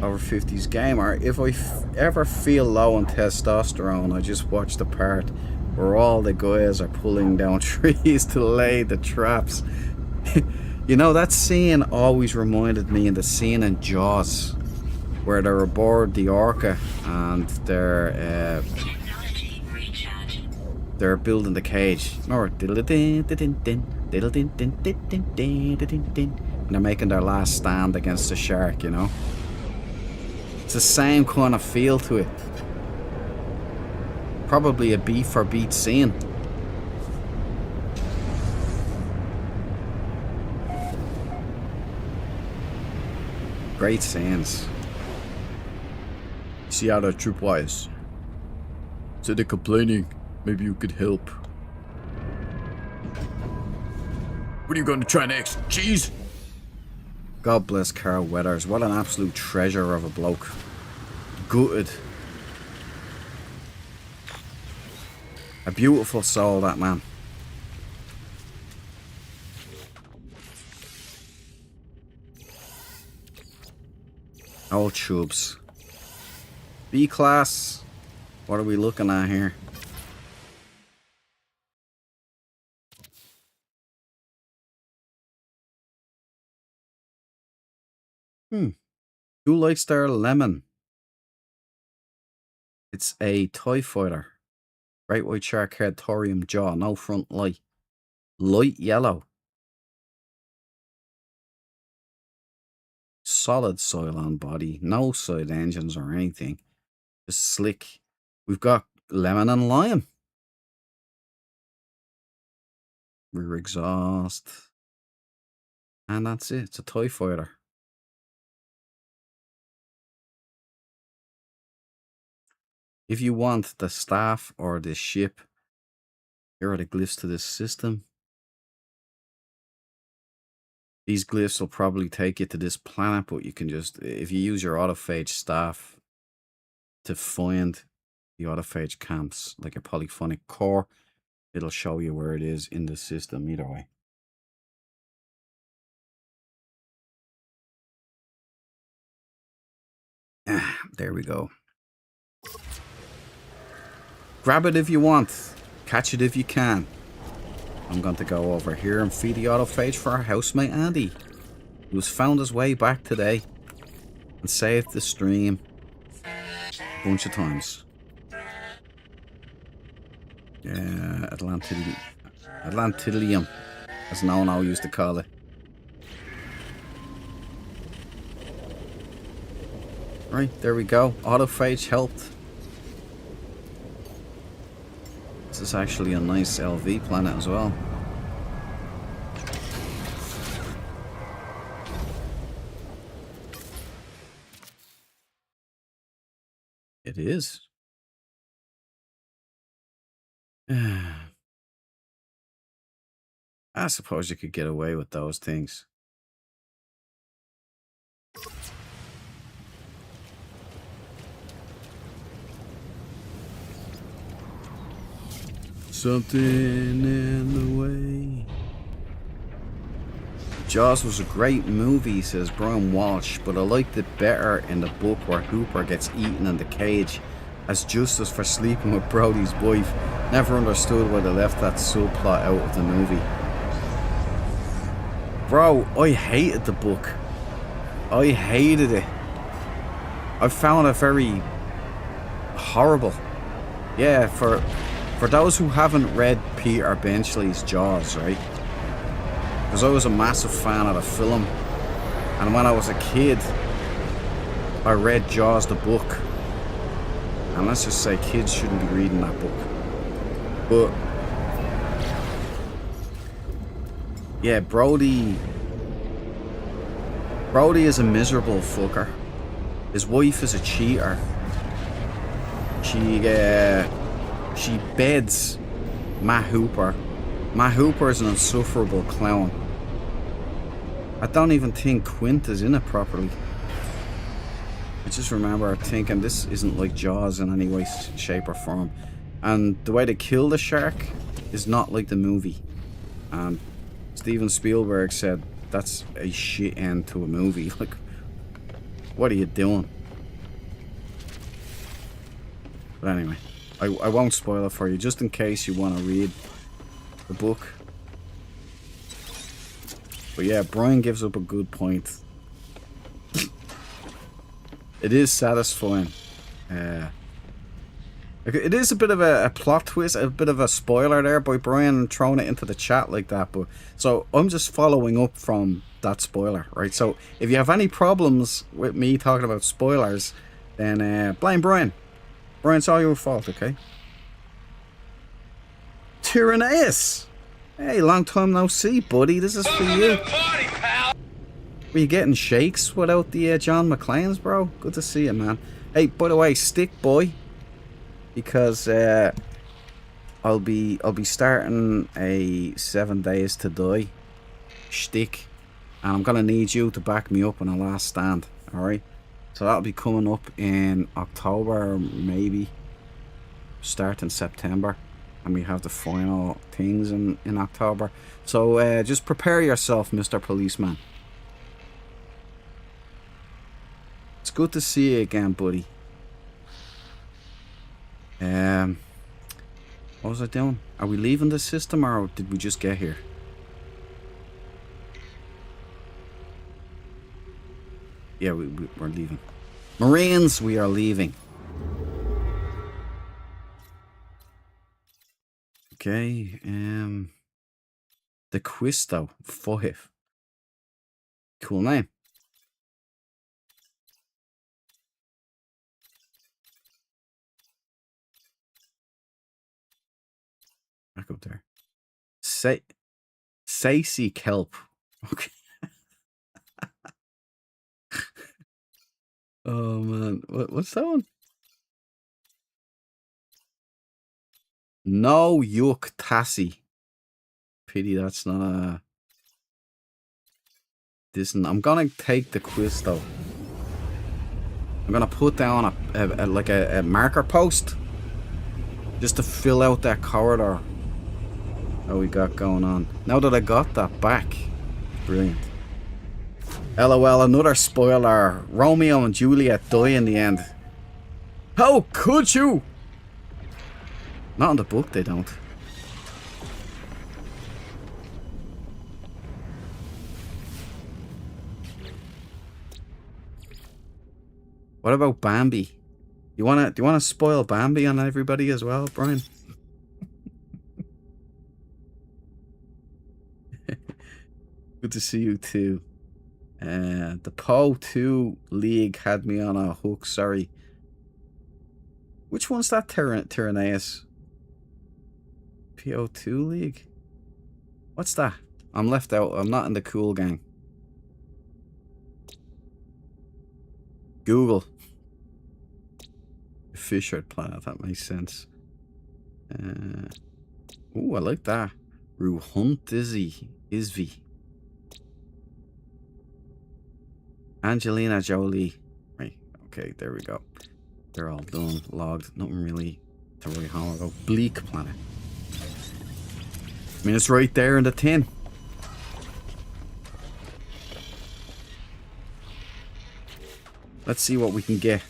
Over 50s gamer. If I ever feel low on testosterone, I just watch the part where all the guys are pulling down trees to lay the traps. You know, that scene always reminded me of the scene in Jaws, where they're aboard the Orca and they're building the cage. Remember? And they're making their last stand against the shark, you know? It's the same kind of feel to it. Probably a beat for beat scene. Great scenes. See how the tripwires. So they're complaining. Maybe you could help. What are you going to try next? Cheese? God bless Carl Weathers. What an absolute treasure of a bloke. Gutted. A beautiful soul, that man. chubs. B-class. What are we looking at here? Who likes their lemon? It's a TIE fighter. Great white shark head, thorium jaw, no front light. Light yellow. Solid soil on body. No side engines or anything. Just slick. We've got lemon and lime. Rear exhaust. And that's it. It's a TIE fighter. If you want the staff or the ship, here are the glyphs to this system. These glyphs will probably take you to this planet, but you can just, if you use your autophage staff to find the autophage camps, like a polyphonic core, it'll show you where it is in the system either way. There we go. Grab it if you want. Catch it if you can. I'm going to go over here and feed the autophage for our housemate Andy, who's found his way back today and saved the stream a bunch of times. Yeah, Atlantidium, as Nono used to call it. Right, there we go. Autophage helped. This is actually a nice LV planet as well. It is. I suppose you could get away with those things. Something in the way. Jaws was a great movie, says Brian Walsh, but I liked it better in the book where Hooper gets eaten in the cage as justice for sleeping with Brody's wife. Never understood why they left that subplot out of the movie. Bro, I hated the book. I hated it. I found it very horrible. Yeah, for those who haven't read Peter Benchley's Jaws, right? Because I was a massive fan of the film. And when I was a kid, I read Jaws the book. And let's just say kids shouldn't be reading that book. But yeah, Brody is a miserable fucker. His wife is a cheater. She beds Matt Hooper. Matt Hooper is an insufferable clown. I don't even think Quint is in it properly. I just remember thinking this isn't like Jaws in any way, shape or form. And the way they kill the shark is not like the movie. And Steven Spielberg said that's a shit end to a movie. Like, what are you doing? But anyway, I won't spoil it for you, just in case you want to read the book. But yeah, Brian gives up a good point. It is satisfying. It is a bit of a plot twist, a bit of a spoiler there by Brian throwing it into the chat like that. But so I'm just following up from that spoiler, right? So if you have any problems with me talking about spoilers, then blame Brian. Brian, it's all your fault, okay? Tyranneus! Hey, long time no see, buddy. This is for you. Party, pal. Were you getting shakes without the John McClane's, bro? Good to see you, man. Hey, by the way, stick boy, because I'll be starting a 7 Days to Die shtick, and I'm gonna need you to back me up on a last stand. All right. So that'll be coming up in October, maybe start in September, and we have the final things in October. So just prepare yourself, Mr. Policeman. good to see you again, buddy. What was I doing? Are we leaving the system or did we just get here? Yeah, we're leaving. Marines, we are leaving. Okay, the Quisto 5. Cool name. Back up there. Sacy Kelp. Okay. Oh man, what's that one? No Yuck Tassie. Pity that's not a. I'm gonna take the quiz though. I'm gonna put down a marker post just to fill out that corridor that we got going on. Now that I got that back, brilliant. LOL, another spoiler. Romeo and Juliet die in the end. How could you? Not in the book, they don't. What about Bambi? Do you wanna spoil Bambi on everybody as well, Brian? Good to see you too. The Po 2 League had me on a hook, sorry. Which one's that Tyranneus? PO2 League? What's that? I'm left out. I'm not in the cool gang. Google. Fisher planet, that makes sense. Oh, I like that. Ruhunt Isvi. Angelina Jolie. Right, okay, there we go. They're all done, logged. Nothing really to write home about. Bleak planet. I mean, it's right there in the tin. Let's see what we can get.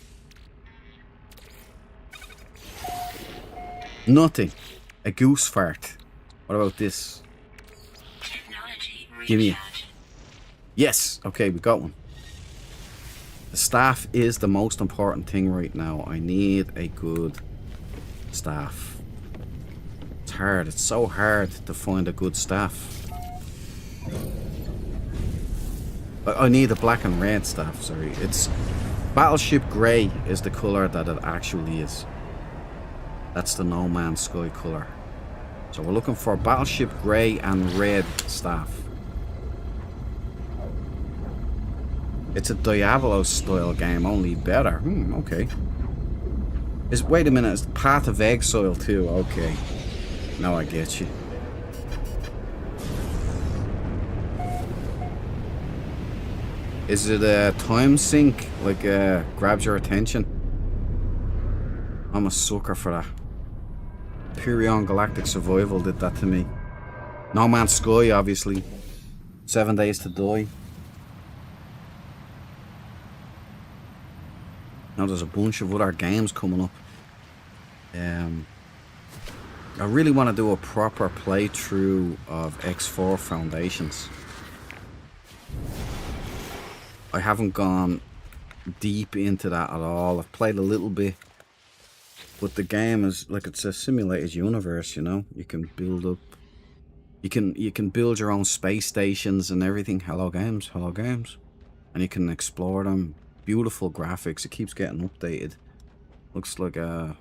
Nothing. A goose fart. What about this? Give me it. Yes. Okay, we got one. The staff is the most important thing right now. I need a good staff. It's hard. It's so hard to find a good staff. I need a black and red staff, sorry. It's Battleship Grey is the colour that it actually is. That's the No Man's Sky colour. So we're looking for Battleship Grey and red staff. It's a Diablo style game, only better. Okay. Wait a minute, it's Path of Exile too. Okay. Now I get you. Is it a time sink? Like, grabs your attention? I'm a sucker for that. Pyrion Galactic Survival did that to me. No Man's Sky, obviously. 7 Days to Die. Now there's a bunch of other games coming up. I really want to do a proper playthrough of X4 Foundations. I haven't gone deep into that at all. I've played a little bit. But the game is like, it's a simulated universe, you know. You can build up. You can build your own space stations and everything. Hello games. And you can explore them. Beautiful graphics. It keeps getting updated. Looks like a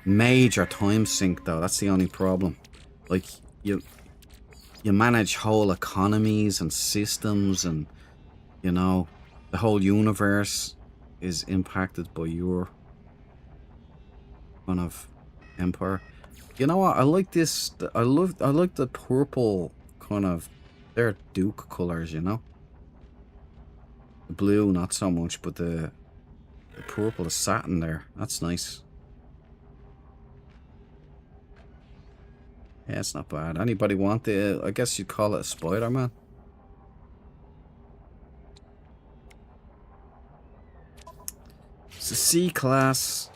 major time sink though. That's the only problem. Like you manage whole economies and systems, and you know the whole universe is impacted by your kind of empire. You know what? I like this. I like the purple kind of. They're Duke colors, you know. The blue, not so much, but the purple is satin there. That's nice. Yeah, it's not bad. Anybody want the? I guess you'd call it a Spider-Man. C-class.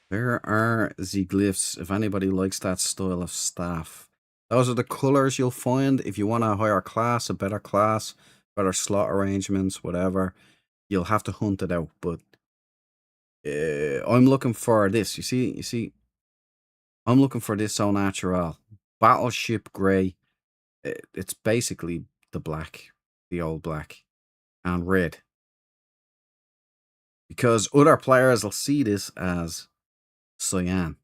Where are the glyphs? If anybody likes that style of staff. Those are the colours you'll find if you want a higher class, a better class, better slot arrangements, whatever. You'll have to hunt it out. But I'm looking for this. You see, I'm looking for this au natural. Battleship grey. It's basically the black, the old black, and red. Because other players will see this as cyan.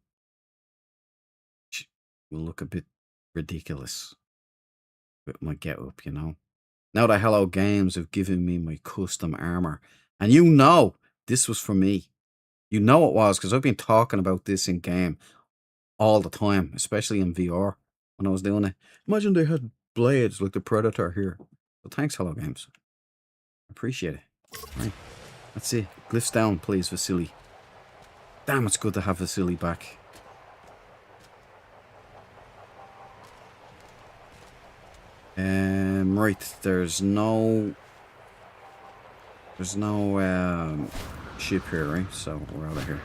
Which will look a bit ridiculous with my get-up, you know. Now that Hello Games have given me my custom armor, and you know this was for me. You know it was, because I've been talking about this in game all the time, especially in VR when I was doing it. Imagine they had blades like the Predator here. Well, thanks, Hello Games. Appreciate it. Right. Let's see. Glyphs down, please, Vasily. Damn, it's good to have Vasily back. Right, there's no ship here, right? So we're out of here.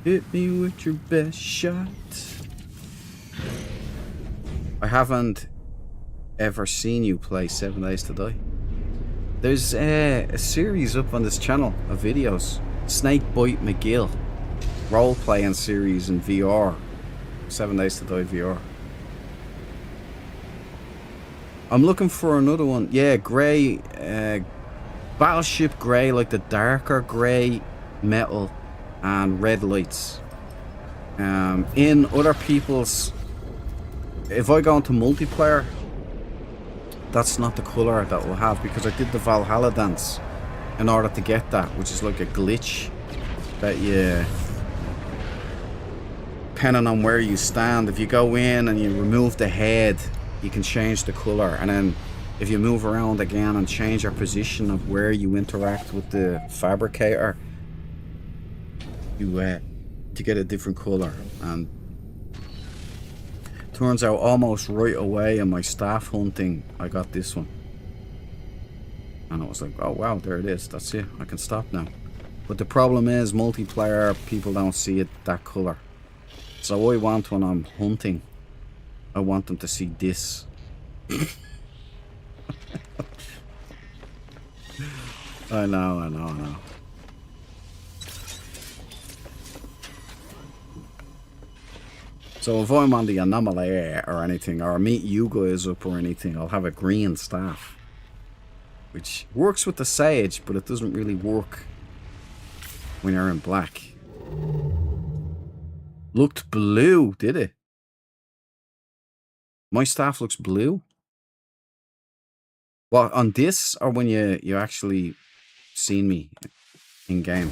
Hit me with your best shot. I haven't ever seen you play 7 Days to Die. There's a series up on this channel of videos. Snake Bite McGill. Role-playing series in VR. 7 Days to Die VR. I'm looking for another one. Yeah, grey. Battleship grey, like the darker grey metal and red lights. In other people's... If I go into multiplayer, that's not the colour that we'll have, because I did the Valhalla dance in order to get that, which is like a glitch that you... Depending on where you stand, if you go in and you remove the head, you can change the colour, and then if you move around again and change your position of where you interact with the fabricator, you get a different colour. And turns out almost right away in my staff hunting, I got this one, and I was like, oh wow, there it is, that's it, I can stop now. But the problem is, multiplayer, people don't see it that colour. So I want, when I'm hunting, I want them to see this. I know. So if I'm on the anomaly or anything, or meet you guys up or anything, I'll have a green staff. Which works with the sage, but it doesn't really work when you're in black. Looked blue, did it? My staff looks blue? Well, on this, or when you actually seen me in game?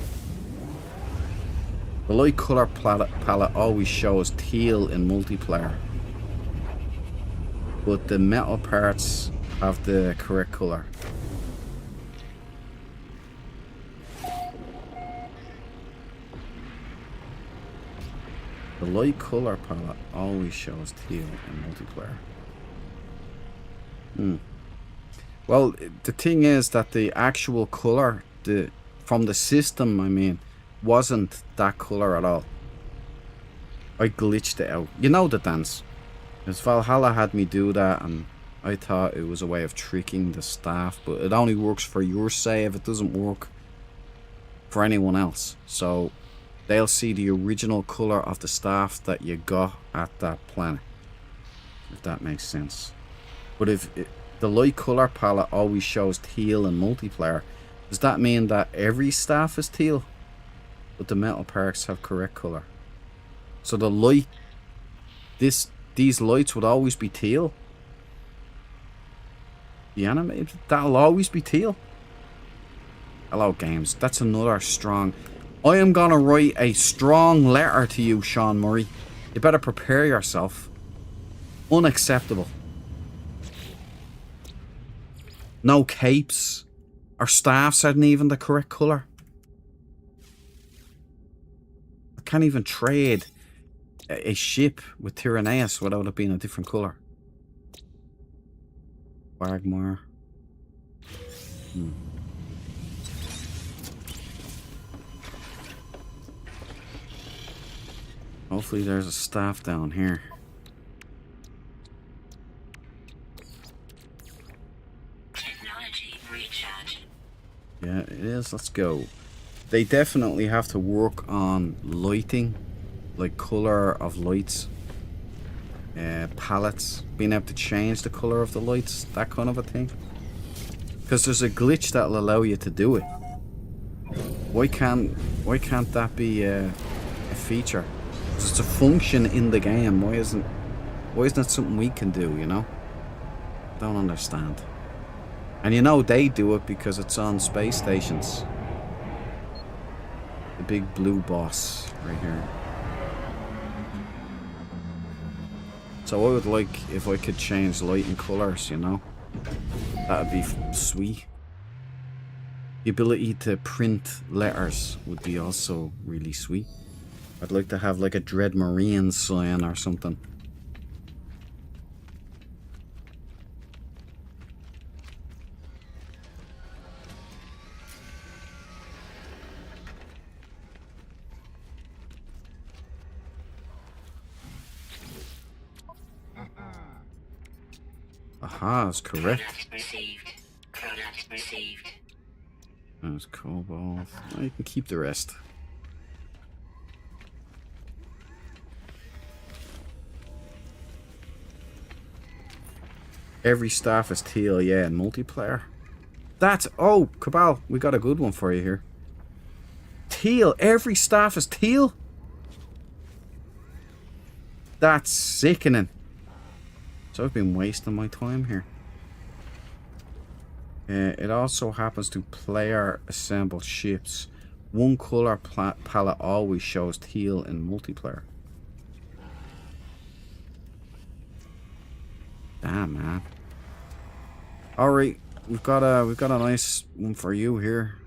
The light color palette always shows teal in multiplayer, but the metal parts have the correct color. The light color palette always shows teal in multiplayer. Well, the thing is that the actual color, from the system, I mean, wasn't that color at all. I glitched it out. You know the dance. Because Valhalla had me do that, and I thought it was a way of tricking the staff, but it only works for your save. It doesn't work for anyone else. So they'll see the original color of the staff that you got at that planet, if that makes sense. But if the light color palette always shows teal in multiplayer, does that mean that every staff is teal, but the metal parts have correct color? So the light, these lights would always be teal. The animated, that'll always be teal. Hello Games, that's another strong... I am gonna write a strong letter to you, Sean Murray. You better prepare yourself. Unacceptable. No capes. Our staffs aren't even the correct colour. I can't even trade a ship with Tyranneus without it being a different color. Quagmire. Hopefully there's a staff down here. Technology recharge. Yeah, it is. Let's go. They definitely have to work on lighting, like color of lights, palettes, being able to change the color of the lights, that kind of a thing. Because there's a glitch that'll allow you to do it. Why can't that be a feature? 'Cause it's a function in the game. Why isn't it something we can do? You know? Don't understand. And you know they do it because it's on space stations. The big blue boss right here. So I would like if I could change light and colors, you know? That'd be sweet. The ability to print letters would be also really sweet. I'd like to have like a Dread Marine sign or something. Aha, that's correct. Product received. Product received. That's cobalt. Oh, you can keep the rest. Every staff is teal, yeah, in multiplayer. That's... Oh, Cabal, we got a good one for you here. Teal. Every staff is teal? That's sickening. So I've been wasting my time here. It also happens to player assembled ships. One color palette always shows teal in multiplayer. Damn, man. Alright, we've got a nice one for you here.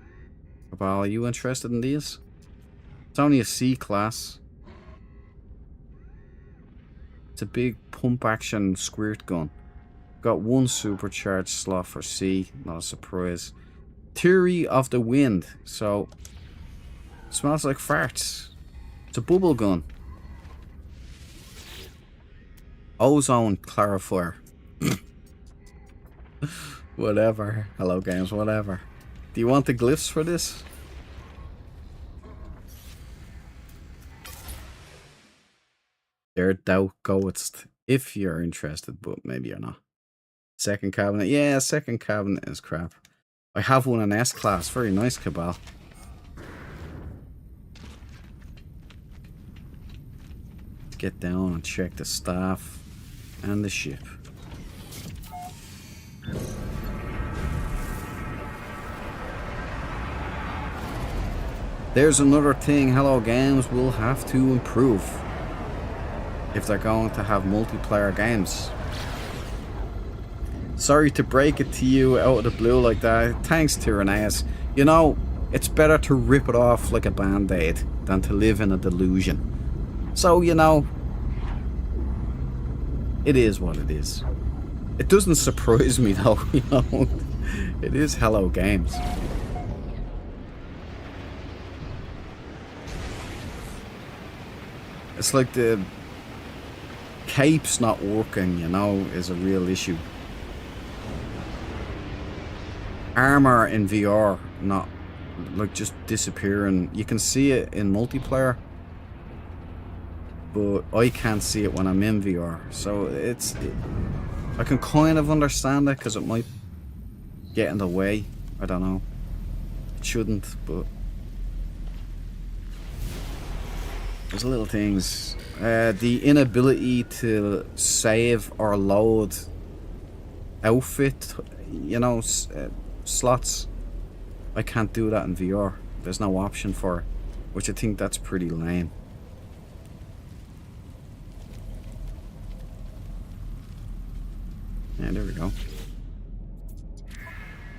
Cabal, are you interested in these? It's only a C class. It's a big pump action squirt gun. Got one supercharged slot for C, not a surprise. Theory of the Wind, so smells like farts. It's a bubble gun. Ozone clarifier. Whatever. Hello games, whatever. Do you want the glyphs for this? There thou goest, if you're interested, but maybe you're not. Second cabinet. Yeah, second cabinet is crap. I have one in S-Class. Very nice, Cabal. Let's get down and check the staff and the ship. There's another thing Hello Games will have to improve if they're going to have multiplayer games. Sorry to break it to you out of the blue like that. Thanks, Tyranneus. You know, it's better to rip it off like a band-aid than to live in a delusion. So, you know, it is what it is. It doesn't surprise me though, you know. It is Hello Games. It's like the cape's not working, you know, is a real issue. Armor in VR, not like just disappearing. You can see it in multiplayer, but I can't see it when I'm in VR. So I can kind of understand it because it might get in the way. I don't know. It shouldn't, but there's little things. The inability to save or load outfit, you know, slots. I can't do that in VR. There's no option for it, which I think that's pretty lame. Yeah, there we go.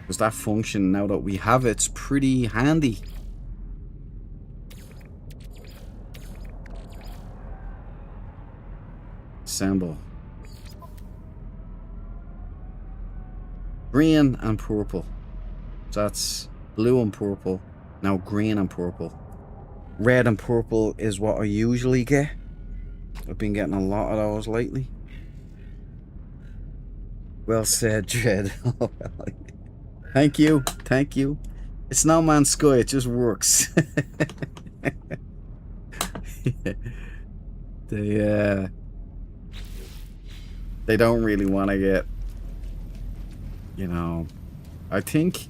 Because that function, now that we have it, it's pretty handy. Assemble. Green and purple. So that's blue and purple. Now green and purple. Red and purple is what I usually get. I've been getting a lot of those lately. Well said, Dread. Thank you. Thank you. It's No Man's Sky. It just works. They don't really want to get, you know, I think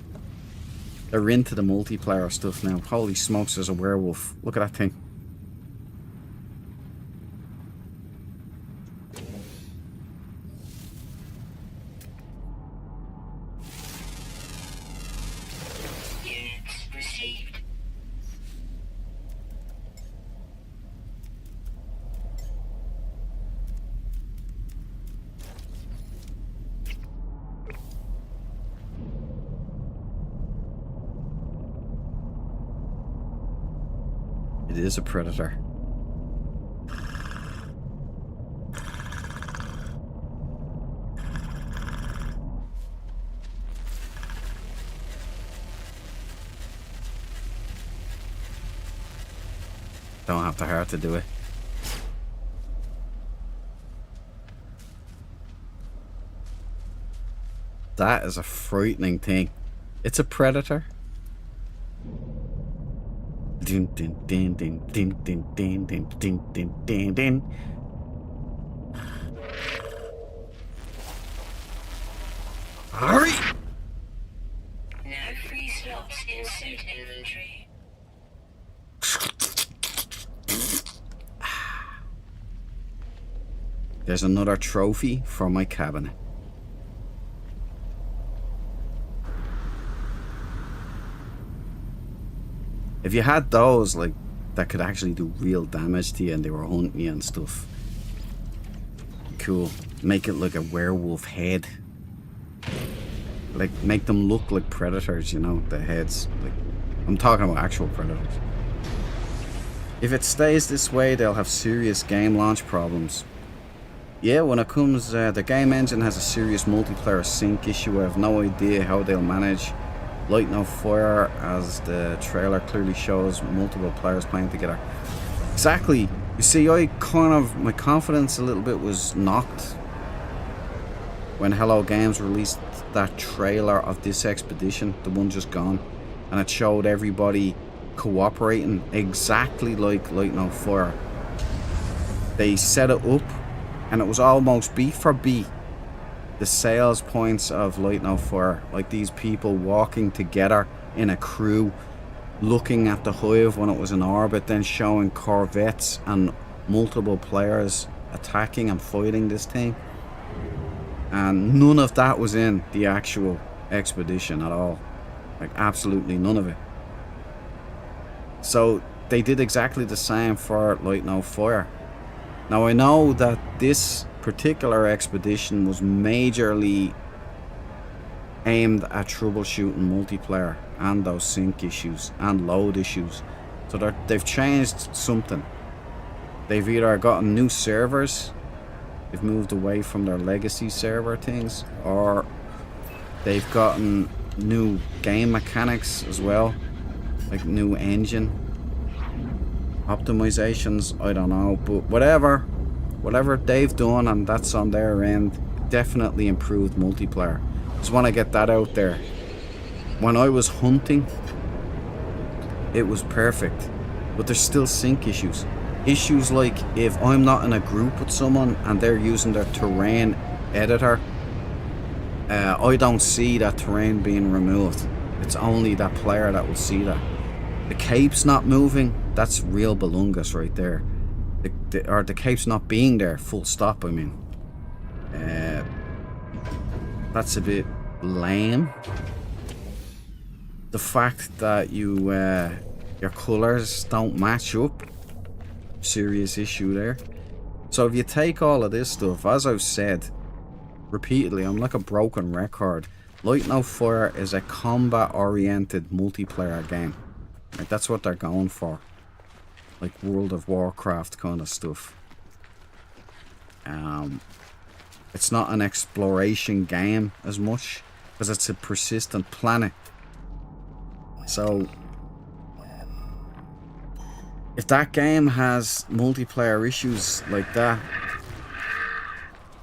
they're into the multiplayer stuff now. Holy smokes, there's a werewolf. Look at that thing. Units received. It is a predator. Don't have the heart to do it. That is a frightening thing. It's a predator. Din din din din din din din din din din din din. Hurry! No free slots in suit inventory. There's another trophy for my cabinet. If you had those, like, that could actually do real damage to you and they were hunting you and stuff. Cool. Make it like a werewolf head. Like, make them look like predators, you know, the heads. Like, I'm talking about actual predators. If it stays this way, they'll have serious game launch problems. Yeah, when it comes, the game engine has a serious multiplayer sync issue. I have no idea how they'll manage. Light No Fire, as the trailer clearly shows, multiple players playing together. Exactly. You see, my confidence a little bit was knocked when Hello Games released that trailer of this expedition, the one just gone, and it showed everybody cooperating exactly like Light No Fire. They set it up, and it was almost beat for beat the sales points of Light No Fire, like these people walking together in a crew, looking at the hive when it was in orbit, then showing corvettes and multiple players attacking and fighting this thing. And none of that was in the actual expedition at all. Like, absolutely none of it. So they did exactly the same for Light No Fire. Now I know that this particular expedition was majorly aimed at troubleshooting multiplayer and those sync issues and load issues. So they've changed something. They've either gotten new servers, they've moved away from their legacy server things, or they've gotten new game mechanics as well, like new engine optimizations. I don't know, but whatever they've done, and that's on their end, definitely improved multiplayer. Just want to get that out there. When I was hunting, it was perfect, but there's still sync issues. Issues like if I'm not in a group with someone and they're using their terrain editor, I don't see that terrain being removed. It's only that player that will see that. The cape's not moving, that's real belungus right there. Or the cape's not being there, full stop, I mean. That's a bit lame. The fact that your colours don't match up, serious issue there. So if you take all of this stuff, as I've said repeatedly, I'm like a broken record. Light No Fire is a combat oriented multiplayer game. Like, that's what they're going for. Like World of Warcraft kind of stuff. It's not an exploration game as much because it's a persistent planet. So if that game has multiplayer issues like that,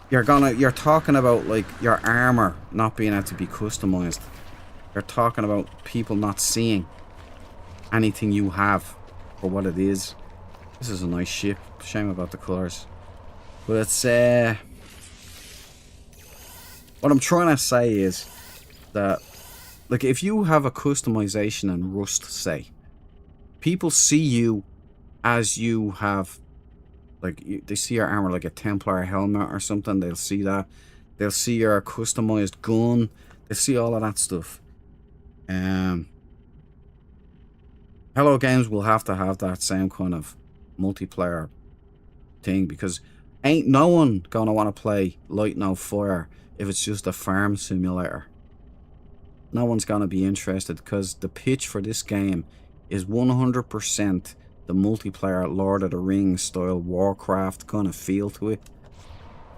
you're talking about like your armor not being able to be customized. You're talking about people not seeing anything you have for what it is. This is a nice ship. Shame about the colors. But it's what I'm trying to say is that, like, if you have a customization in Rust, say, people see you as you have, like, they see your armor like a Templar helmet or something. They'll see that. They'll see your customized gun. They see all of that stuff. Hello Games will have to have that same kind of multiplayer thing, because ain't no one gonna want to play Light No Fire if it's just a farm simulator. No one's gonna be interested, because the pitch for this game is 100% the multiplayer Lord of the Rings style Warcraft kind of feel to it.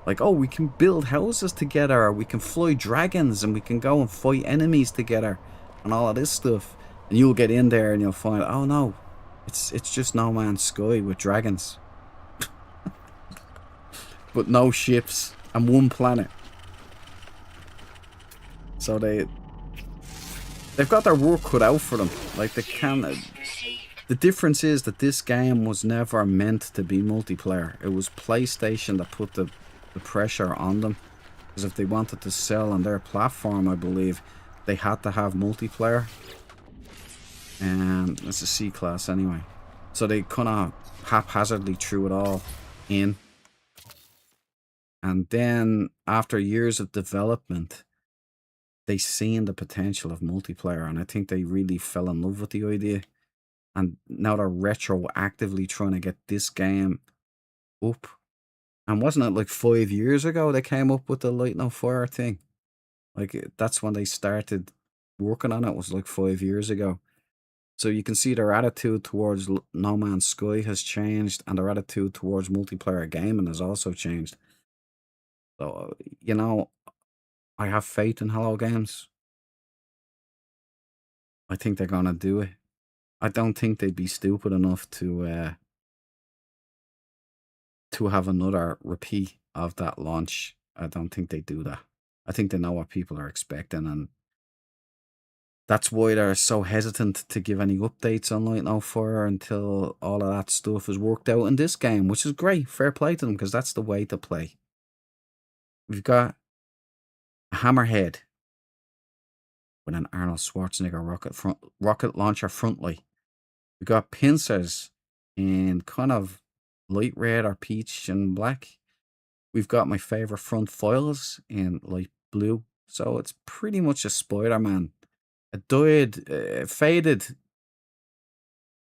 Like, oh, we can build houses together, or we can fly dragons, and we can go and fight enemies together, and all of this stuff. And you'll get in there and you'll find, oh no, it's just No Man's Sky with dragons. But no ships and one planet. So they've got their work cut out for them. Like, they can. The difference is that this game was never meant to be multiplayer. It was PlayStation that put the pressure on them, because if they wanted to sell on their platform, I believe they had to have multiplayer. And it's a C class anyway, so they kind of haphazardly threw it all in. And then after years of development, they seen the potential of multiplayer, and I think they really fell in love with the idea. And now they're retroactively trying to get this game up. And wasn't it like 5 years ago they came up with the Light No Fire thing? Like, that's when they started working on it, was like 5 years ago. So you can see their attitude towards No Man's Sky has changed, and their attitude towards multiplayer gaming has also changed. So, you know, I have faith in Hello Games. I think they're gonna do it. I don't think they'd be stupid enough to have another repeat of that launch. I don't think they do that. I think they know what people are expecting, and that's why they're so hesitant to give any updates on Light No Fire until all of that stuff is worked out in this game, which is great. Fair play to them, because that's the way to play. We've got a hammerhead with an Arnold Schwarzenegger rocket launcher front light. We've got pincers in kind of light red or peach and black. We've got my favorite front foils in light blue. So it's pretty much a Spider-Man. A faded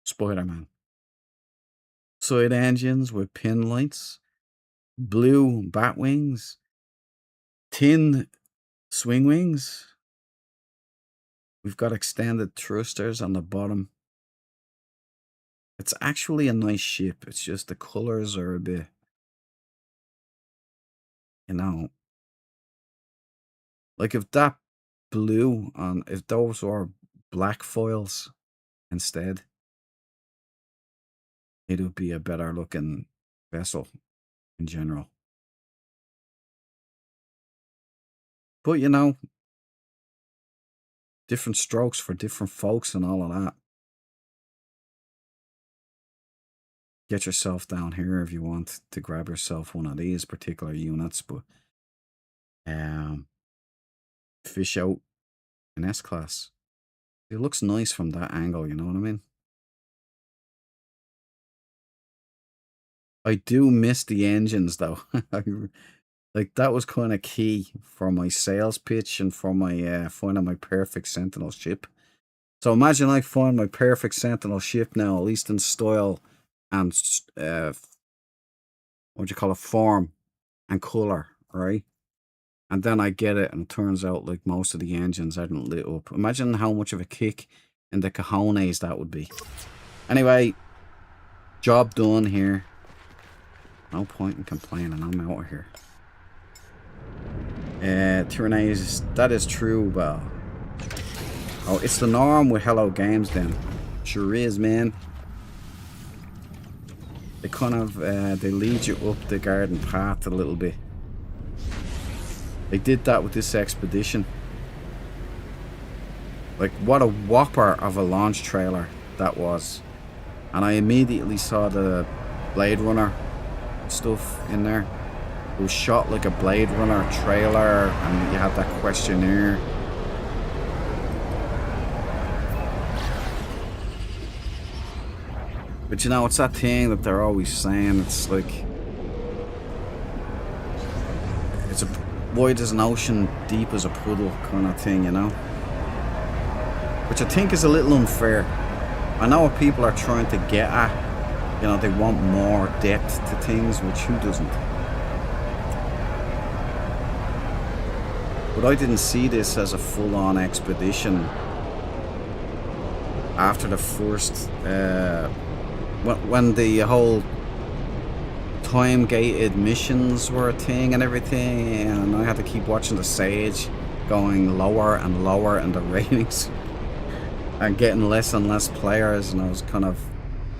Spider-Man. Side engines with pin lights. Blue bat wings. Tin swing wings. We've got extended thrusters on the bottom. It's actually a nice ship. It's just the colors are a bit, you know, like if that blue on, if those were black foils instead, it would be a better looking vessel in general. But, you know, different strokes for different folks and all of that. Get yourself down here if you want to grab yourself one of these particular units, but fish out an S-Class. It looks nice from that angle, you know what I mean? I do miss the engines though. Like, that was kind of key for my sales pitch and for my finding my perfect Sentinel ship. So imagine I find my perfect Sentinel ship now, at least in style and what do you call it, form and color, right? And then I get it, and it turns out like most of the engines aren't lit up. Imagine how much of a kick in the cojones that would be. Anyway, job done here. No point in complaining. I'm out of here. Tyrannies, that is true, well. Oh, it's the norm with Hello Games then. Sure is, man. They kind of, they lead you up the garden path a little bit. They did that with this expedition. Like, what a whopper of a launch trailer that was. And I immediately saw the Blade Runner stuff in there. It was shot like a Blade Runner trailer, and you had that questionnaire. But you know, it's that thing that they're always saying. It's like, it's a wide as an ocean, deep as a puddle kind of thing, you know? Which I think is a little unfair. I know what people are trying to get at. You know, they want more depth to things, which who doesn't? But I didn't see this as a full-on expedition after the first, when the whole time-gated missions were a thing and everything, and I had to keep watching the Sage going lower and lower in the ratings and getting less and less players, and I was kind of,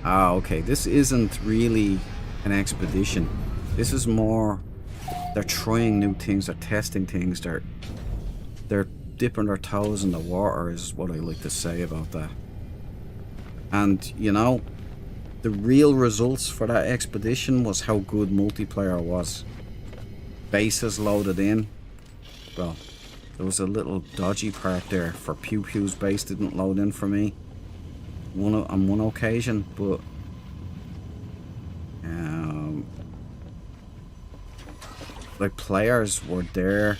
okay, this isn't really an expedition. This is more, they're trying new things, they're testing things, they're dipping their toes in the water, is what I like to say about that. And, you know, the real results for that expedition was how good multiplayer was. Bases loaded in. Well, there was a little dodgy part there for Pew Pew's base didn't load in for me on one occasion, but like players were there.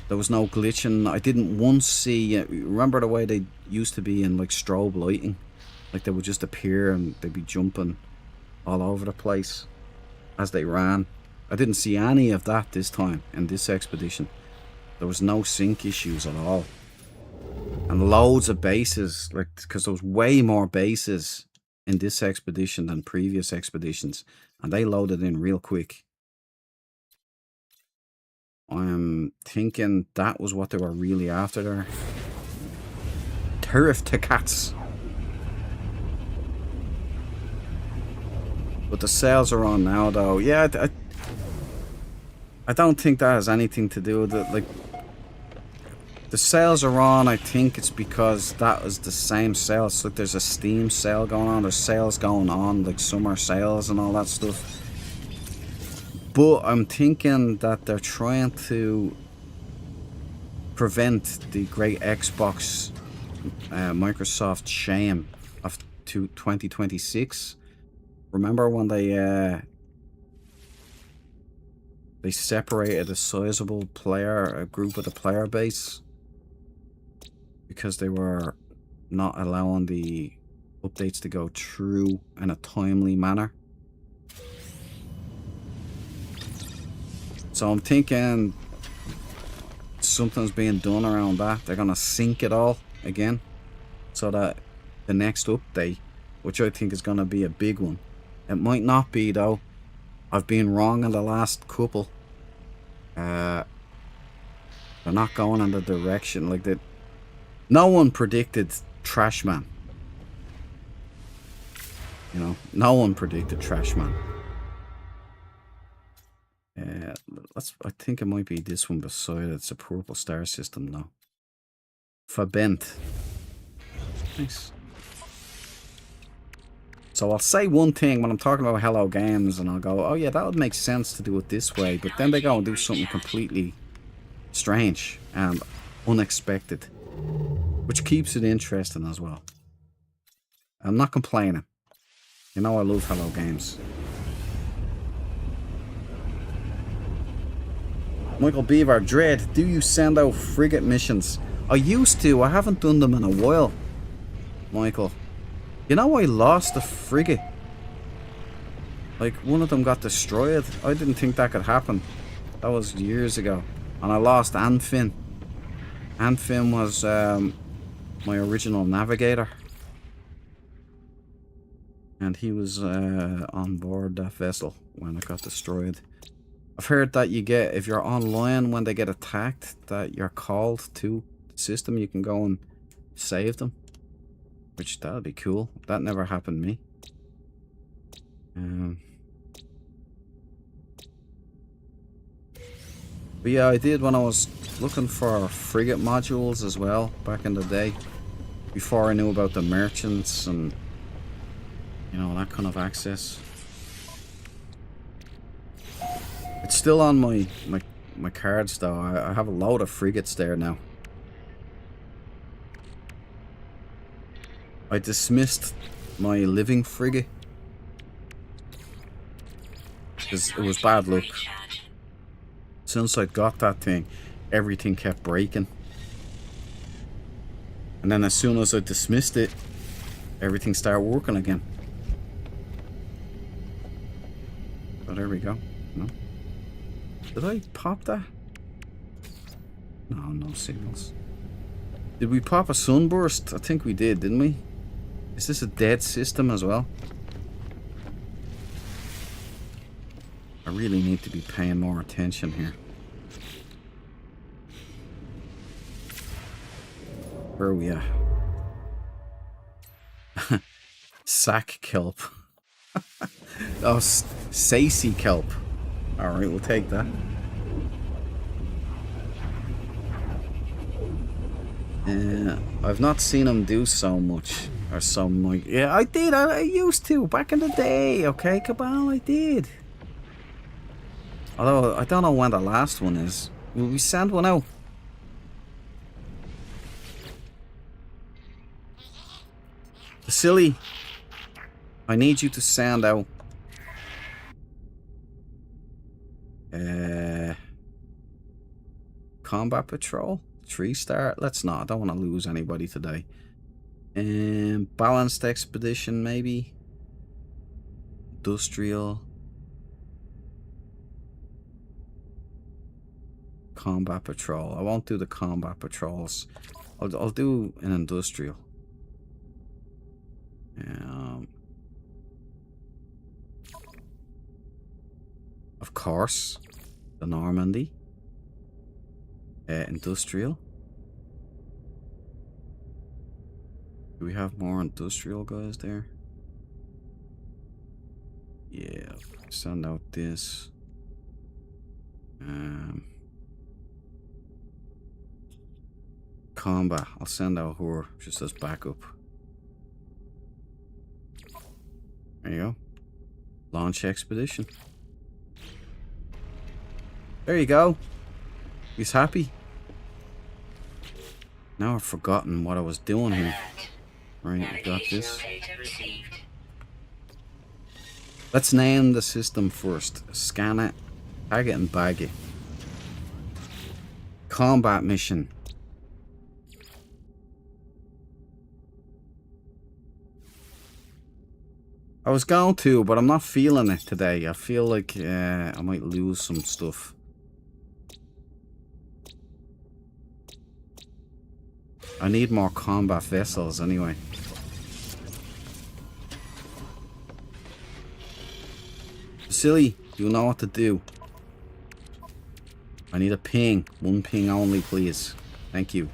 There was no glitching. I didn't once see. Remember the way they used to be in like strobe lighting? Like they would just appear and they'd be jumping all over the place as they ran. I didn't see any of that this time in this expedition. There was no sync issues at all. And loads of bases, like, because there was way more bases in this expedition than previous expeditions. And they loaded in real quick. I'm thinking that was what they were really after there. Turf to cats. But the sales are on now, though. Yeah, I don't think that has anything to do with it. Like, the sales are on. I think it's because that was the same sales. Like, there's a Steam sale going on. There's sales going on, like summer sales and all that stuff. But I'm thinking that they're trying to prevent the great Xbox Microsoft shame of 2026. Remember when they separated a sizable group of the player base because they were not allowing the updates to go through in a timely manner. So I'm thinking something's being done around that. They're gonna sync it all again so that the next update, which I think is gonna be a big one, it might not be though. I've been wrong in the last couple. They're not going in the direction like that. No one predicted Trashman. You know, no one predicted Trashman. I think it might be this one beside it. It's a purple star system now. Fabent. Nice. So I'll say one thing when I'm talking about Hello Games, and I'll go, oh yeah, that would make sense to do it this way. But then they go and do something completely strange and unexpected, which keeps it interesting as well. I'm not complaining. You know I love Hello Games. Michael Beaver, Dread, do you send out frigate missions? I used to. I haven't done them in a while, Michael. You know I lost a frigate. Like, one of them got destroyed. I didn't think that could happen. That was years ago. And I lost Anfin. Anfin was my original navigator. And he was on board that vessel. when it got destroyed. I've heard that you get, if you're online when they get attacked, that you're called to the system. You can go and save them. Which, that'd be cool. That never happened to me. But yeah, I did when I was looking for frigate modules as well back in the day. Before I knew about the merchants and, you know, that kind of access. It's still on my cards though. I have a load of frigates there now. I dismissed my living frigate because it was bad luck. Since I got that thing, everything kept breaking. And then as soon as I dismissed it, everything started working again. So there we go. No. Did I pop that? No signals. Did we pop a sunburst? I think we did, didn't we? Is this a dead system as well? I really need to be paying more attention here. Where are we at? Sack kelp. Oh, Sacy kelp. Alright, we'll take that. I've not seen him do so much. Or so much. Yeah, I did. I used to. Back in the day. Okay, Cabal, I did. Although, I don't know when the last one is. Will we send one out? Silly. I need you to send out. Combat patrol. 3-star. Let's not. I don't want to lose anybody today. Balanced expedition, maybe. Industrial. Combat patrol. I won't do the combat patrols. I'll do an industrial. Of course, the Normandy. Industrial. Do we have more industrial guys there? Yeah, send out this. Combat. I'll send out her just as backup. There you go. Launch expedition. There you go. He's happy. Now I've forgotten what I was doing here. Right, we got this. Let's name the system first. Scan it. Tag it and bag it. Combat mission. I was going to, but I'm not feeling it today. I feel like I might lose some stuff. I need more combat vessels anyway. Silly, you know what to do. I need a ping. One ping only, please. Thank you.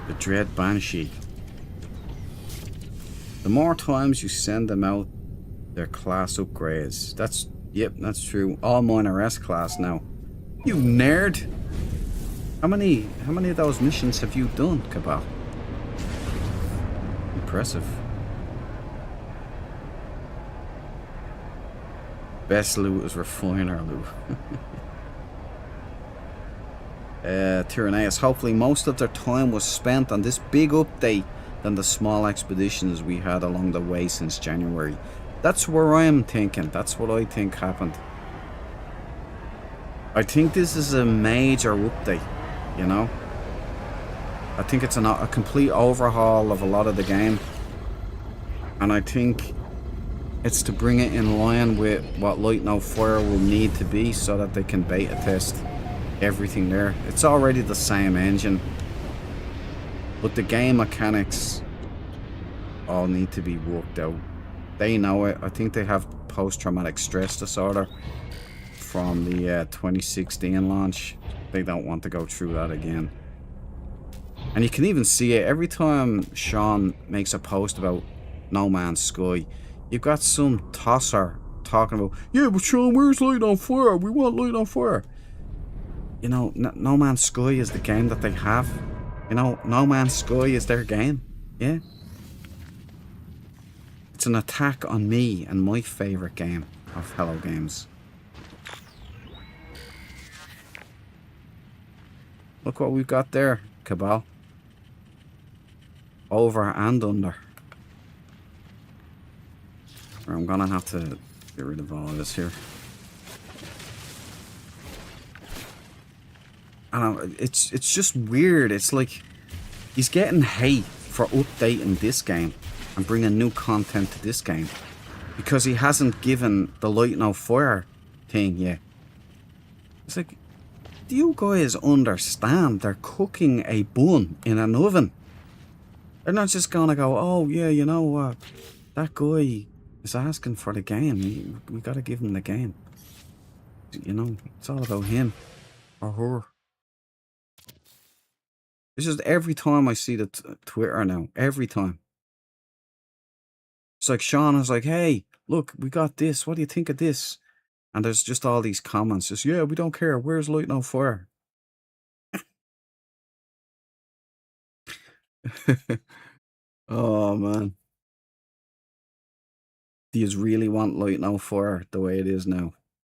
The Dread Banshee. The more times you send them out, their class upgrades. Yep, that's true. All mine are S class now. You nerd! How many of those missions have you done, Cabal? Impressive. Best loot is refiner loot. Tyranneus. Hopefully most of their time was spent on this big update than the small expeditions we had along the way since January. That's where I am thinking. That's what I think happened. I think this is a major update, you know? I think it's a complete overhaul of a lot of the game. And I think it's to bring it in line with what Light No Fire will need to be so that they can beta test everything there. It's already the same engine, but the game mechanics all need to be worked out. They know it. I think they have post-traumatic stress disorder from the 2016 launch. They don't want to go through that again. And you can even see it every time Sean makes a post about No Man's Sky. You've got some tosser talking about, yeah, but Sean, where's Light on Fire? We want Light on Fire. You know, No Man's Sky is the game that they have. You know, No Man's Sky is their game. Yeah. It's an attack on me and my favourite game of Hello Games. Look what we've got there, Cabal. Over and under. I'm gonna have to get rid of all of this here. And it's just weird. It's like he's getting hate for updating this game and bringing new content to this game because he hasn't given the Light No Fire thing yet. It's like, do you guys understand? They're cooking a bun in an oven. They're not just gonna go, oh yeah, you know what, that guy is asking for the game. We gotta give him the game. You know, it's all about him or her. It's just every time I see the Twitter now, every time. It's like Sean is like, hey, look, we got this. What do you think of this? And there's just all these comments. Just, yeah, we don't care. Where's Light No Fire? Oh, man. Do you really want Light No Fire the way it is now?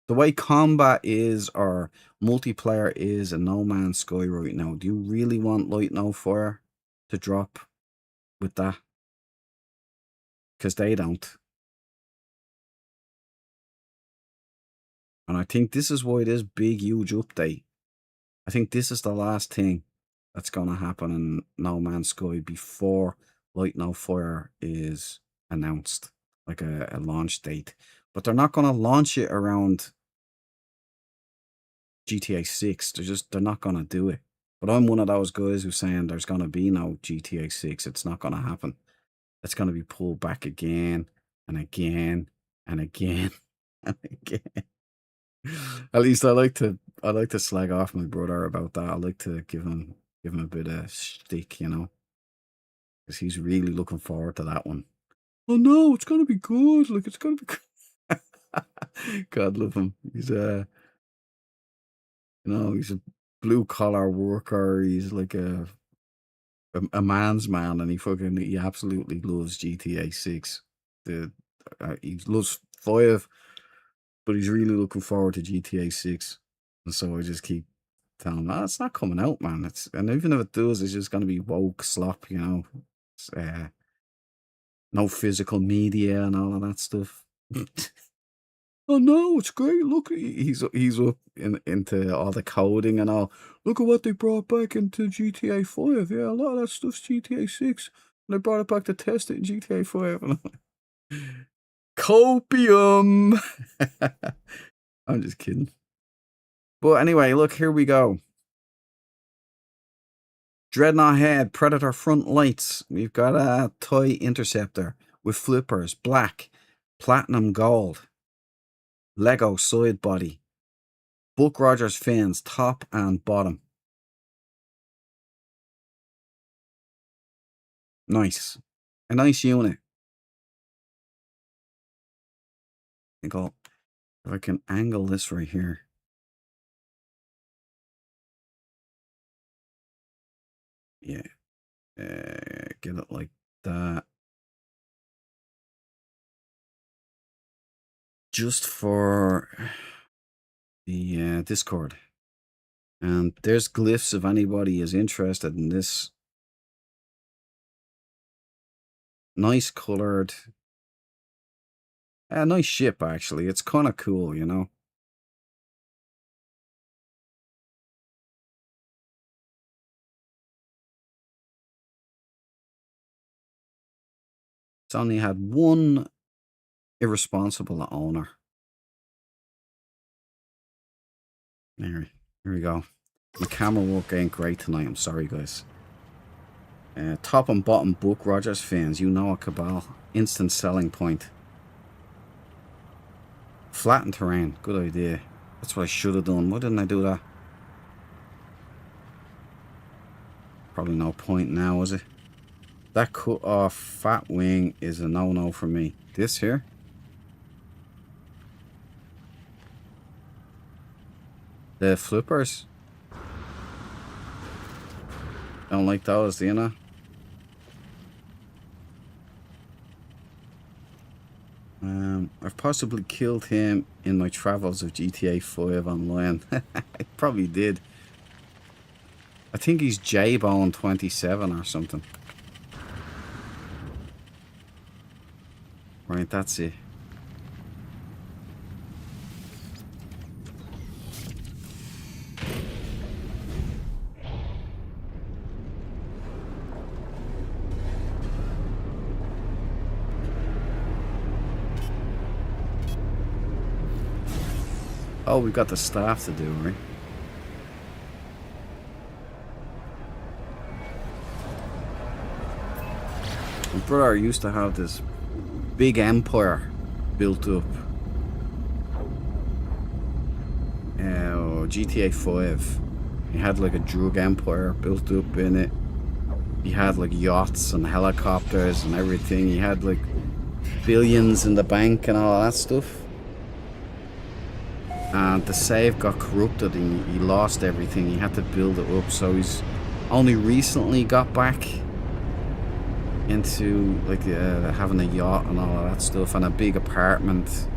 The way combat is or multiplayer is in No Man's Sky right now, do you really want Light No Fire to drop with that? Because they don't. And I think this is why this big, huge update. I think this is the last thing that's going to happen in No Man's Sky before Light No Fire is announced, like a launch date. But they're not going to launch it around GTA 6. They're not going to do it. But I'm one of those guys who's saying there's going to be no GTA 6. It's not going to happen. It's going to be pulled back again and again and again and again. At least I like to slag off my brother about that. I like to give him a bit of stick, you know, because he's really looking forward to that one. Oh no, it's gonna be good. Like it's gonna be good. God love him. He's you know, he's a blue collar worker. He's like a man's man, and he absolutely loves GTA 6. He loves 5. But he's really looking forward to GTA 6. And so I just keep telling him, it's not coming out, man. And even if it does, it's just going to be woke slop, you know. It's, no physical media and all of that stuff. Oh no, it's great. Look, he's up into all the coding and all. Look at what they brought back into GTA 5. Yeah, a lot of that stuff's GTA 6. And they brought it back to test it in GTA 5. And I'm like, copium. I'm just kidding. But anyway, look, here we go. Dreadnought head, Predator front lights. We've got a TIE interceptor with flippers, black, platinum gold, Lego side body, Buck Rogers fins, top and bottom. Nice. A nice unit. I think if I can angle this right here. Yeah. Get it like that. Just for the Discord. And there's glyphs if anybody is interested in this. Nice colored. Nice ship, actually. It's kind of cool, you know. It's only had one irresponsible owner. Here we go. My camera work ain't great tonight. I'm sorry, guys. Top and bottom Buck Rogers fans, you know a Cabal. Instant selling point. Flattened terrain. Good idea. That's what I should have done. Why didn't I do that? Probably no point now, is it? That cut off fat wing is a no-no for me. This here? The flippers? Don't like those, do you know? I've possibly killed him in my travels of GTA 5 online. I probably did. I think he's J-Bone 27 or something. Right, that's it. Oh, we've got the staff to do, right? My brother used to have this big empire built up. GTA 5. He had like a drug empire built up in it. He had like yachts and helicopters and everything. He had like billions in the bank and all that stuff. And the save got corrupted and he lost everything. He had to build it up. So he's only recently got back into like having a yacht and all of that stuff and a big apartment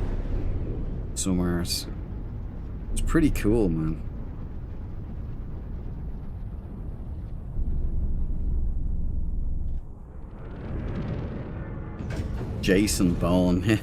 somewhere. It's pretty cool, man. Jason Bourne.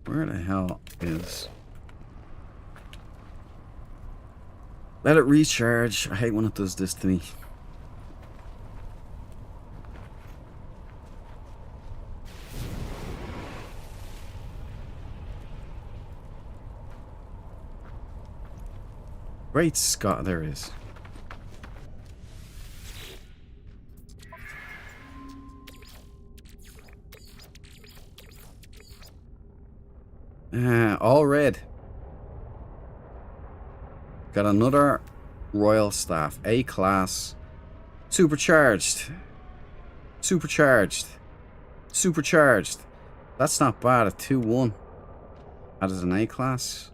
Where the hell is... Let it recharge. I hate when it does this to me. Great Scott, there it is. All red. Got another Royal Staff. A class. Supercharged. Supercharged. Supercharged. That's not bad. A 2-1. That is an A class.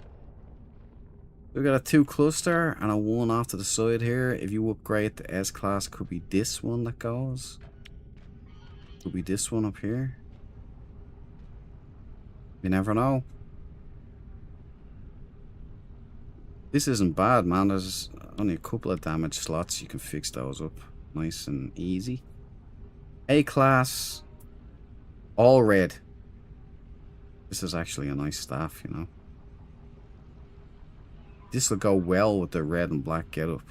We got a 2 cluster and a 1 off to the side here. If you upgrade the S class, could be this one that goes. Could be this one up here. You never know. This isn't bad, man. There's only a couple of damage slots. You can fix those up nice and easy. A class. All red. This is actually a nice staff, you know. This will go well with the red and black getup.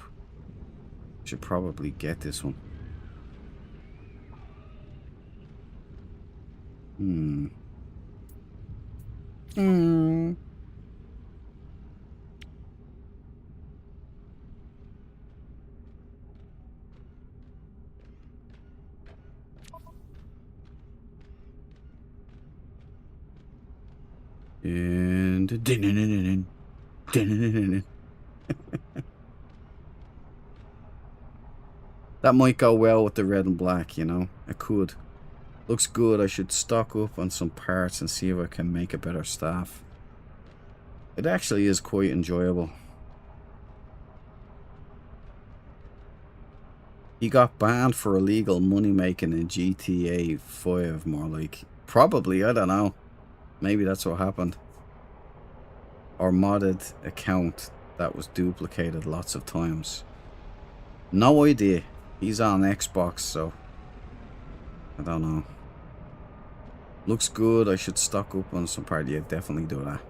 Should probably get this one. And that might go well with the red and black, you know. It could. Looks good. I should stock up on some parts and see if I can make a better staff. It actually is quite enjoyable. He got banned for illegal money making in GTA 5, more like. Probably, I don't know. Maybe that's what happened. Or modded account that was duplicated lots of times. No idea. He's on Xbox, so I don't know. Looks good. I should stock up on some part. Yeah, definitely do that.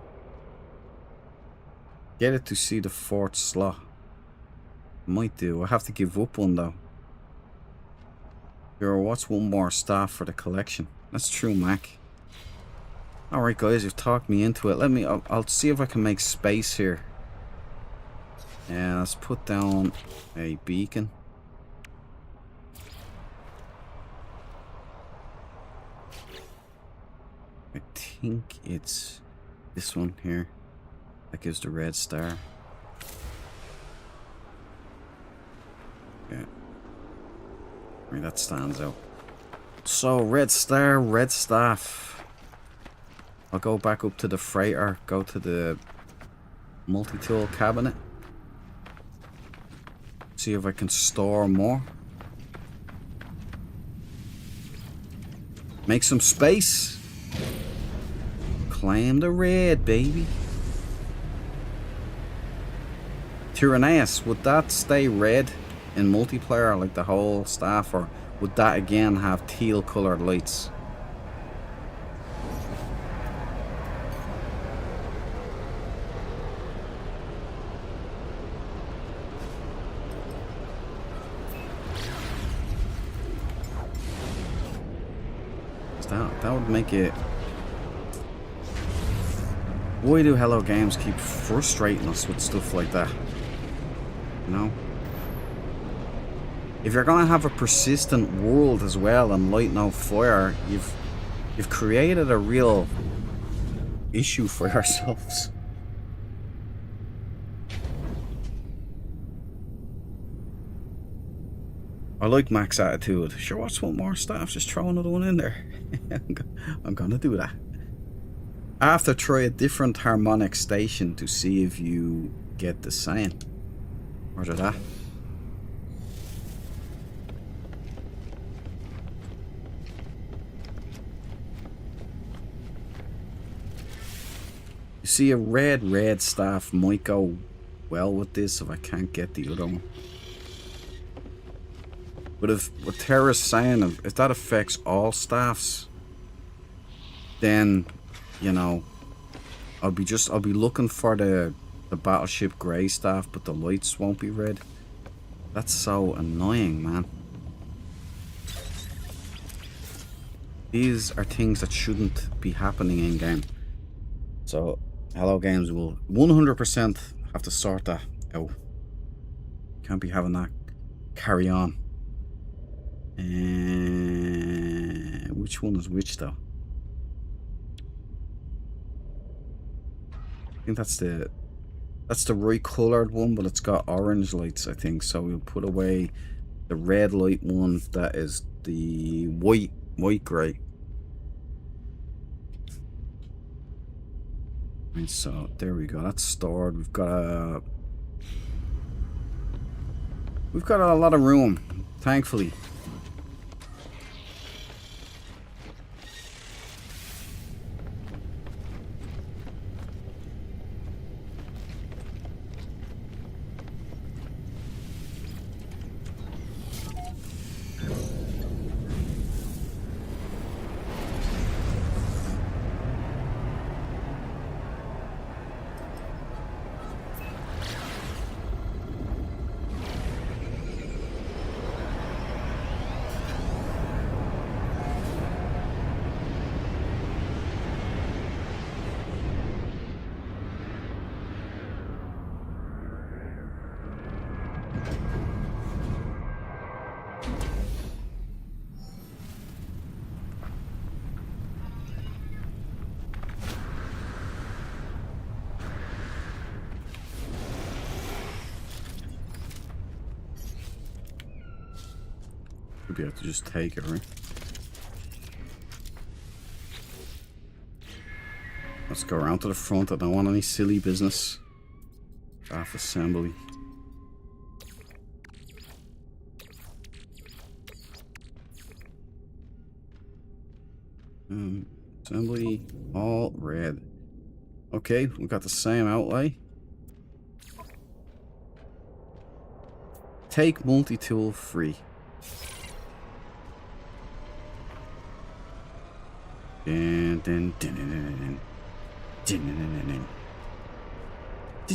Get it to see the 4th slot. Might do. I have to give up one though. Sure, what's one more staff for the collection? That's true, Mac. Alright guys, you've talked me into it. I'll see if I can make space here. Yeah, let's put down a beacon. I think it's this one here. That gives the red star. Yeah. I mean, that stands out. So, red star, red staff. I'll go back up to the freighter, go to the multi-tool cabinet. See if I can store more. Make some space. Claim the red, baby. Tyranneus, would that stay red in multiplayer like the whole staff, or would that again have teal colored lights? That would make it... Why do Hello Games keep frustrating us with stuff like that? You know? If you're gonna have a persistent world as well and light no fire, you've created a real issue for yourselves. I like Mac's attitude. Sure, what's one more staff? Just throw another one in there. I'm gonna do that. I have to try a different harmonic station to see if you get the same. Roger that. You see, a red staff might go well with this if I can't get the other one. But if what Terra's saying, if that affects all staffs, then, you know, I'll be looking for the battleship grey staff, but the lights won't be red. That's so annoying, man. These are things that shouldn't be happening in game. So, Hello Games will 100% have to sort that out. Can't be having that carry on. Which one is which though? I think that's the right coloured one, but it's got orange lights, I think. So we'll put away the red light one. That is the white grey. Right, so there we go. That's stored. We've got a lot of room, thankfully. Maybe I have to just take it, right? Let's go around to the front. I don't want any silly business. Staff assembly. Assembly, all red. Okay, we got the same outlay. Take multi-tool free. Dun, dun, dun, dun, dun, dun, dun, dun,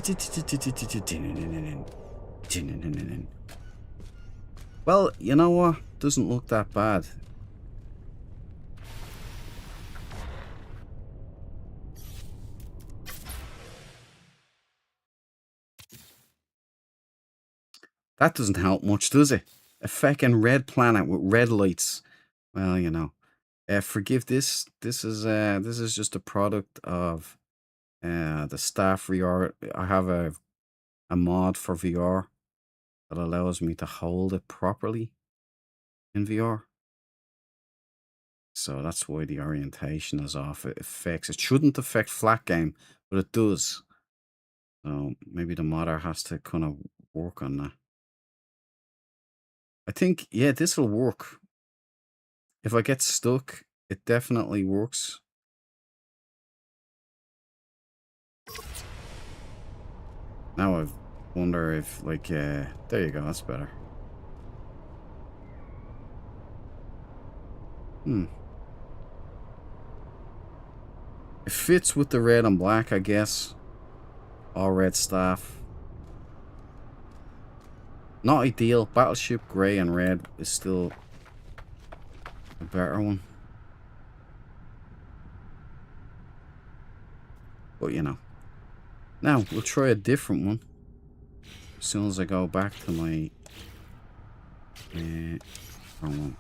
Well, you know what? Doesn't look that bad. That doesn't help much, does it? A feckin' red planet with red lights. Well, you know. Forgive this. This is just a product of the staff VR. I have a mod for VR that allows me to hold it properly in VR. So that's why the orientation is off. It affects. It shouldn't affect flat game, but it does. So maybe the modder has to kind of work on that. I think, yeah, this will work. If I get stuck, it definitely works. Now I wonder if, like, there you go, that's better. It fits with the red and black, I guess. All red staff. Not ideal. Battleship grey and red is still a better one. But you know. Now we'll try a different one. As soon as I go back to my wrong one.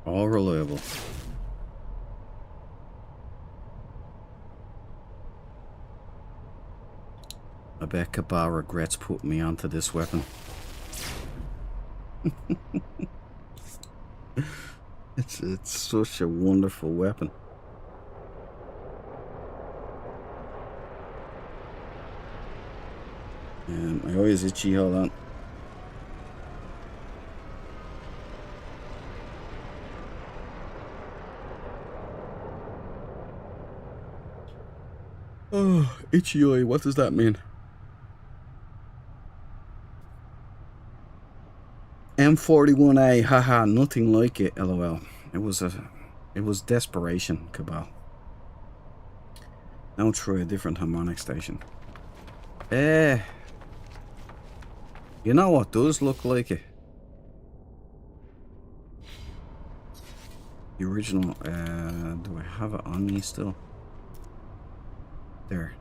All reliable. I bet Cabal regrets putting me onto this weapon. It's such a wonderful weapon. My eye is itchy, hold on. Oh, itchy eye, what does that mean? M41A, haha, nothing like it, lol. It was desperation, Cabal. Now try a different harmonic station. You know what does look like it? The original, do I have it on me still? There.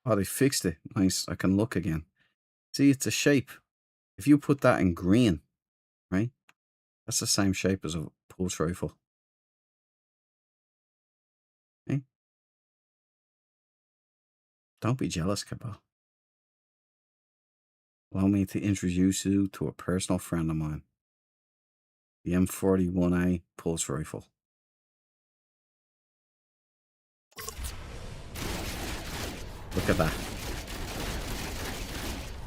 Oh, they fixed it. Nice. I can look again. See, it's a shape. If you put that in green, right? That's the same shape as a pulse rifle. Okay? Don't be jealous, Cabal. Allow me to introduce you to a personal friend of mine. The M41A pulse rifle. Look at that.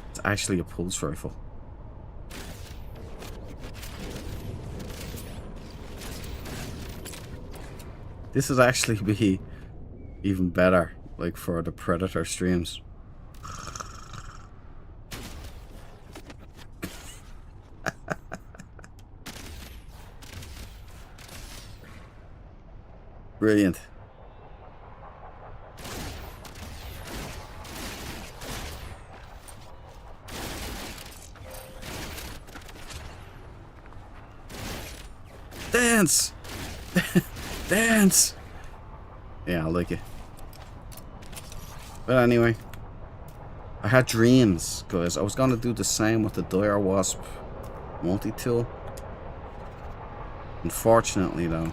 It's actually a pulse rifle. This is actually be even better, like for the Predator streams. Brilliant. Dance! Dance! Yeah, I like it. But anyway, I had dreams, guys. I was gonna do the same with the Dire Wasp multi-tool. Unfortunately, though,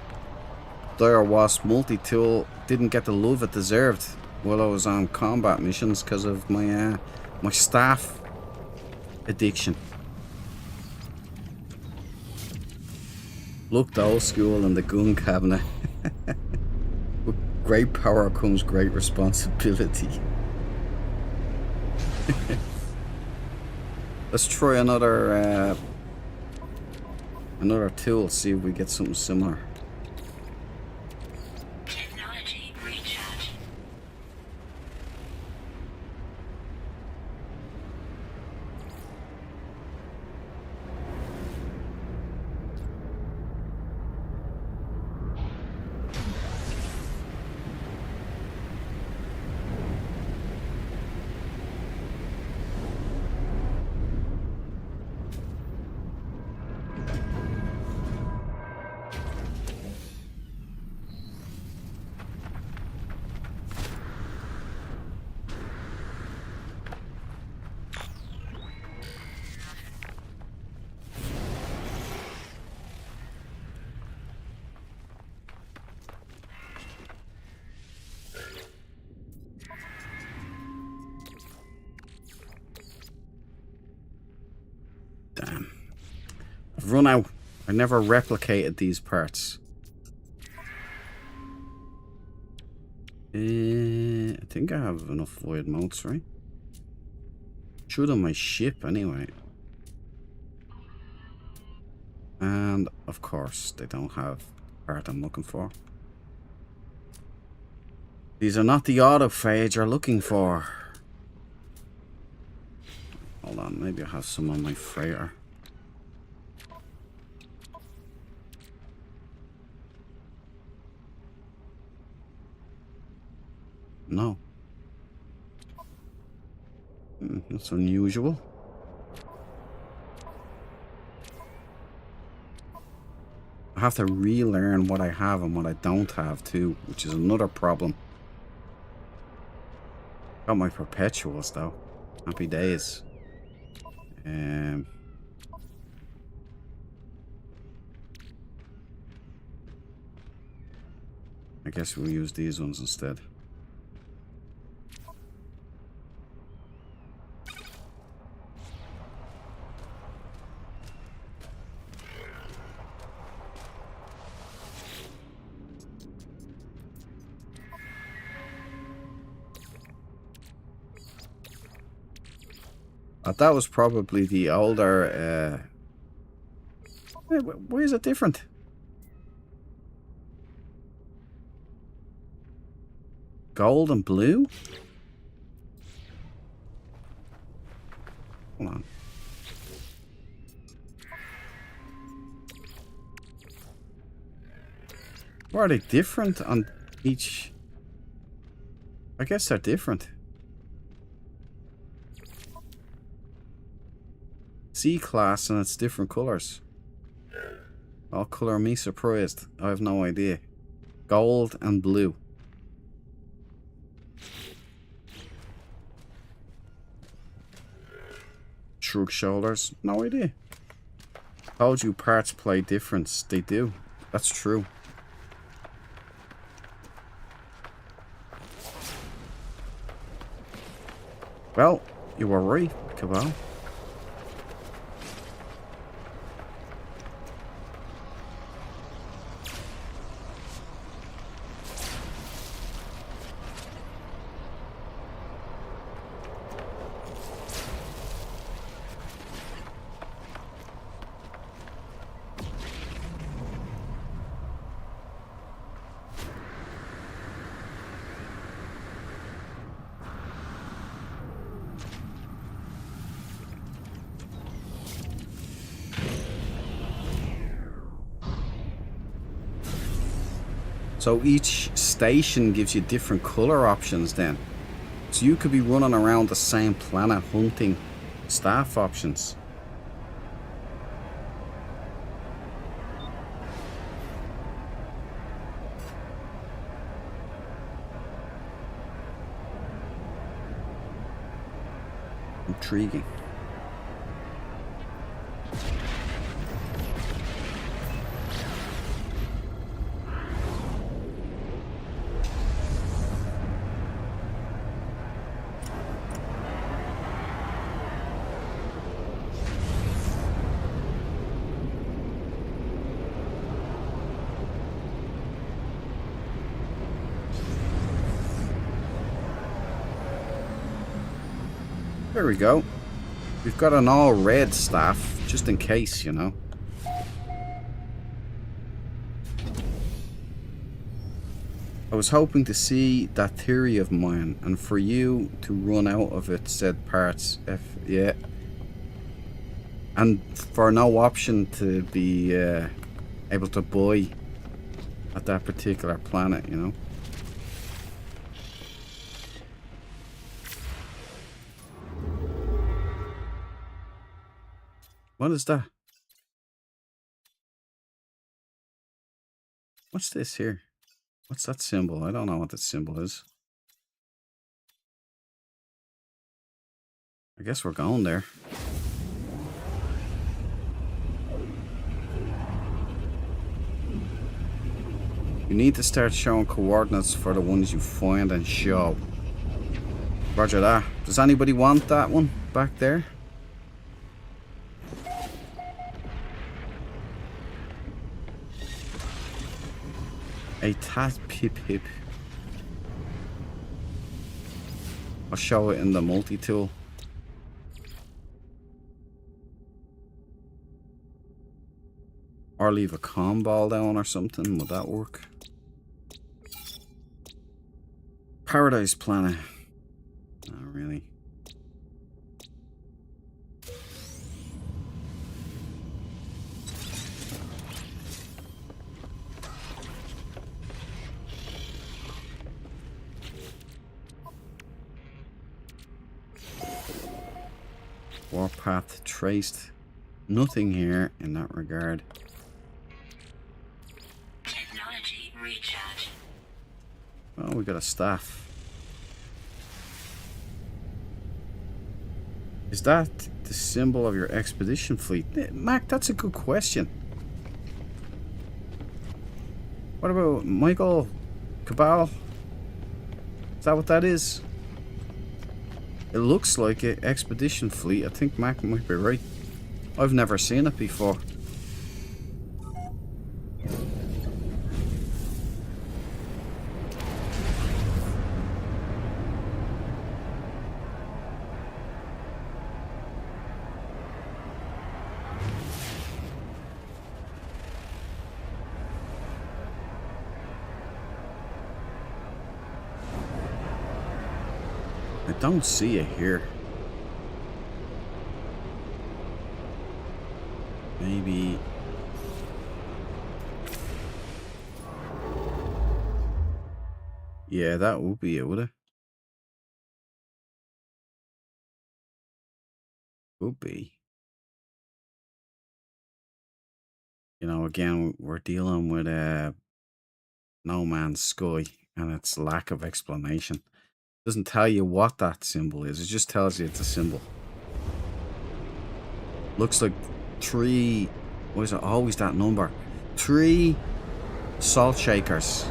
Dire Wasp multi-tool didn't get the love it deserved while I was on combat missions because of my my staff addiction. Looked old school in the gun cabinet. With great power comes great responsibility. Let's try another tool, see if we get something similar. Technology recharge. I've run out. I never replicated these parts. I think I have enough void motes, right? Should on my ship anyway. And of course they don't have the part I'm looking for. These are not the autophages you're looking for. Hold on, maybe I have some on my freighter. No. That's unusual. I have to relearn what I have and what I don't have too, which is another problem. Got my perpetuals though. Happy days. I guess we'll use these ones instead. That was probably the older... why is it different? Gold and blue? Hold on. Why are they different on each? I guess they're different. C-class and it's different colors. All color me surprised. I have no idea. Gold and blue. Shrug shoulders. No idea. Told you parts play difference. They do. That's true. Well, you were right, Cabal. So each station gives you different color options then. So you could be running around the same planet hunting staff options. Intriguing. There we go. We've got an all red staff, just in case, you know. I was hoping to see that theory of mine, and for you to run out of it said parts. Yeah. And for no option to be able to buy at that particular planet, you know. What is that? What's this here? What's that symbol? I don't know what that symbol is. I guess we're going there. You need to start showing coordinates for the ones you find and show. Roger that. Does anybody want that one back there? A tat pip hip. I'll show it in the multi-tool. Or leave a comm ball down or something. Would that work? Paradise Planet. Not really. Warpath traced. Nothing here in that regard. Technology recharge. Oh, we got a staff. Is that the symbol of your expedition fleet? Mac, that's a good question. What about Michael? Cabal? Is that what that is? It looks like an expedition fleet. I think Mac might be right. I've never seen it before. I don't see it here. Maybe. Yeah, that would be it, would it? Would be. You know, again, we're dealing with No Man's Sky and its lack of explanation. Doesn't tell you what that symbol is. It just tells you it's a symbol. Looks like 3. Why is it always that number? 3 salt shakers.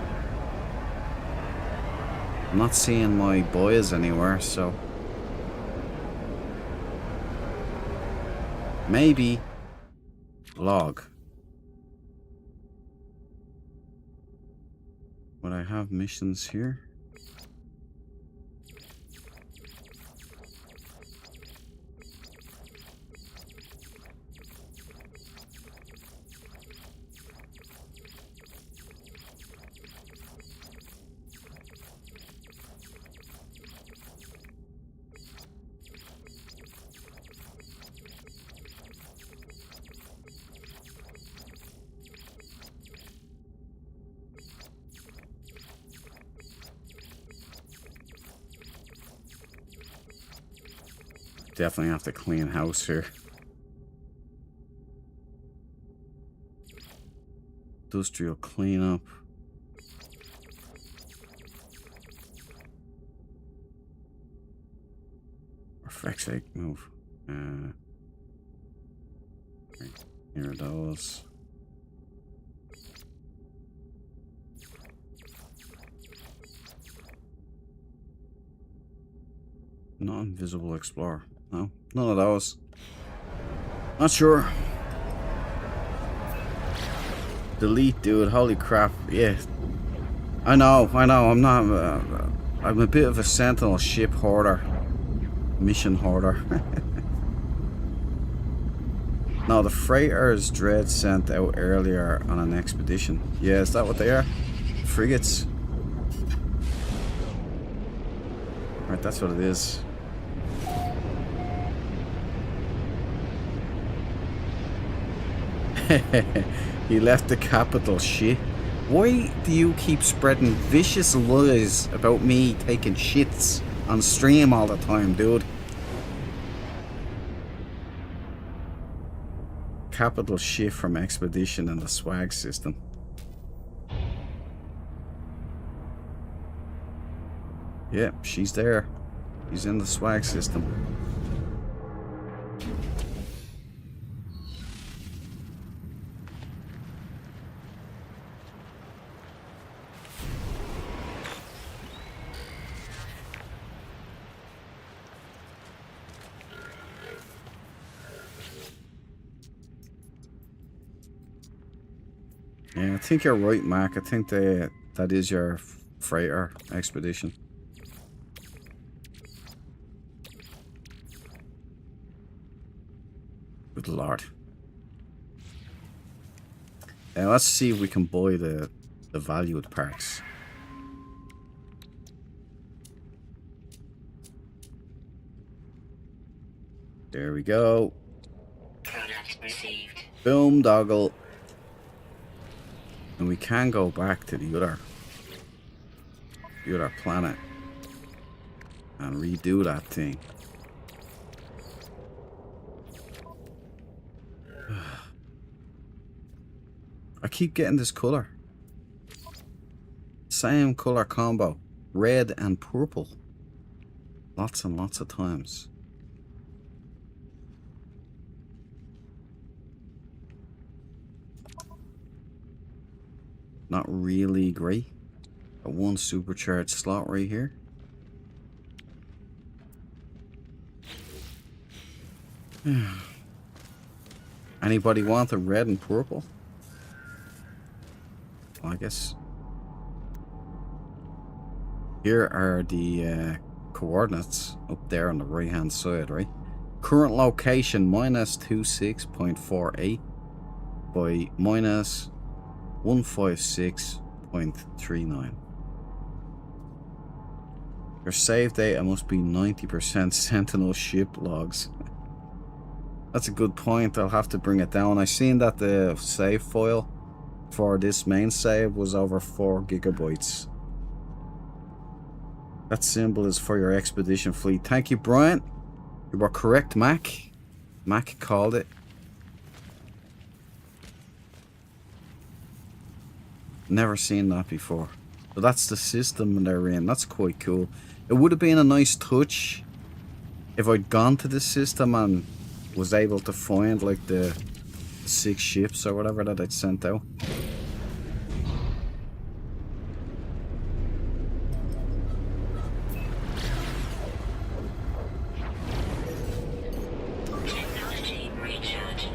I'm not seeing my boys anywhere, so maybe log. Would I have missions here? Definitely have to clean house here. Industrial cleanup. For feck's sake, move. Right, here are those. Non-visible explorer. No, none of those. Not sure. Delete, dude. Holy crap. Yeah. I know. I'm not. I'm a bit of a Sentinel ship hoarder. Mission hoarder. No, the freighters Dread sent out earlier on an expedition. Yeah, is that what they are? Frigates. Right, that's what it is. He left the capital, shit. Why do you keep spreading vicious lies about me taking shits on stream all the time, dude? Capital shit from expedition and the swag system. Yep, she's there. She's in the swag system. Yeah, I think you're right, Mark. I think the that is your freighter expedition. Good lord. Let's see if we can buy the valued parts. There we go. Product received. Boom, doggle. And we can go back to the other planet and redo that thing. I keep getting this color. Same color combo. Red and purple. Lots and lots of times. Not really great. Got one supercharged slot right here. Anybody want the red and purple? Well, I guess. Here are the coordinates up there on the right hand side, right? Current location minus 26.48 by minus 156.39. Your save data must be 90% Sentinel ship logs. That's a good point. I'll have to bring it down. I seen that the save file for this main save was over 4 gigabytes. That symbol is for your expedition fleet. Thank you, Brian. You were correct, Mac. Mac called it. Never seen that before. So that's the system they're in. That's quite cool. It would have been a nice touch if I'd gone to this system and was able to find like the 6 ships or whatever that I'd sent out. Technology recharge.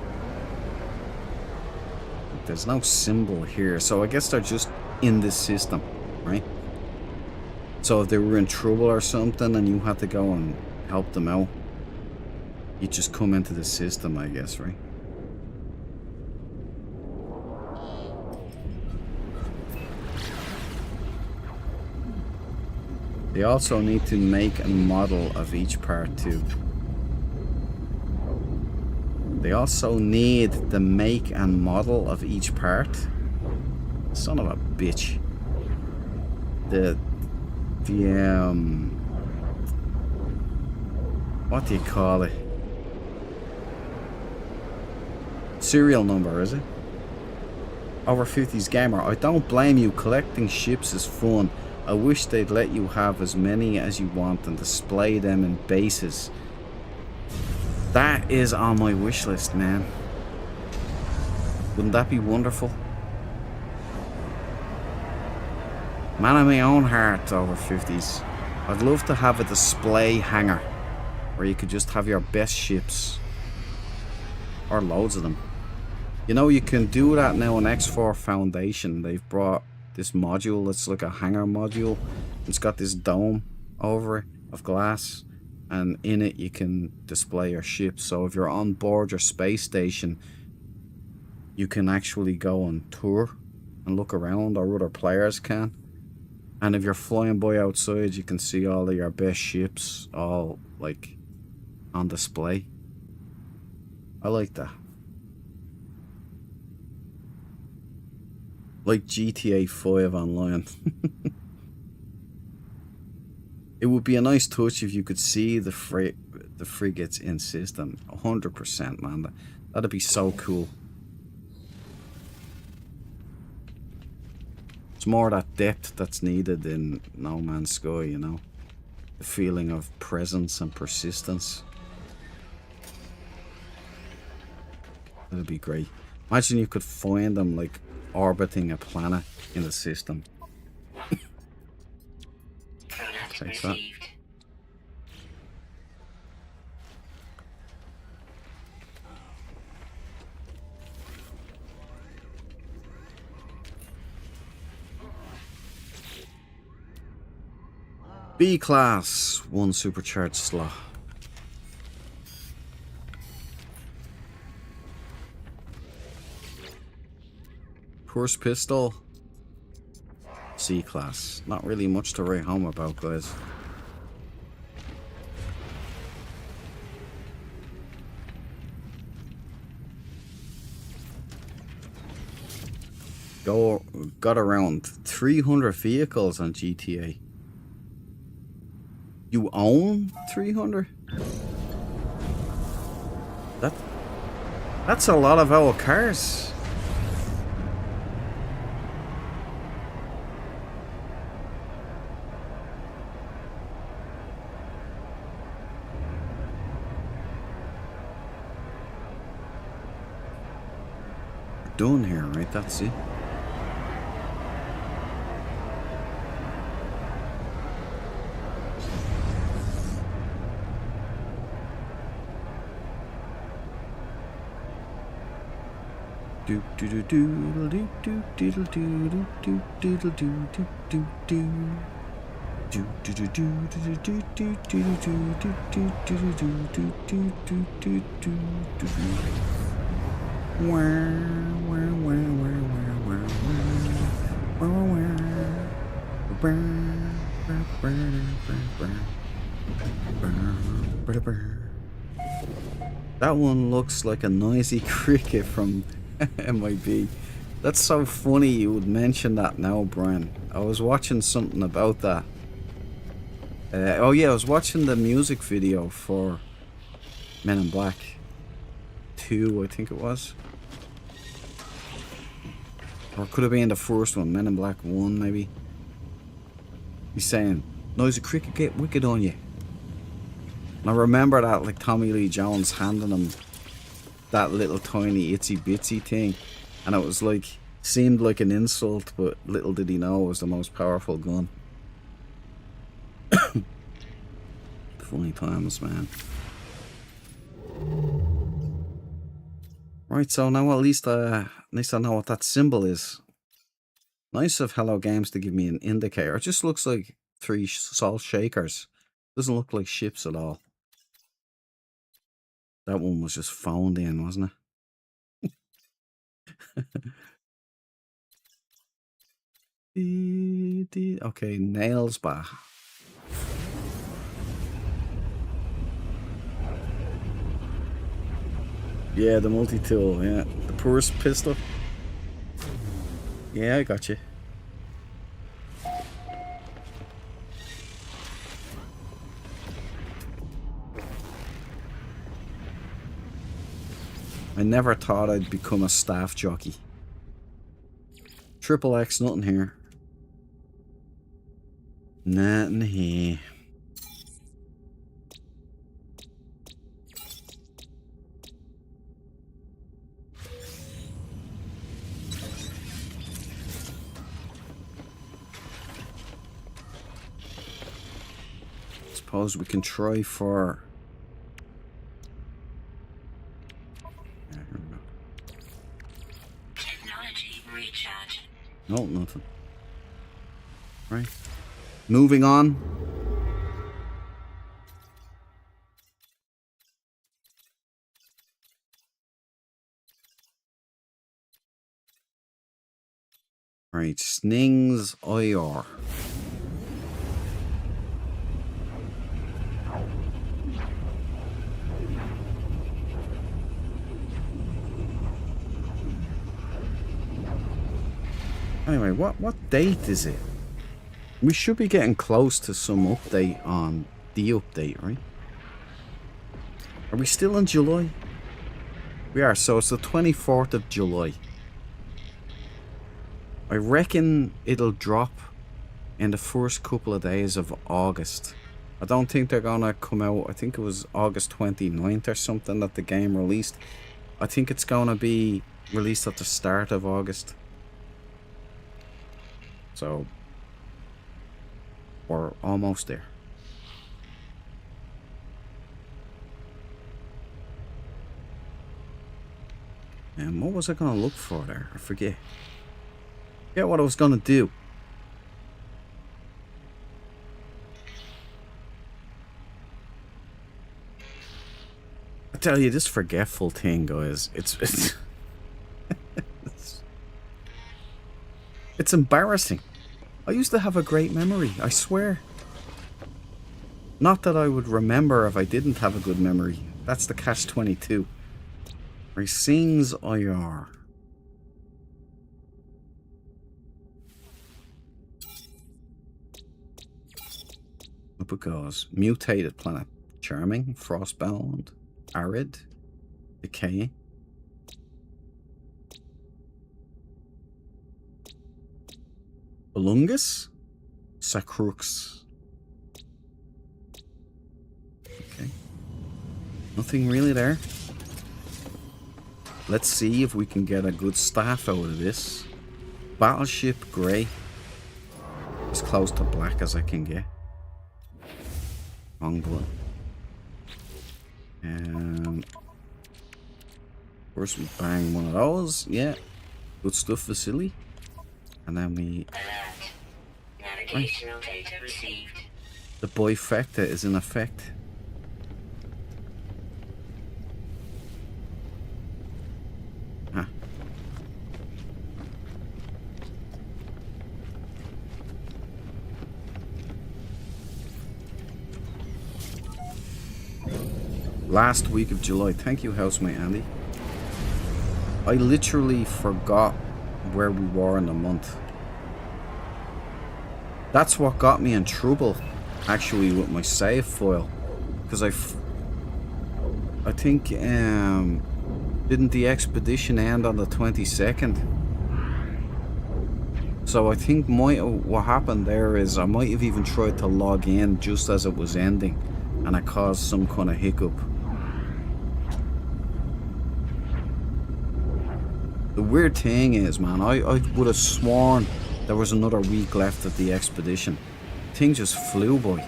There's no symbol here, so I guess they're just in this system, right? So if they were in trouble or something and you had to go and help them out, you just come into the system, I guess, right? They also need to make a model of each part too. They also need the make and model of each part. Son of a bitch. What do you call it? Serial number, is it? Over 50s gamer. I don't blame you. Collecting ships is fun. I wish they'd let you have as many as you want and display them in bases. That is on my wish list, man. Wouldn't that be wonderful? Man of my own heart, over 50s. I'd love to have a display hangar where you could just have your best ships. Or loads of them. You know, you can do that now in X4 Foundation. They've brought this module that's like a hangar module. It's got this dome over it of glass. And in it you can display your ship. So if you're on board your space station, you can actually go on tour and look around, or other players can. And if you're flying by outside, you can see all of your best ships all like on display. I like that. Like GTA 5 online. It would be a nice touch if you could see the frigates in system. 100%, man. That'd be so cool. It's more that depth that's needed in No Man's Sky, you know? The feeling of presence and persistence. That'd be great. Imagine you could find them like orbiting a planet in the system. Product Take that. received. B class, 1 supercharged slot. First pistol, C class. Not really much to write home about, guys. Got around 300 vehicles on GTA. You own 300? That's a lot of our cars. We're done here, right? That's it. Do do do do do do do do do do do do do do do. Do do do do do do do do do do do do do do do do do do. That one looks like a noisy cricket from MIB. That's so funny you would mention that now, Brian. I was watching something about that. Oh yeah, I was watching the music video for Men in Black 2, I think it was. Or it could have been the first one, Men in Black 1 maybe. He's saying, noisy cricket get wicked on you. And I remember that, like Tommy Lee Jones handing him that little tiny itsy bitsy thing, and it was like, seemed like an insult, but little did he know it was the most powerful gun. Funny times, man. Right, so now at least I know what that symbol is. Nice of Hello Games to give me an indicator. It just looks like 3 salt shakers. Doesn't look like ships at all. That one was just phoned in, wasn't it? Okay, nails back. Yeah, the multi-tool, yeah. The poorest pistol. Yeah, I got you. I never thought I'd become a staff jockey. Triple X, nothing here. Nothing here. Suppose we can try for... Technology recharge. No, nothing. Right. Moving on. Right, Snings IR. Anyway, what date is it? We should be getting close to some update on the update, right? Are we still in July? We are, so it's the 24th of July. I reckon it'll drop in the first couple of days of August. I don't think they're gonna come out, I think it was August 29th or something that the game released. I think it's gonna be released at the start of August. So, we're almost there. And what was I going to look for there? I forget. Forget what I was going to do. tell you, this forgetful thing, guys, it's it's embarrassing. I used to have a great memory, I swear. Not that I would remember if I didn't have a good memory. That's the catch-22. Racine's IR. Up it goes. Mutated planet. Charming, frostbound, arid, decaying. Belungus? Sacrux. Okay. Nothing really there. Let's see if we can get a good staff out of this. Battleship grey. As close to black as I can get. Wrong button. First we bang one of those. Yeah. Good stuff, Vasily. And then we... Alert. Navigational data received. The boyfecta is in effect. Huh. Last week of July. Thank you, housemate Andy. I literally forgot where we were in the month. That's what got me in trouble, actually, with my save file. Because I think, didn't the expedition end on the 22nd? So I think what happened there is I might have even tried to log in just as it was ending, and it caused some kind of hiccup. The weird thing is, man, I would have sworn there was another week left of the expedition. Thing just flew by.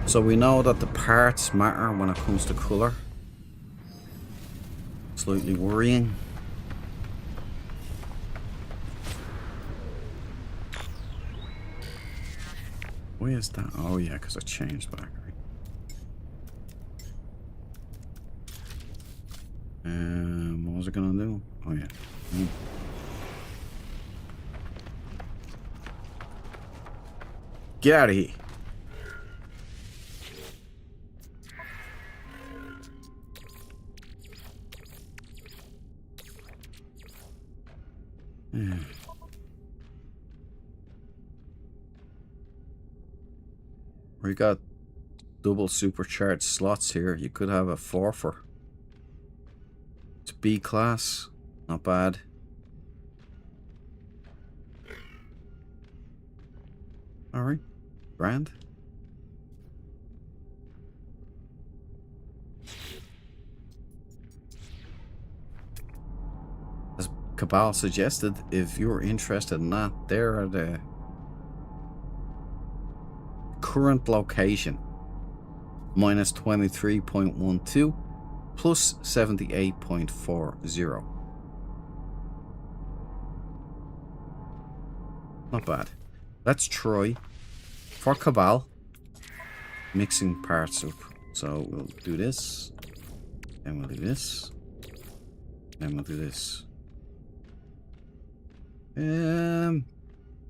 So we know that the parts matter when it comes to colour. Slightly worrying. Why is that? Oh yeah, because I changed back, right? What was it gonna do? Oh yeah. Get out of here. Yeah. We got double supercharged slots here. You could have a 4-for. It's B class. Not bad. Alright. Grand. As Cabal suggested, if you're interested in that, there are the current location. Minus 23.12 plus 78.40. Not bad. Let's try for Cabal mixing parts up. So we'll do this, and we'll do this, and we'll do this.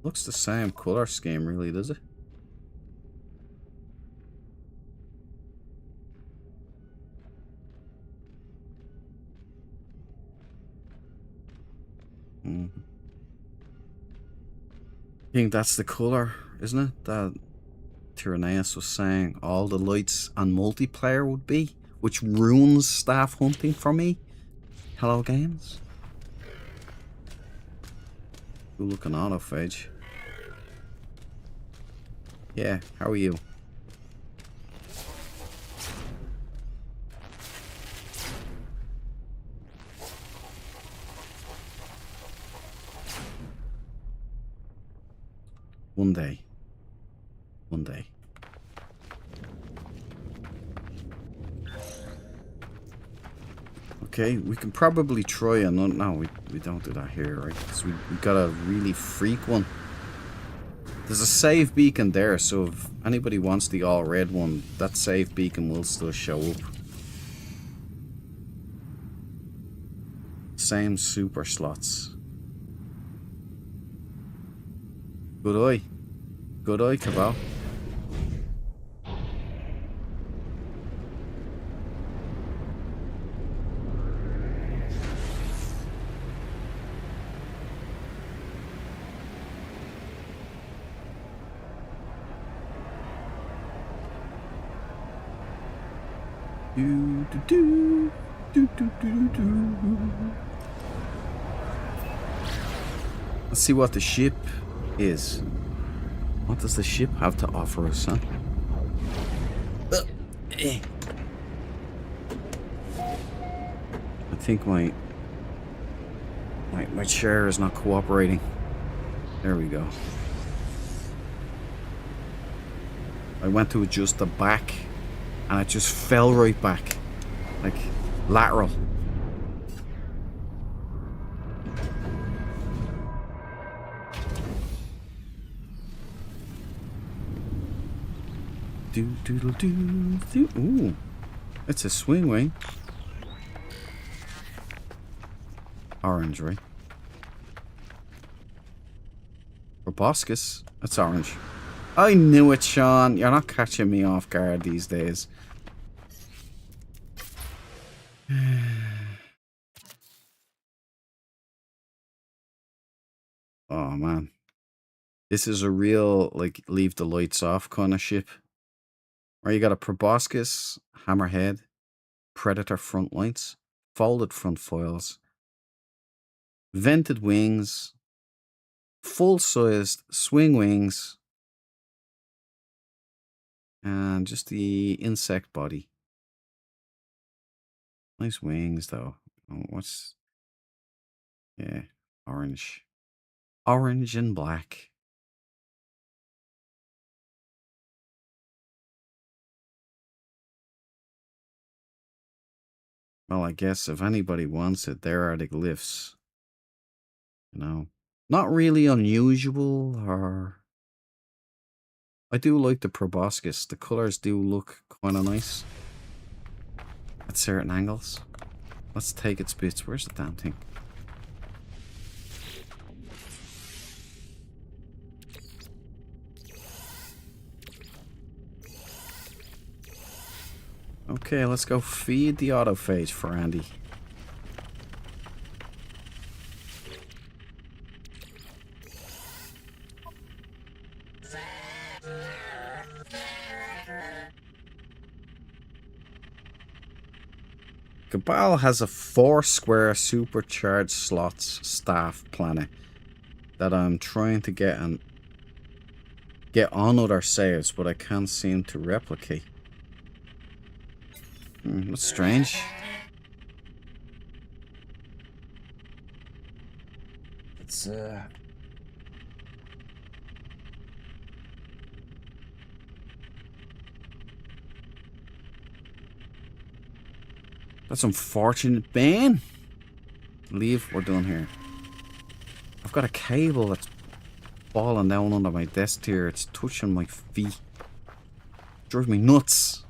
Looks the same color scheme, really, does it? I think that's the color, isn't it? That Tyranneus was saying all the lights and multiplayer would be, which ruins staff hunting for me. Hello, games. Good looking autophage. Yeah, how are you? One day. One day. Okay, we can probably try another. No, we don't do that here, right? Because we got a really freak one. There's a save beacon there, so if anybody wants the all red one, that save beacon will still show up. Same super slots. Good eye. Good eye, Cabal. Do, do, do, do, do, do, do. Let's see what the ship is. What does the ship have to offer us, huh? I think my chair is not cooperating. There we go. I went to adjust the back and it just fell right back. Like lateral. Do doodle do do. Ooh, it's a swing wing. Orange, right? Proboscis. That's orange. I knew it, Sean. You're not catching me off guard these days. Oh man, this is a real like leave the lights off kind of ship. Where you got a proboscis, hammerhead, predator front lights, folded front foils, vented wings, full-sized swing wings, and just the insect body. Nice wings though. Oh, what's yeah, orange, orange and black. Well, I guess if anybody wants it, there are the glyphs. You know, not really unusual, or I do like the proboscis. The colors do look kind of nice at certain angles. Let's take its bits. Where's the damn thing? Okay, let's go feed the autophage for Andy. Cabal has a 4-square supercharged slots staff planet that I'm trying to get on other saves, but I can't seem to replicate. That's strange. It's that's unfortunate, Ben. Leave. We're done here. I've got a cable that's falling down under my desk here. It's touching my feet. Drives me nuts.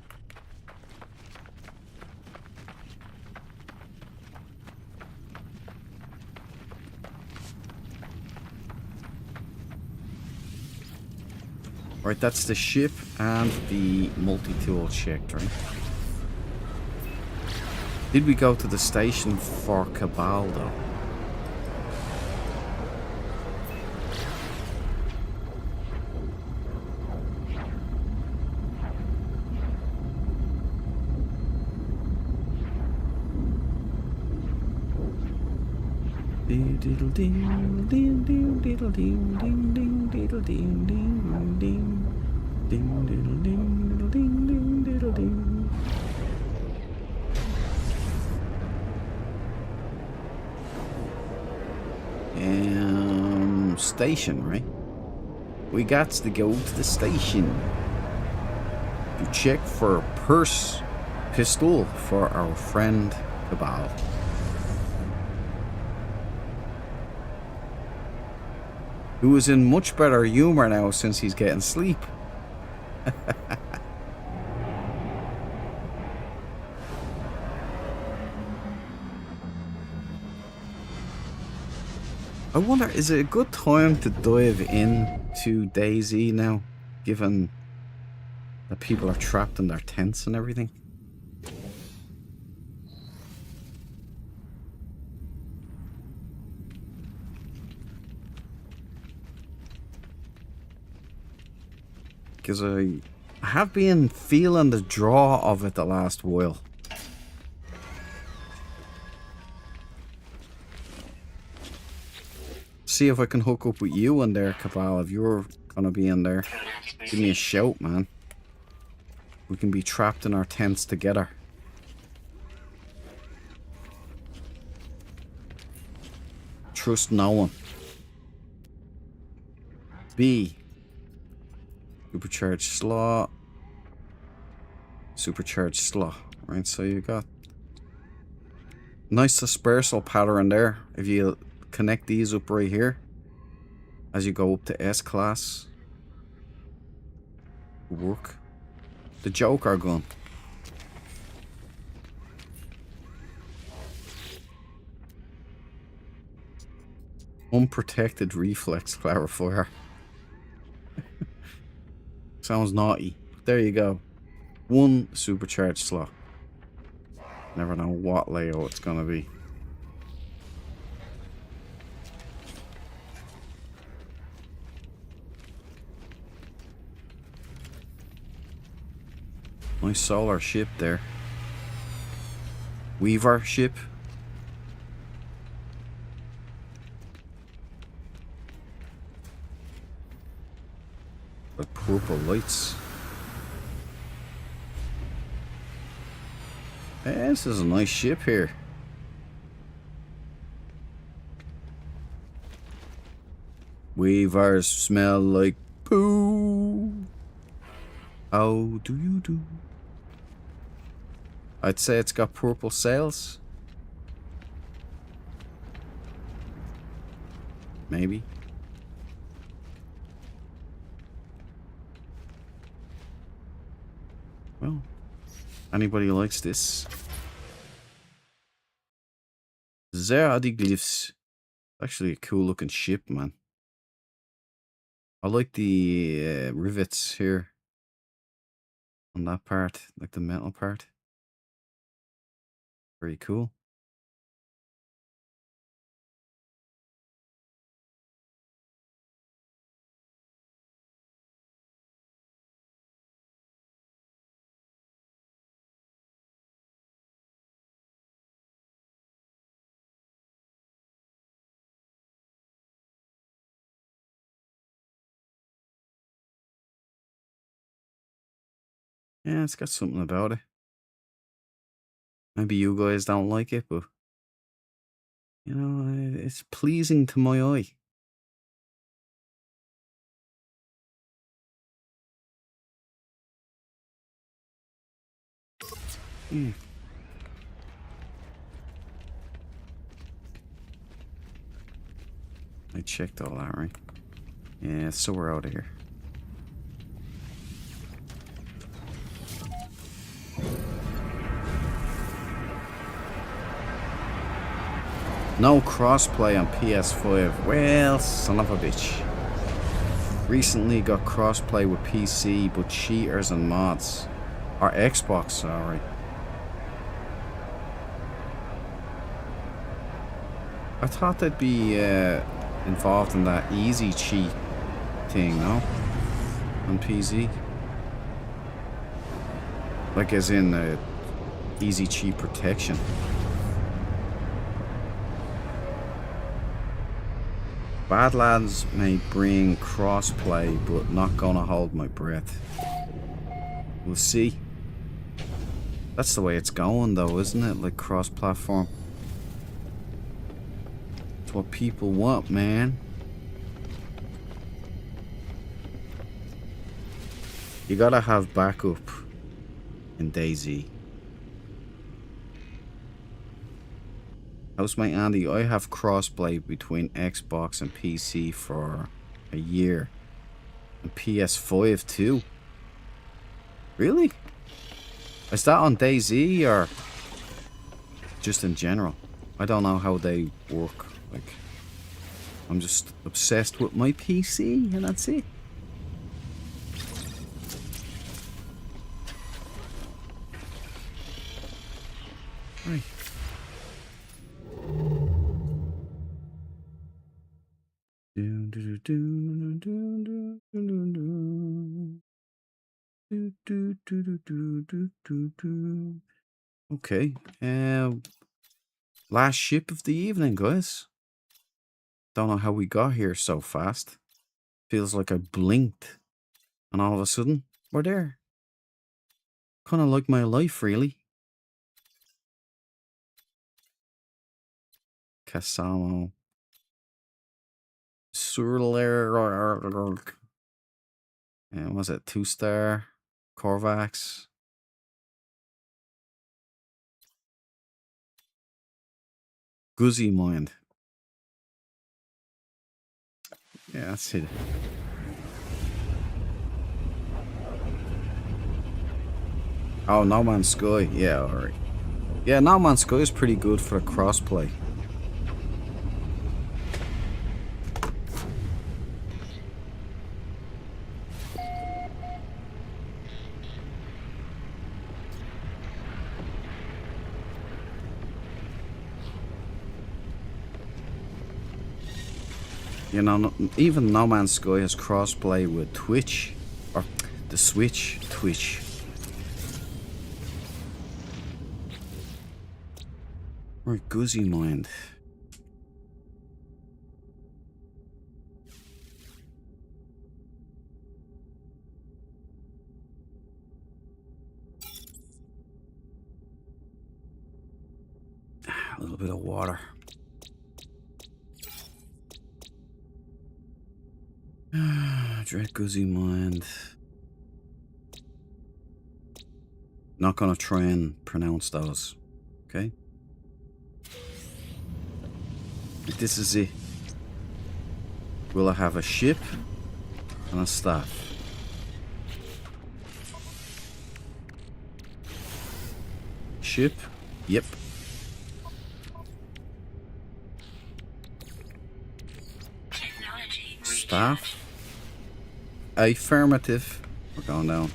Right, that's the ship and the multi-tool checked, right? Did we go to the station for Cabal, though? Diddle ding ding ding diddle ding ding ding diddle ding ding ding ding diddle ding diddle ding ding diddle ding. Station, right? We got to go to the station to check for a pistol for our friend Cabal. who is in much better humor now since he's getting sleep. I wonder, is it a good time to dive into DayZ now, given that people are trapped in their tents and everything? Because I have been feeling the draw of it the last while. See if I can hook up with you in there, Cabal. If you're gonna be in there, give me a shout, man. We can be trapped in our tents together. Trust no one. B. Supercharged slaw. Supercharged slaw. Right, so you got nice dispersal pattern there. If you connect these up right here as you go up to S class, work. The Joker gun. Unprotected reflex clarifier. Sounds naughty. There you go. One supercharged slot. Never know what layout it's gonna be. Nice solar ship there. Weaver ship. With purple lights. Hey, this is a nice ship here. Weavers smell like poo. How do you do? I'd say it's got purple sails. Maybe. Well, anybody who likes this. There are the glyphs. Actually a cool looking ship, man. I like the rivets here. On that part, like the metal part. Very cool. Yeah, it's got something about it. Maybe you guys don't like it, but you know, it's pleasing to my eye. Hmm. I checked all that, right? Yeah, so we're out of here. No crossplay on PS5. Well, son of a bitch. Recently got crossplay with PC, but cheaters and mods. Or Xbox, sorry. I thought they'd be involved in that easy cheat thing, no? On PC. Like as in easy cheat protection. Badlands may bring crossplay, but not gonna hold my breath. We'll see. That's the way it's going though, isn't it? Like cross-platform. It's what people want, man. You gotta have backup in DayZ. Housemate Andy, I have crossplay between Xbox and PC for a year. And PS5 too. Really? Is that on DayZ or just in general? I don't know how they work. Like, I'm just obsessed with my PC and that's it. Right. Okay. Last ship of the evening, guys. Don't know how we got here so fast. Feels like I blinked and all of a sudden we're there. Kind of like my life, really. Casamo. Surler. And was it 2-star? Corvax. Guzzy Mind. Yeah, that's it. Oh, No Man's Sky. Yeah, alright. Yeah, No Man's Sky is pretty good for a crossplay. You know, even No Man's Sky has crossplay with Twitch. Or the Switch. Twitch. Or Guzzy Mind. A little bit of water. Dread Guzzy Mind. Not gonna try and pronounce those. Okay? This is it. Will I have a ship and a staff? Ship? Yep. Staff? Affirmative. We're going down.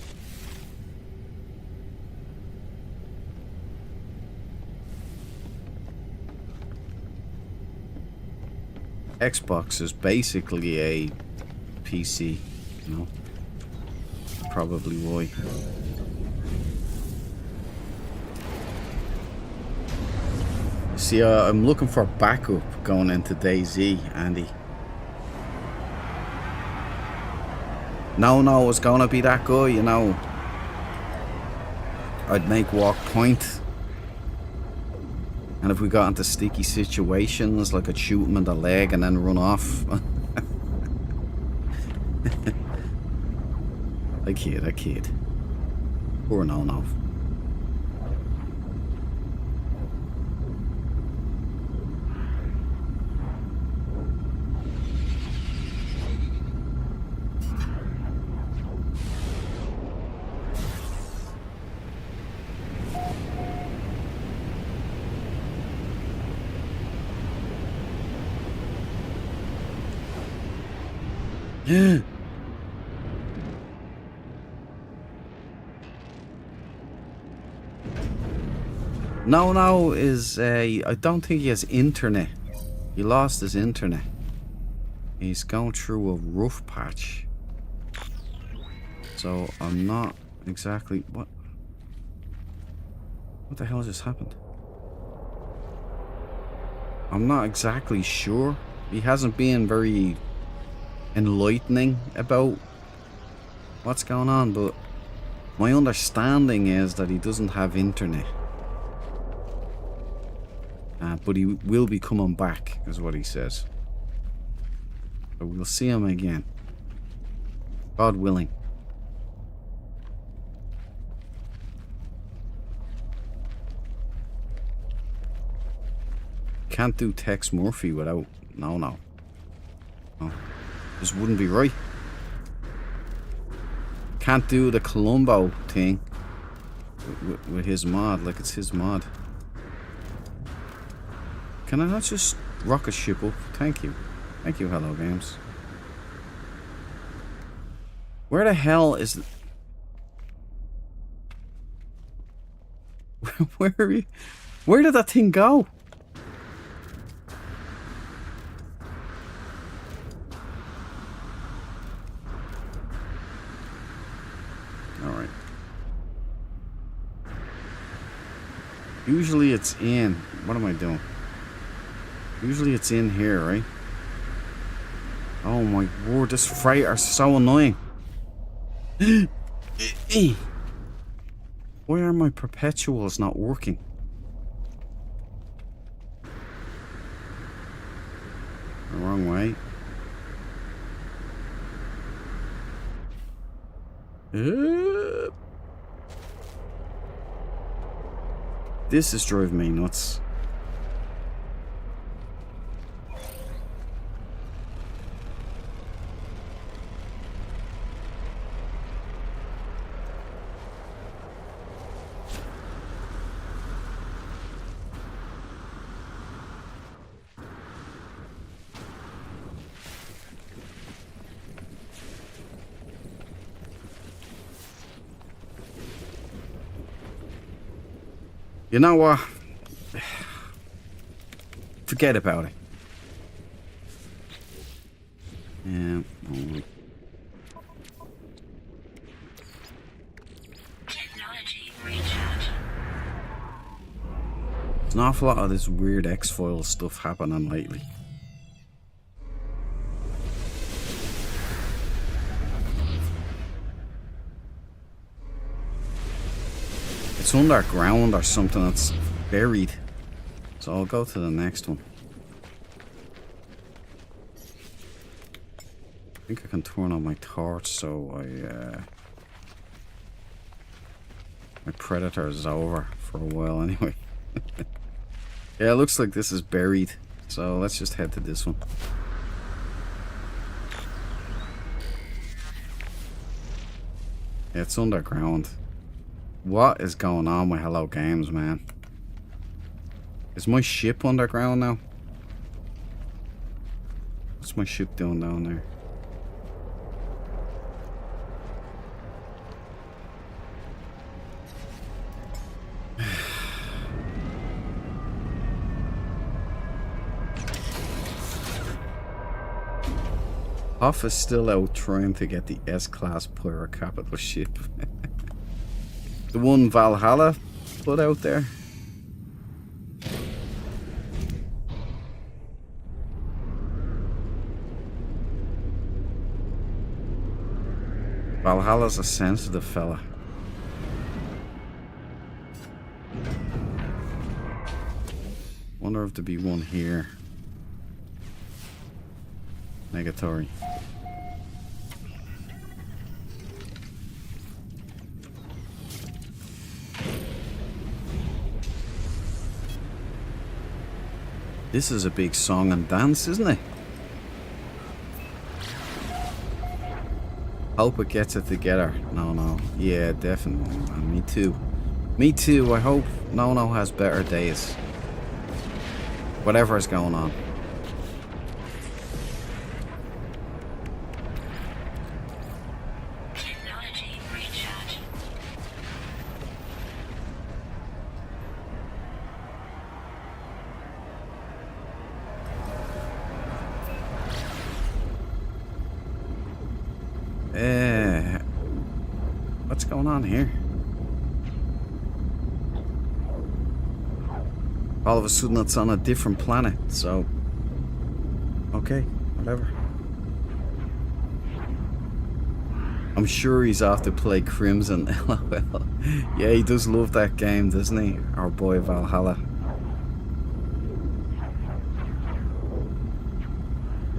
Xbox is basically a PC, you know. Probably why. See, I'm looking for backup going into DayZ, Andy. No, it's gonna be that guy, you know. I'd make walk point. And if we got into sticky situations, like I'd shoot him in the leg and then run off. I kid. Poor no. No is I don't think he has internet. He lost his internet. He's going through a rough patch. So I'm not exactly what the hell just happened? I'm not exactly sure. He hasn't been very enlightening about what's going on, but my understanding is that he doesn't have internet. But he will be coming back, is what he says. So we'll see him again. God willing. Can't do Tex Murphy without... No. Just wouldn't be right. Can't do the Columbo thing with his mod, like it's his mod. Can I not just rocket ship up? Thank you. Thank you, Hello Games. Where the hell is... Where are you? Where did that thing go? Alright. Usually it's in... What am I doing? Usually it's in here, right? Oh my word, this freighter is so annoying. Why are my perpetuals not working? The wrong way. This is driving me nuts. You know what? Forget about it. Yeah. Technology recharge. There's an awful lot of this weird X-Files stuff happening lately. It's underground or something that's buried. So I'll go to the next one. I think I can turn on my torch so my predator is over for a while anyway. Yeah, it looks like this is buried. So let's just head to this one. Yeah, it's underground. What is going on with Hello Games, man? Is my ship underground now? What's my ship doing down there? Hoff is still out trying to get the S-Class Pirate Capital ship. The one Valhalla put out there. Valhalla's a sensitive fella. Wonder if there'd be one here. Negatory. This is a big song and dance, isn't it? Hope it gets it together. No. Yeah, definitely, man. Me too. Me too. I hope No has better days. Whatever is going on. Technology recharge. What's going on here? All of a sudden it's on a different planet, so... Okay, whatever. I'm sure he's off to play Crimson, LOL. Yeah, he does love that game, doesn't he? Our boy Valhalla.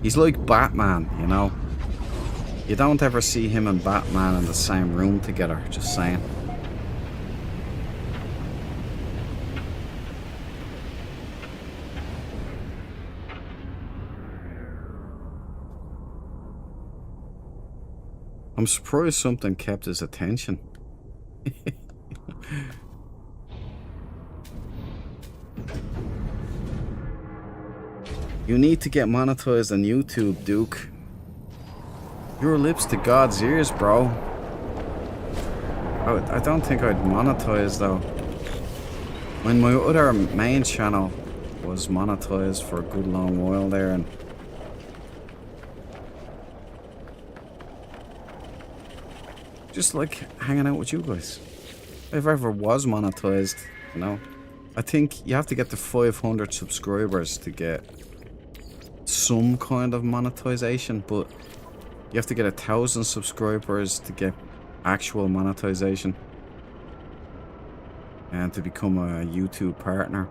He's like Batman, you know? You don't ever see him and Batman in the same room together, just saying. I'm surprised something kept his attention. You need to get monetized on YouTube, Duke. Your lips to God's ears, bro. I don't think I'd monetize though. When my other main channel was monetized for a good long while there, and just like hanging out with you guys. If I ever was monetized, you know, I think you have to get to 500 subscribers to get some kind of monetization, but you have to get 1,000 subscribers to get actual monetization and to become a YouTube partner.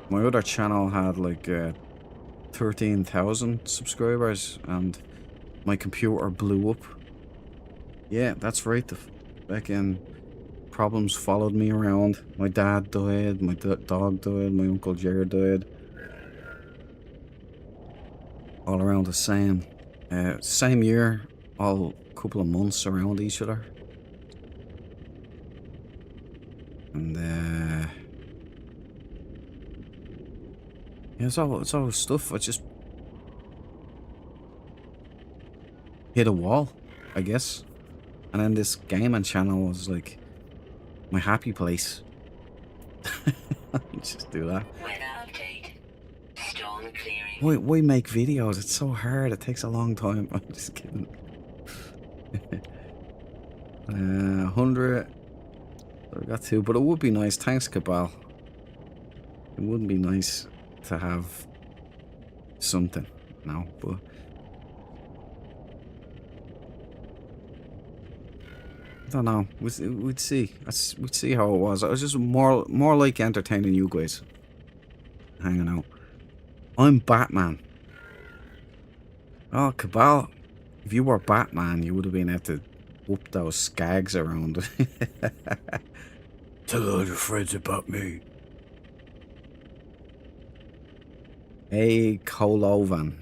My other channel had like 13,000 subscribers and my computer blew up. Yeah, that's right, the fucking problems followed me around. My dad died, my dog died, my Uncle Jared died. All around the same year, all couple of months around each other. And yeah, it's all stuff. I just hit a wall, I guess. And then this gaming channel was like my happy place. Just do that. Weather update. Storm clearing. Why make videos? It's so hard. It takes a long time. I'm just kidding. 100. I got 2, but it would be nice. Thanks, Cabal. It wouldn't be nice to have something, no, but I don't know. We'd see. We'd see how it was. I was just more like entertaining you guys, hanging out. I'm Batman. Oh, Cabal, if you were Batman, you would have been able to whoop those skags around. Tell all your friends about me. Hey, Kolovan.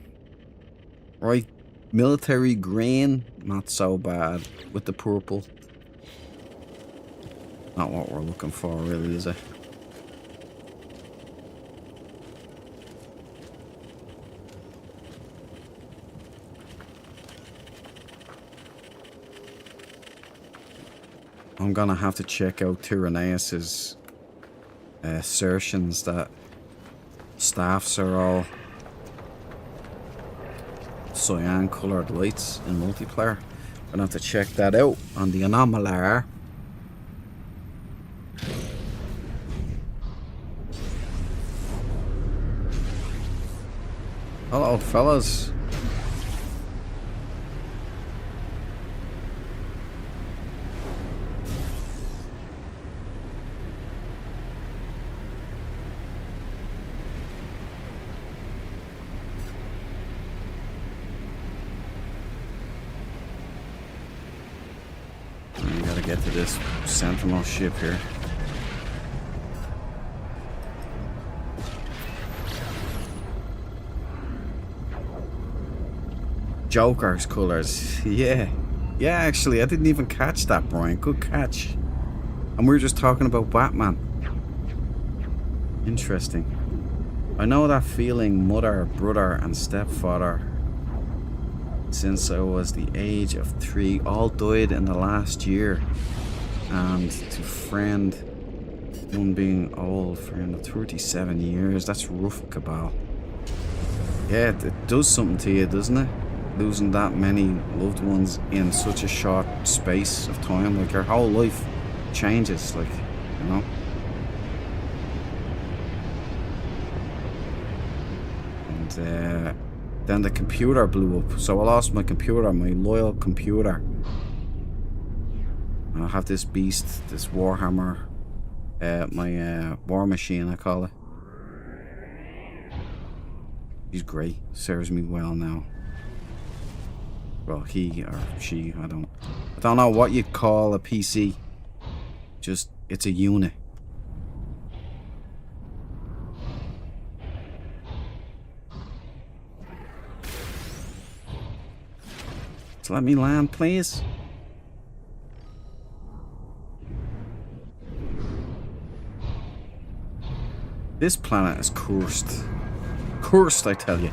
Right, military green, not so bad. With the purple. Not what we're looking for, really, is it? I'm gonna have to check out Tyranneus's assertions that staffs are all cyan coloured lights in multiplayer. I'm gonna have to check that out on the Anomalar. Hello, fellas. We gotta get to this Sentinel ship here. Joker's colours. Yeah, actually, I didn't even catch that, Brian. Good catch. And we were just talking about Batman. Interesting. I know that feeling, mother, brother and stepfather, since I was the age of 3, all died in the last year. And to friend, one being old, friend of 37 years, that's rough, Cabal. Yeah, it does something to you, doesn't it? Losing that many loved ones in such a short space of time. Like, your whole life changes, like, you know? And then the computer blew up, so I lost my computer, my loyal computer. And I have this beast, this Warhammer, my war machine, I call it. He's great, serves me well now. Well, he or she, I don't know what you'd call a PC. Just, it's a unit. So let me land, please. This planet is cursed. Cursed, I tell you.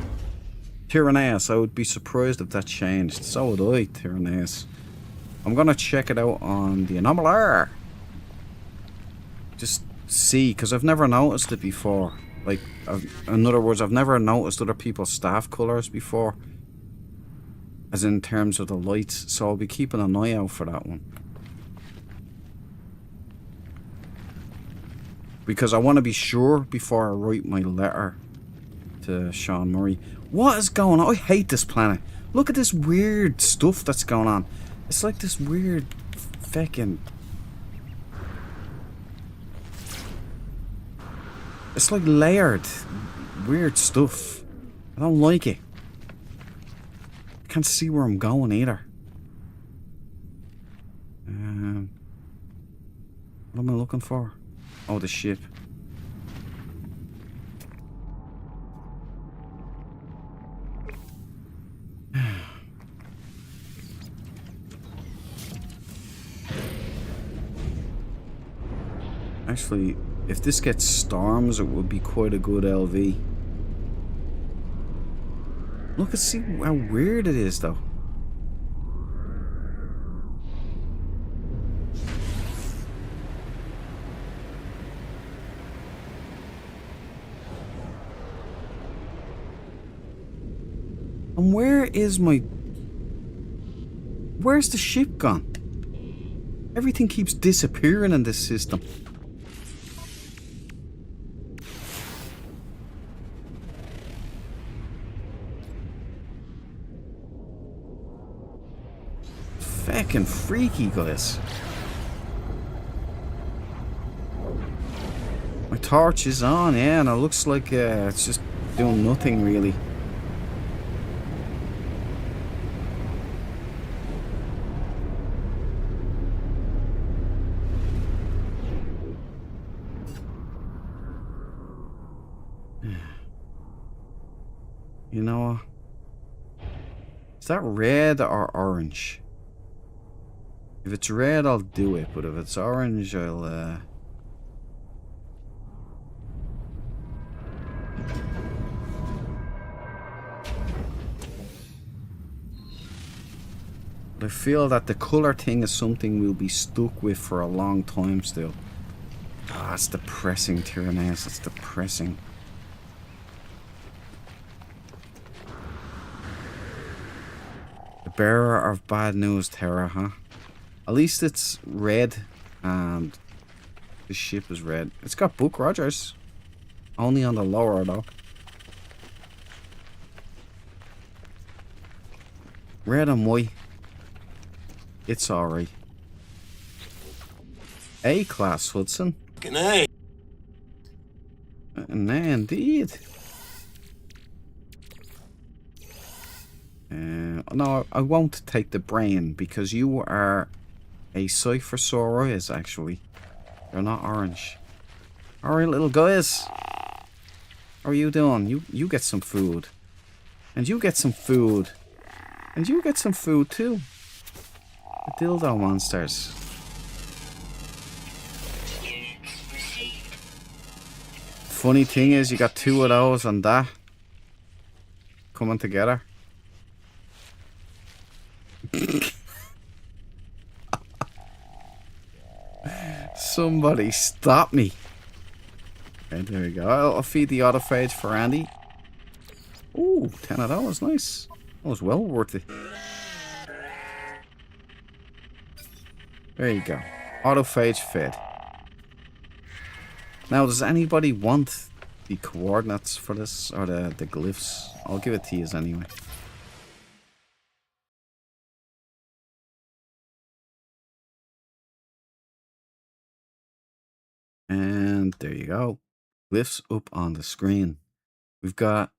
Tyrannus, I would be surprised if that changed. So would I, Tyrannus. I'm gonna check it out on the anomaly. Just see, because I've never noticed it before. Like, in other words, I've never noticed other people's staff colours before. As in terms of the lights. So I'll be keeping an eye out for that one. Because I want to be sure before I write my letter to Sean Murray. What is going on? I hate this planet. Look at this weird stuff that's going on. It's like this weird fucking... It's like layered weird stuff. I don't like it. I can't see where I'm going either. What am I looking for? Oh, the ship. Actually, if this gets storms, it would be quite a good LV. Look and see how weird it is, though. And where is my... Where's the ship gone? Everything keeps disappearing in this system. Fucking freaky, guys. My torch is on, yeah, and it looks like it's just doing nothing really. You know, is that red or orange? If it's red, I'll do it, but if it's orange, I'll I feel that the colour thing is something we'll be stuck with for a long time still. Ah, it's depressing, Tyrannus. It's depressing. The bearer of bad news, Terra, huh? At least it's red, and the ship is red. It's got Buck Rogers. Only on the lower, though. Red and white. It's alright. A-class, Hudson. Good night. Nah, indeed. No, I won't take the brain because you are a Cypher Sorias, actually. They're not orange. Alright, little guys. How are you doing? You get some food. And you get some food. And you get some food too. The dildo monsters. Funny thing is, you got two of those and that coming together. Somebody stop me. Okay, there we go. I'll feed the autophage for Andy. Ooh, 10 of those. Nice. That was well worth it. There you go. Autophage fed. Now, does anybody want the coordinates for this? Or the glyphs? I'll give it to you anyway. And there you go. Glyphs up on the screen. We've got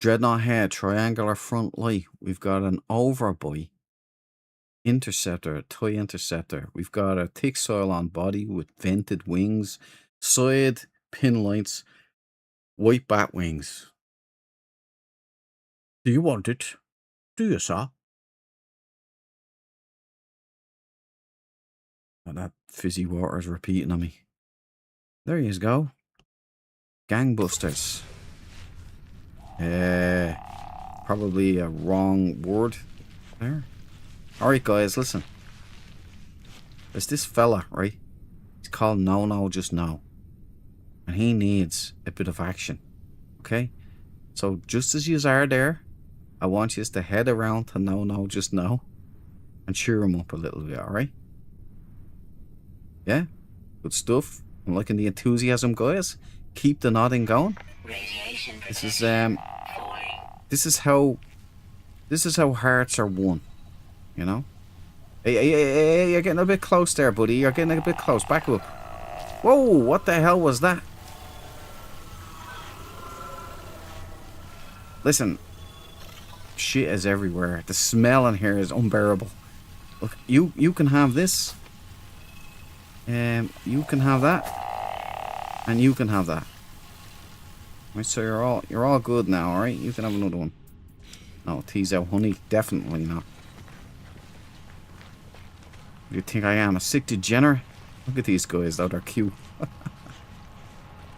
Dreadnought head, triangular front light. We've got an overbuy. Interceptor, toy interceptor. We've got a thick soil on body with vented wings. Side pin lights. White bat wings. Do you want it? Do you, sir? Oh, that fizzy water is repeating on me. There you go. Gangbusters. Probably a wrong word there. Alright guys, listen. There's this fella, right? He's called No No Just No. And he needs a bit of action. Okay? So just as yous are there, I want yous to head around to No No Just No and cheer him up a little bit, alright? Yeah? Good stuff. I'm liking the enthusiasm, guys. Keep the nodding going. This is how hearts are won. You know? Hey, you're getting a bit close there, buddy. You're getting a bit close. Back up. Whoa, what the hell was that? Listen. Shit is everywhere. The smell in here is unbearable. Look, you can have this. You can have that. And you can have that. Right, so you're all good now, alright? You can have another one. No, tease out honey. Definitely not. You think I am a sick degenerate? Look at these guys though, they're cute.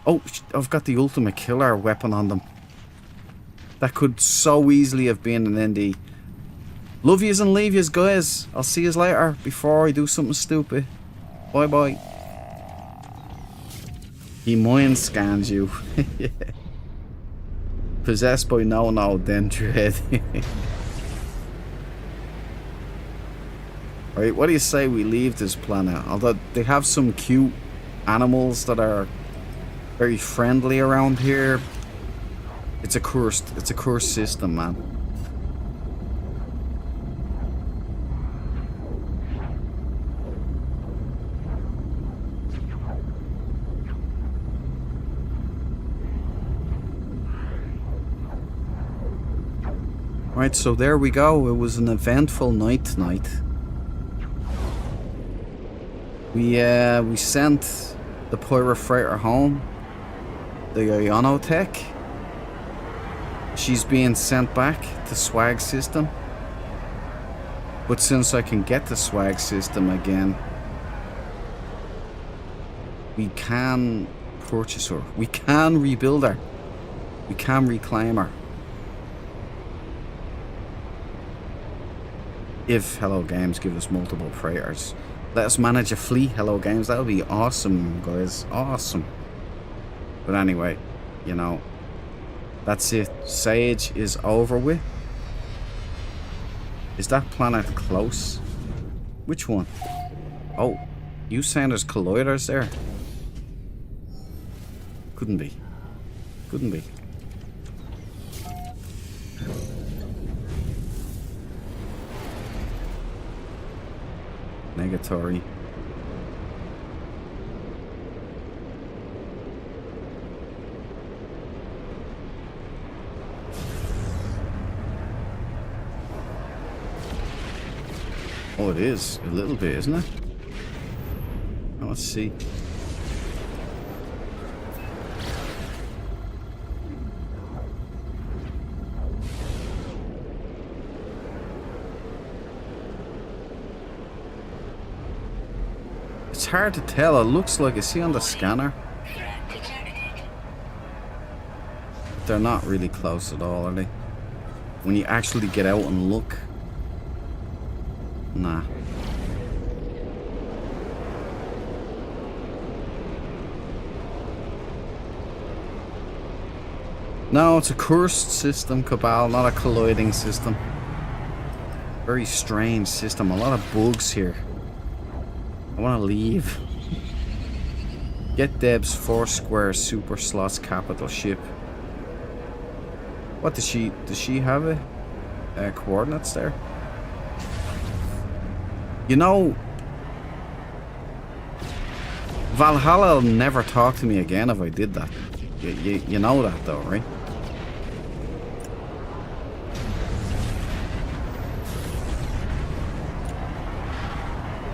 Oh, I've got the ultimate killer weapon on them. That could so easily have been an ND. Love yous and leave yous, guys. I'll see yous later before I do something stupid. Bye bye. He mind scans you. Yeah. Possessed by No No, then Dread. Right, what do you say we leave this planet? Although they have some cute animals that are very friendly around here. It's a cursed system, man. Right, so there we go. It was an eventful night tonight. We sent the Pyro Freighter home. The Ionotech. She's being sent back to Swag System. But since I can get the Swag System again, we can purchase her. We can rebuild her. We can reclaim her. If Hello Games give us multiple freighters. Let us manage a fleet, Hello Games. That would be awesome, guys. Awesome. But anyway, you know, that's it. Sage is over with. Is that planet close? Which one? Oh, you saying there's colliders there? Couldn't be. Couldn't be. Negatory. Oh, it is a little bit, isn't it? Oh, let's see. It's hard to tell. It looks like, you see on the scanner, they're not really close at all, are they? When you actually get out and look. Nah. No, it's a cursed system, Cabal, not a colliding system. Very strange system. A lot of bugs here. I want to leave. Get Deb's 4 square super slots capital ship. What does she have it? Coordinates there? You know, Valhalla will never talk to me again if I did that. You know that though, right?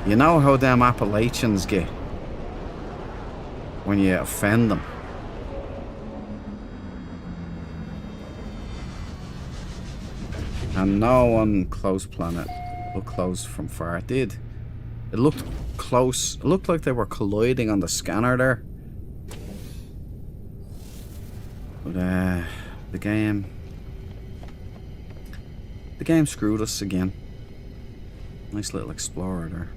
You know how them Appalachians get when you offend them. And no on close planet looked close from far. It did. It looked close. It looked like they were colliding on the scanner there. But the game screwed us again. Nice little explorer there.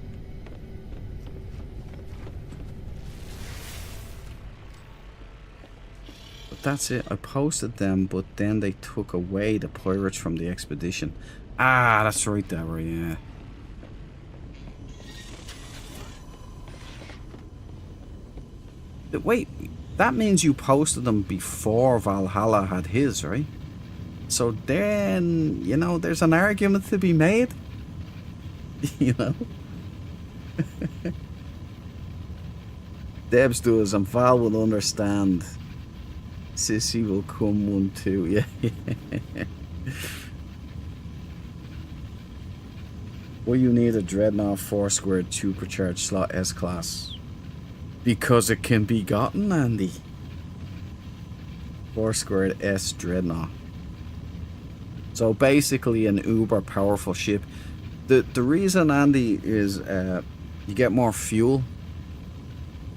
But that's it. I posted them, but then they took away the pirates from the expedition. Ah, that's right, Deborah, yeah. Wait, that means you posted them before Valhalla had his, right? So then, you know, there's an argument to be made. You know? Debs does, and Val will understand. Sissy will come one too, yeah. Well, you need a Dreadnought 4-square supercharged slot S-Class. Because it can be gotten, Andy. 4-squared S Dreadnought. So basically an uber powerful ship. The reason, Andy, is you get more fuel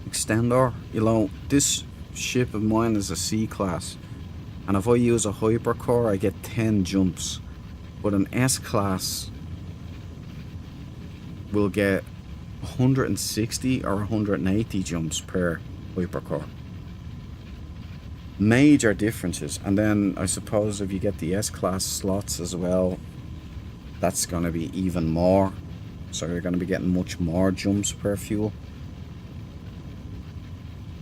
extender. You know, this ship of mine is a C-class, and if I use a hypercore I get 10 jumps, but an S-class will get 160 or 180 jumps per hypercore. Major differences. And then I suppose if you get the S-class slots as well, that's going to be even more, so you're going to be getting much more jumps per fuel.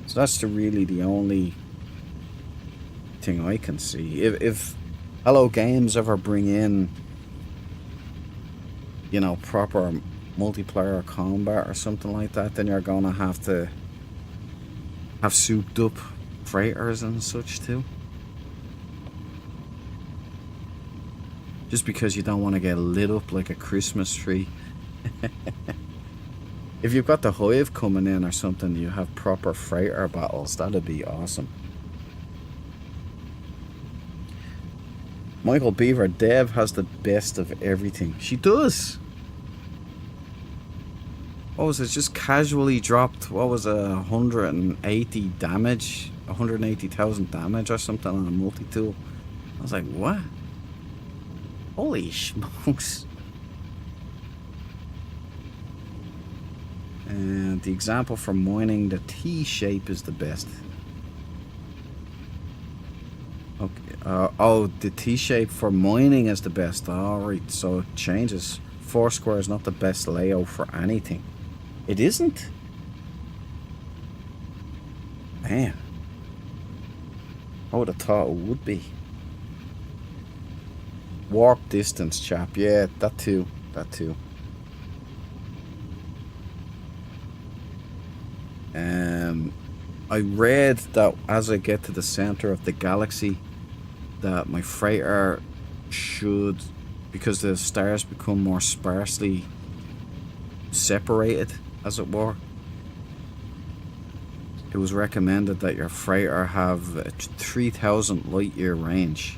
So that's really the only thing I can see. If Hello Games ever bring in, you know, proper multiplayer combat or something like that, then you're gonna have to have souped up freighters and such too. Just because you don't want to get lit up like a Christmas tree. If you've got the Hive coming in or something, you have proper freighter battles, that'd be awesome. Michael Beaver, Dev has the best of everything. She does. What was it? Just casually dropped, what was it, 180 damage? 180,000 damage or something on a multi-tool. I was like, what? Holy smokes. And the example for mining, the T shape is the best. Okay. Oh, the T shape for mining is the best. Alright, so it changes. 4-square is not the best layout for anything. It isn't? Man. I would have thought it would be. Warp distance, chap. Yeah, that too. That too. I read that as I get to the center of the galaxy, that my freighter should, because the stars become more sparsely separated, as it were, it was recommended that your freighter have a 3,000 light year range.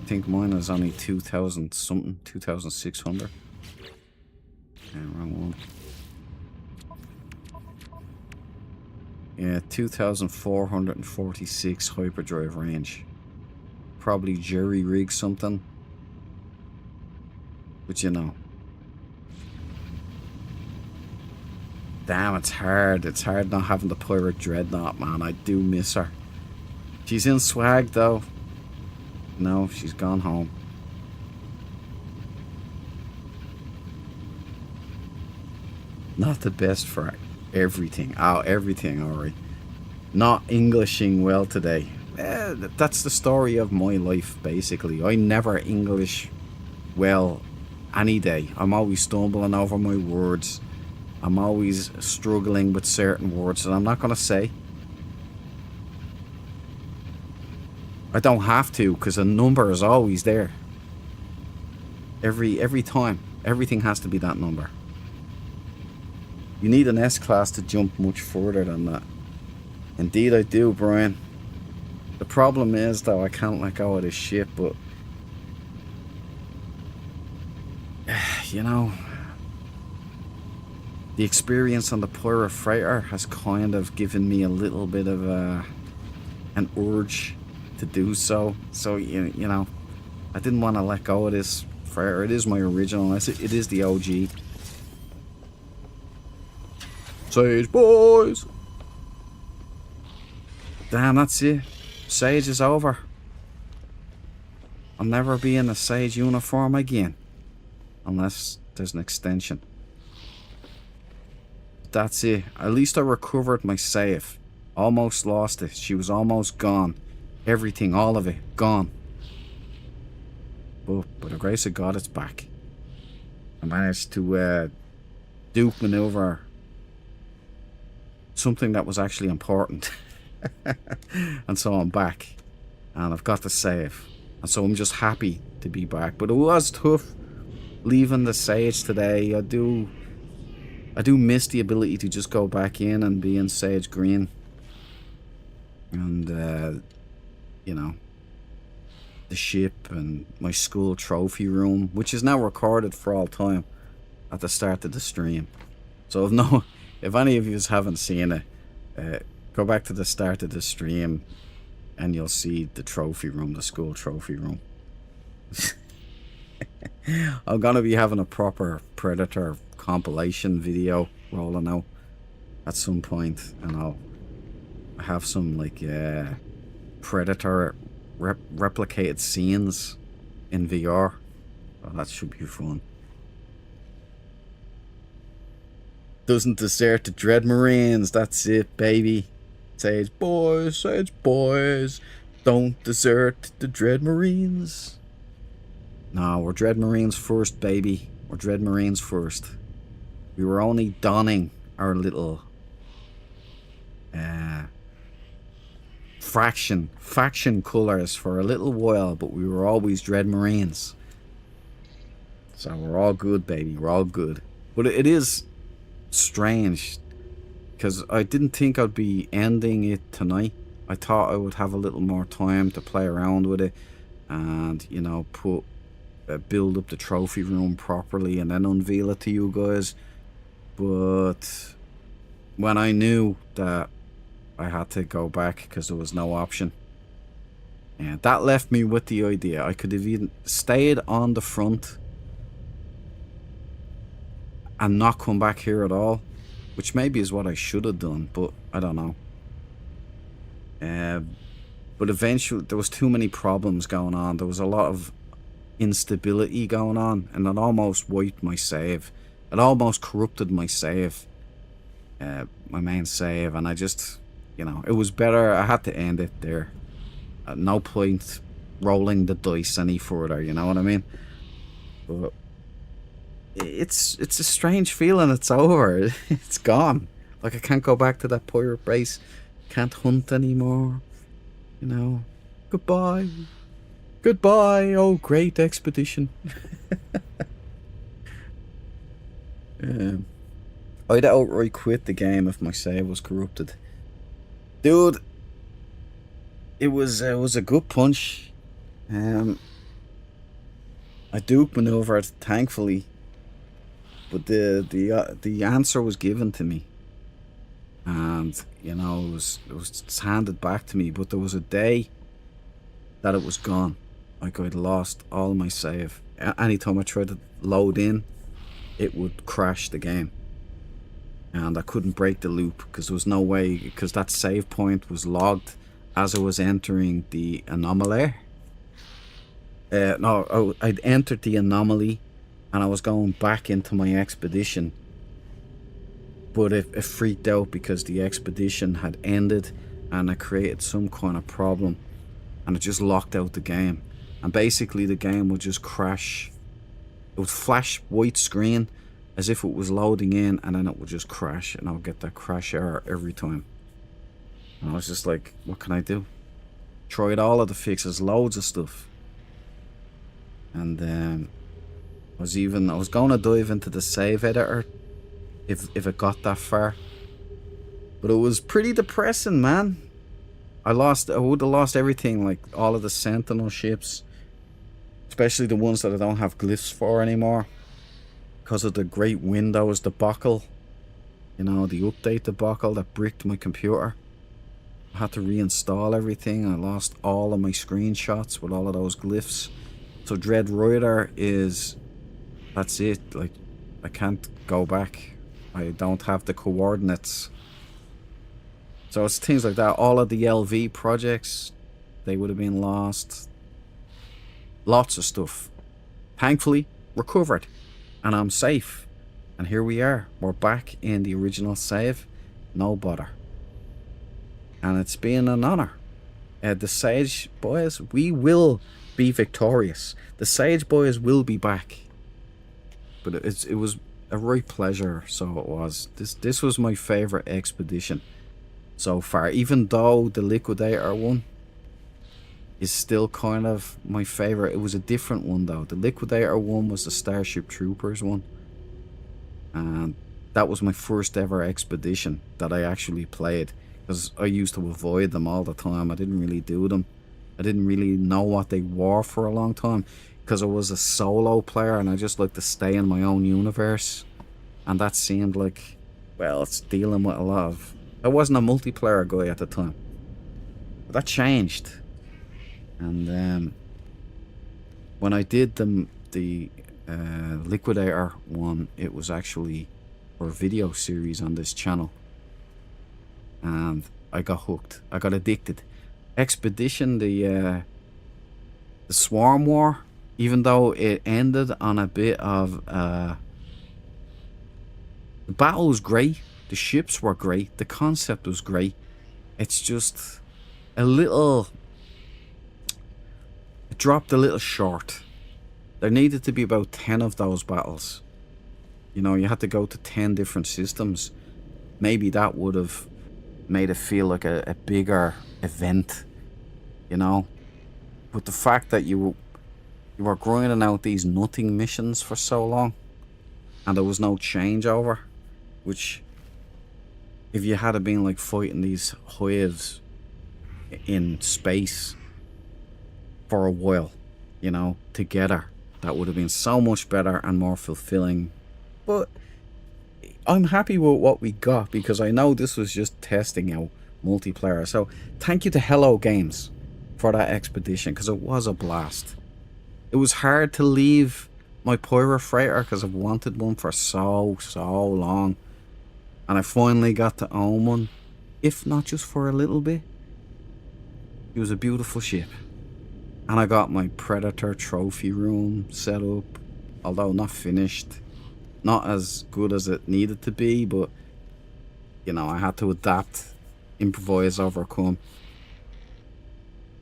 I think mine is only 2,000 something, 2,600. Yeah, wrong one. Yeah, 2,446 hyperdrive range. Probably jury rig something. But you know. Damn, it's hard. It's hard not having the pirate Dreadnought, man. I do miss her. She's in swag though. No, she's gone home. Not the best for everything. Oh, everything, alright. Not Englishing well today. That's the story of my life, basically. I never English well any day. I'm always stumbling over my words. I'm always struggling with certain words that I'm not going to say. I don't have to, because a number is always there. Every time. Everything has to be that number. You need an S-Class to jump much further than that. Indeed I do, Brian. The problem is, though, I can't let go of this ship, but... you know... the experience on the Pirate Freighter has kind of given me a little bit of an urge to do so. So, you know, I didn't want to let go of this forever. It is my original. It is the OG. Sage boys! Damn, that's it. Sage is over. I'll never be in a Sage uniform again. Unless there's an extension. That's it. At least I recovered my save. Almost lost it. She was almost gone. Everything, all of it, gone. But by the grace of God, it's back. I managed to duke maneuver something that was actually important. And so I'm back. And I've got the save. And so I'm just happy to be back. But it was tough leaving the Sage today. I do miss the ability to just go back in and be in Sage Green. And, you know, the ship and my school trophy room, which is now recorded for all time at the start of the stream. So if any of you haven't seen it, go back to the start of the stream and you'll see the trophy room, the school trophy room. I'm gonna be having a proper Predator compilation video rolling out at some point, and I'll have some like Predator replicated scenes in VR. Well, that should be fun. Doesn't desert the Dread Marines. That's it, baby. Sage boys, don't desert the Dread Marines. No, we're Dread Marines first, baby. We're Dread Marines first. We were only donning our little faction colours for a little while, but we were always Dread Marines. So we're all good, baby. We're all good. But it is strange, because I didn't think I'd be ending it tonight. I thought I would have a little more time to play around with it and, you know, build up the trophy room properly and then unveil it to you guys. But when I knew that I had to go back because there was no option, and that left me with the idea I could have even stayed on the front and not come back here at all, which maybe is what I should have done, but I don't know. But eventually there was too many problems going on. There was a lot of instability going on, and it almost wiped my save. It almost corrupted my save, my main save, and I just, you know, it was better. I had to end it there. At no point rolling the dice any further, you know what I mean? But it's a strange feeling. It's over. It's gone. Like, I can't go back to that pirate base. Can't hunt anymore. You know. Goodbye. Goodbye, oh great expedition. I'd outright quit the game if my save was corrupted. Dude, it was a good punch. I duke maneuvered, thankfully, but the answer was given to me, and you know, it was handed back to me. But there was a day that it was gone. Like, I'd lost all my save. Anytime I tried to load in, it would crash the game, and I couldn't break the loop because there was no way, because that save point was logged as I was entering the anomaly. No, I'd entered the anomaly and I was going back into my expedition, but it freaked out because the expedition had ended and it created some kind of problem, and it just locked out the game. And basically the game would just crash. It would flash white screen as if it was loading in, and then it would just crash, and I would get that crash error every time. And I was just like, what can I do? Tried all of the fixes, loads of stuff. And I was going to dive into the save editor if it got that far. But it was pretty depressing, man. I would have lost everything, like all of the Sentinel ships, especially the ones that I don't have glyphs for anymore, because of the Great Windows debacle. You know, the update debacle that bricked my computer. I had to reinstall everything. I lost all of my screenshots with all of those glyphs. So Dread Rider is... that's it. Like, I can't go back. I don't have the coordinates. So it's things like that. All of the LV projects, they would have been lost. Lots of stuff. Thankfully, recovered. And I'm safe. And here we are. We're back in the original save. No bother. And it's been an honor. The Sage boys, we will be victorious. The Sage boys will be back. But it was a right pleasure, so it was. This was my favourite expedition so far. Even though the Liquidator one is still kind of my favourite. It was a different one though. The Liquidator one was the Starship Troopers one. And that was my first ever expedition that I actually played. Because I used to avoid them all the time. I didn't really do them. I didn't really know what they were for a long time. Because I was a solo player and I just like to stay in my own universe. And that seemed like, well, it's dealing with a lot of... I wasn't a multiplayer guy at the time. But that changed. And when I did the Liquidator one, it was actually for a video series on this channel. And I got hooked. I got addicted. Expedition, the Swarm War, even though it ended on a bit of the battle was great, the ships were great, the concept was great. It's just a little, it dropped a little short. There needed to be about 10 of those battles. You know, you had to go to 10 different systems. Maybe that would have made it feel like a bigger event, you know. But the fact that you were grinding out these nothing missions for so long and there was no changeover, which if you had been like fighting these hives in space for a while, you know, together, that would have been so much better and more fulfilling. But I'm happy with what we got because I know this was just testing out multiplayer. So thank you to Hello Games for that expedition because it was a blast. It was hard to leave my Pyro Freighter because I've wanted one for so long. And I finally got to own one, if not just for a little bit. It was a beautiful ship. And I got my Predator trophy room set up, although not finished. Not as good as it needed to be, but you know, I had to adapt, improvise, overcome.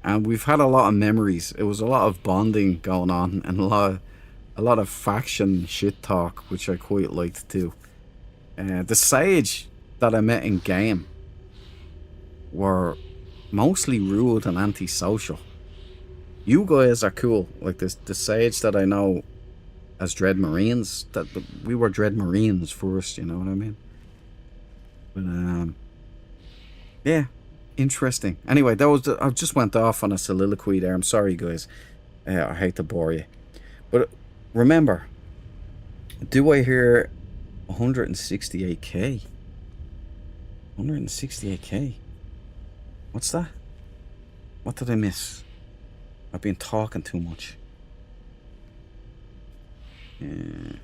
And we've had a lot of memories. It was a lot of bonding going on and a lot of faction shit talk, which I quite liked too. The Sage that I met in game were mostly rude and antisocial. You guys are cool. Like this, the Sage that I know as Dread Marines, that we were Dread Marines first, you know what I mean? But yeah, interesting. Anyway, that was I just went off on a soliloquy there. I'm sorry, guys. I hate to bore you, but remember, do I hear 168k? 168k. What's that? What did I miss? I've been talking too much. Yeah.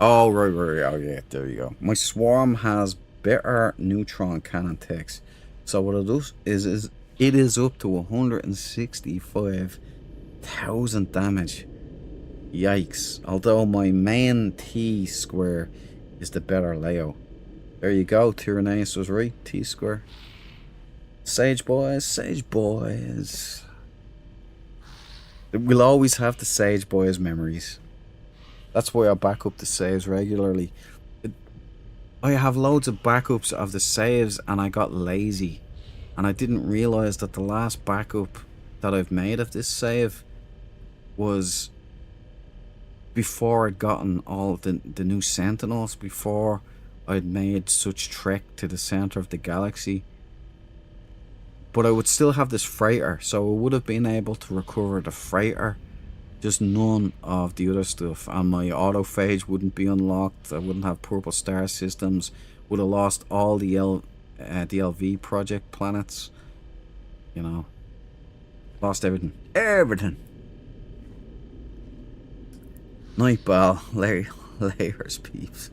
Oh, right. Oh, yeah, there you go. My Swarm has better neutron cannon techs. So what it does is it is up to 165,000 damage. Yikes. Although my main T-square is the better layout. There you go. Tyranneus was right. T-square. Sage boys. Sage boys. We'll always have the Sage boys memories. That's why I back up the saves regularly. I have loads of backups of the saves and I got lazy. And I didn't realise that the last backup that I've made of this save was before I'd gotten all the new Sentinels, before I'd made such trek to the centre of the galaxy. But I would still have this freighter, so I would have been able to recover the freighter, just none of the other stuff, and my autophage wouldn't be unlocked. I wouldn't have purple star systems, would have lost all the DLV project planets. You know, lost everything. Everything. Night ball, layers, peeps.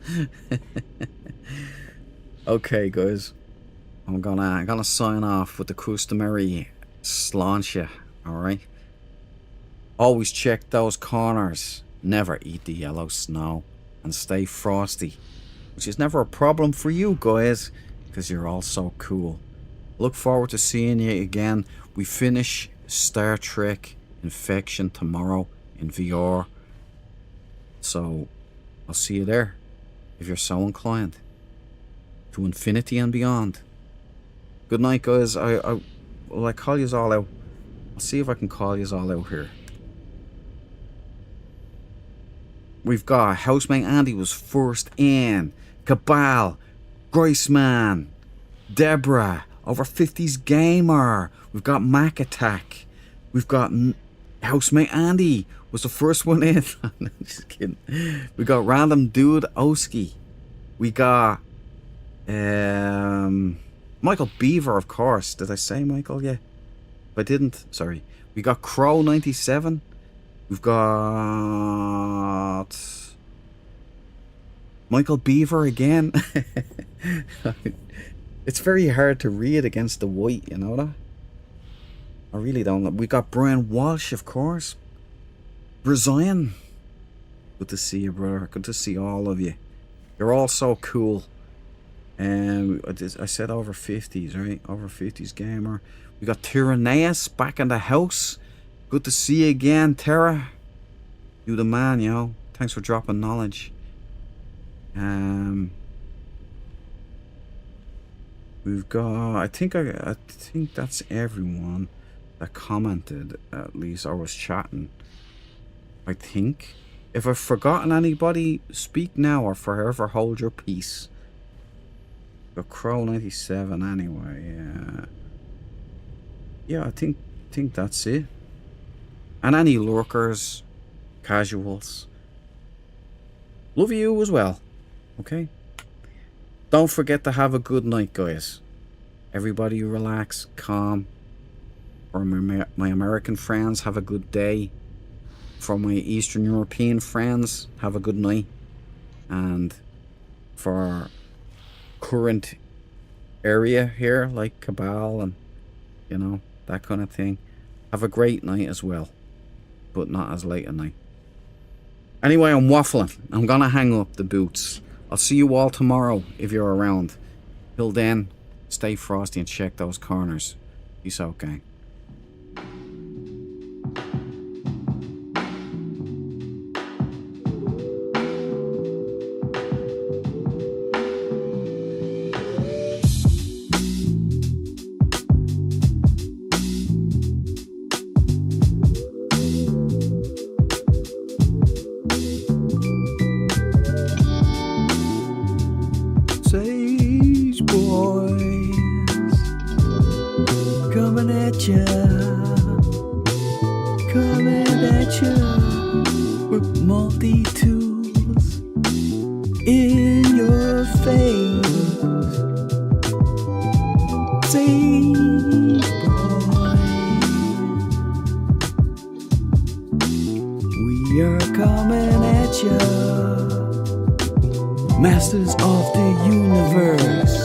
Okay, guys, I'm gonna sign off with the customary sláinte. All right. Always check those corners. Never eat the yellow snow, and stay frosty, which is never a problem for you guys, because you're all so cool. Look forward to seeing you again. We finish Star Trek Infection tomorrow in VR. So, I'll see you there, if you're so inclined. To infinity and beyond. Good night, guys. Will I call yous all out? I'll see if I can call yous all out here. We've got Housemate Andy was first in. Cabal, Graceman, Deborah, Over 50s Gamer. We've got Mac Attack. We've got Housemate Andy was the first one in. I'm just kidding. We got Random Dude Oski. We got Michael Beaver, of course. Did I say Michael? Yeah. If I didn't, sorry. We got Crow 97. We've got Michael Beaver again. It's very hard to read against the white, you know that? I really don't know. We got Brian Walsh, of course. Brazilian. Good to see you, brother. Good to see all of you. You're all so cool. I said over 50s, right? Over 50s Gamer. We got Tyranneus back in the house. Good to see you again, Terra. You the man, yo. Thanks for dropping knowledge. We've got. I think that's everyone that commented, at least, or was chatting. I think. If I've forgotten anybody, speak now or forever hold your peace. Got Crow 97 anyway. Yeah, I think that's it. And any lurkers, casuals, love you as well. Okay. Don't forget to have a good night, guys. Everybody relax, calm. For my American friends, have a good day. For my Eastern European friends, have a good night. And for current area here, like Cabal and, you know, that kind of thing, have a great night as well. But not as late a night. Anyway, I'm waffling. I'm gonna hang up the boots. I'll see you all tomorrow if you're around. Till then, stay frosty and check those corners. Peace out, gang. Multi-tools in your face. Sage boy, we are coming at ya, masters of the universe.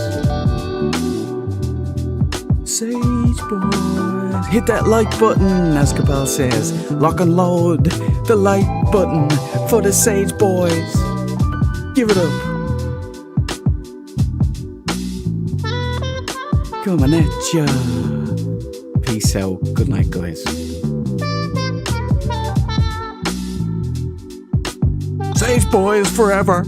Sage boy, hit that like button, as Cabal says. Lock and load the like button for the Sage Boys. Give it up. Coming at ya. Peace out. Good night, guys. Sage Boys forever.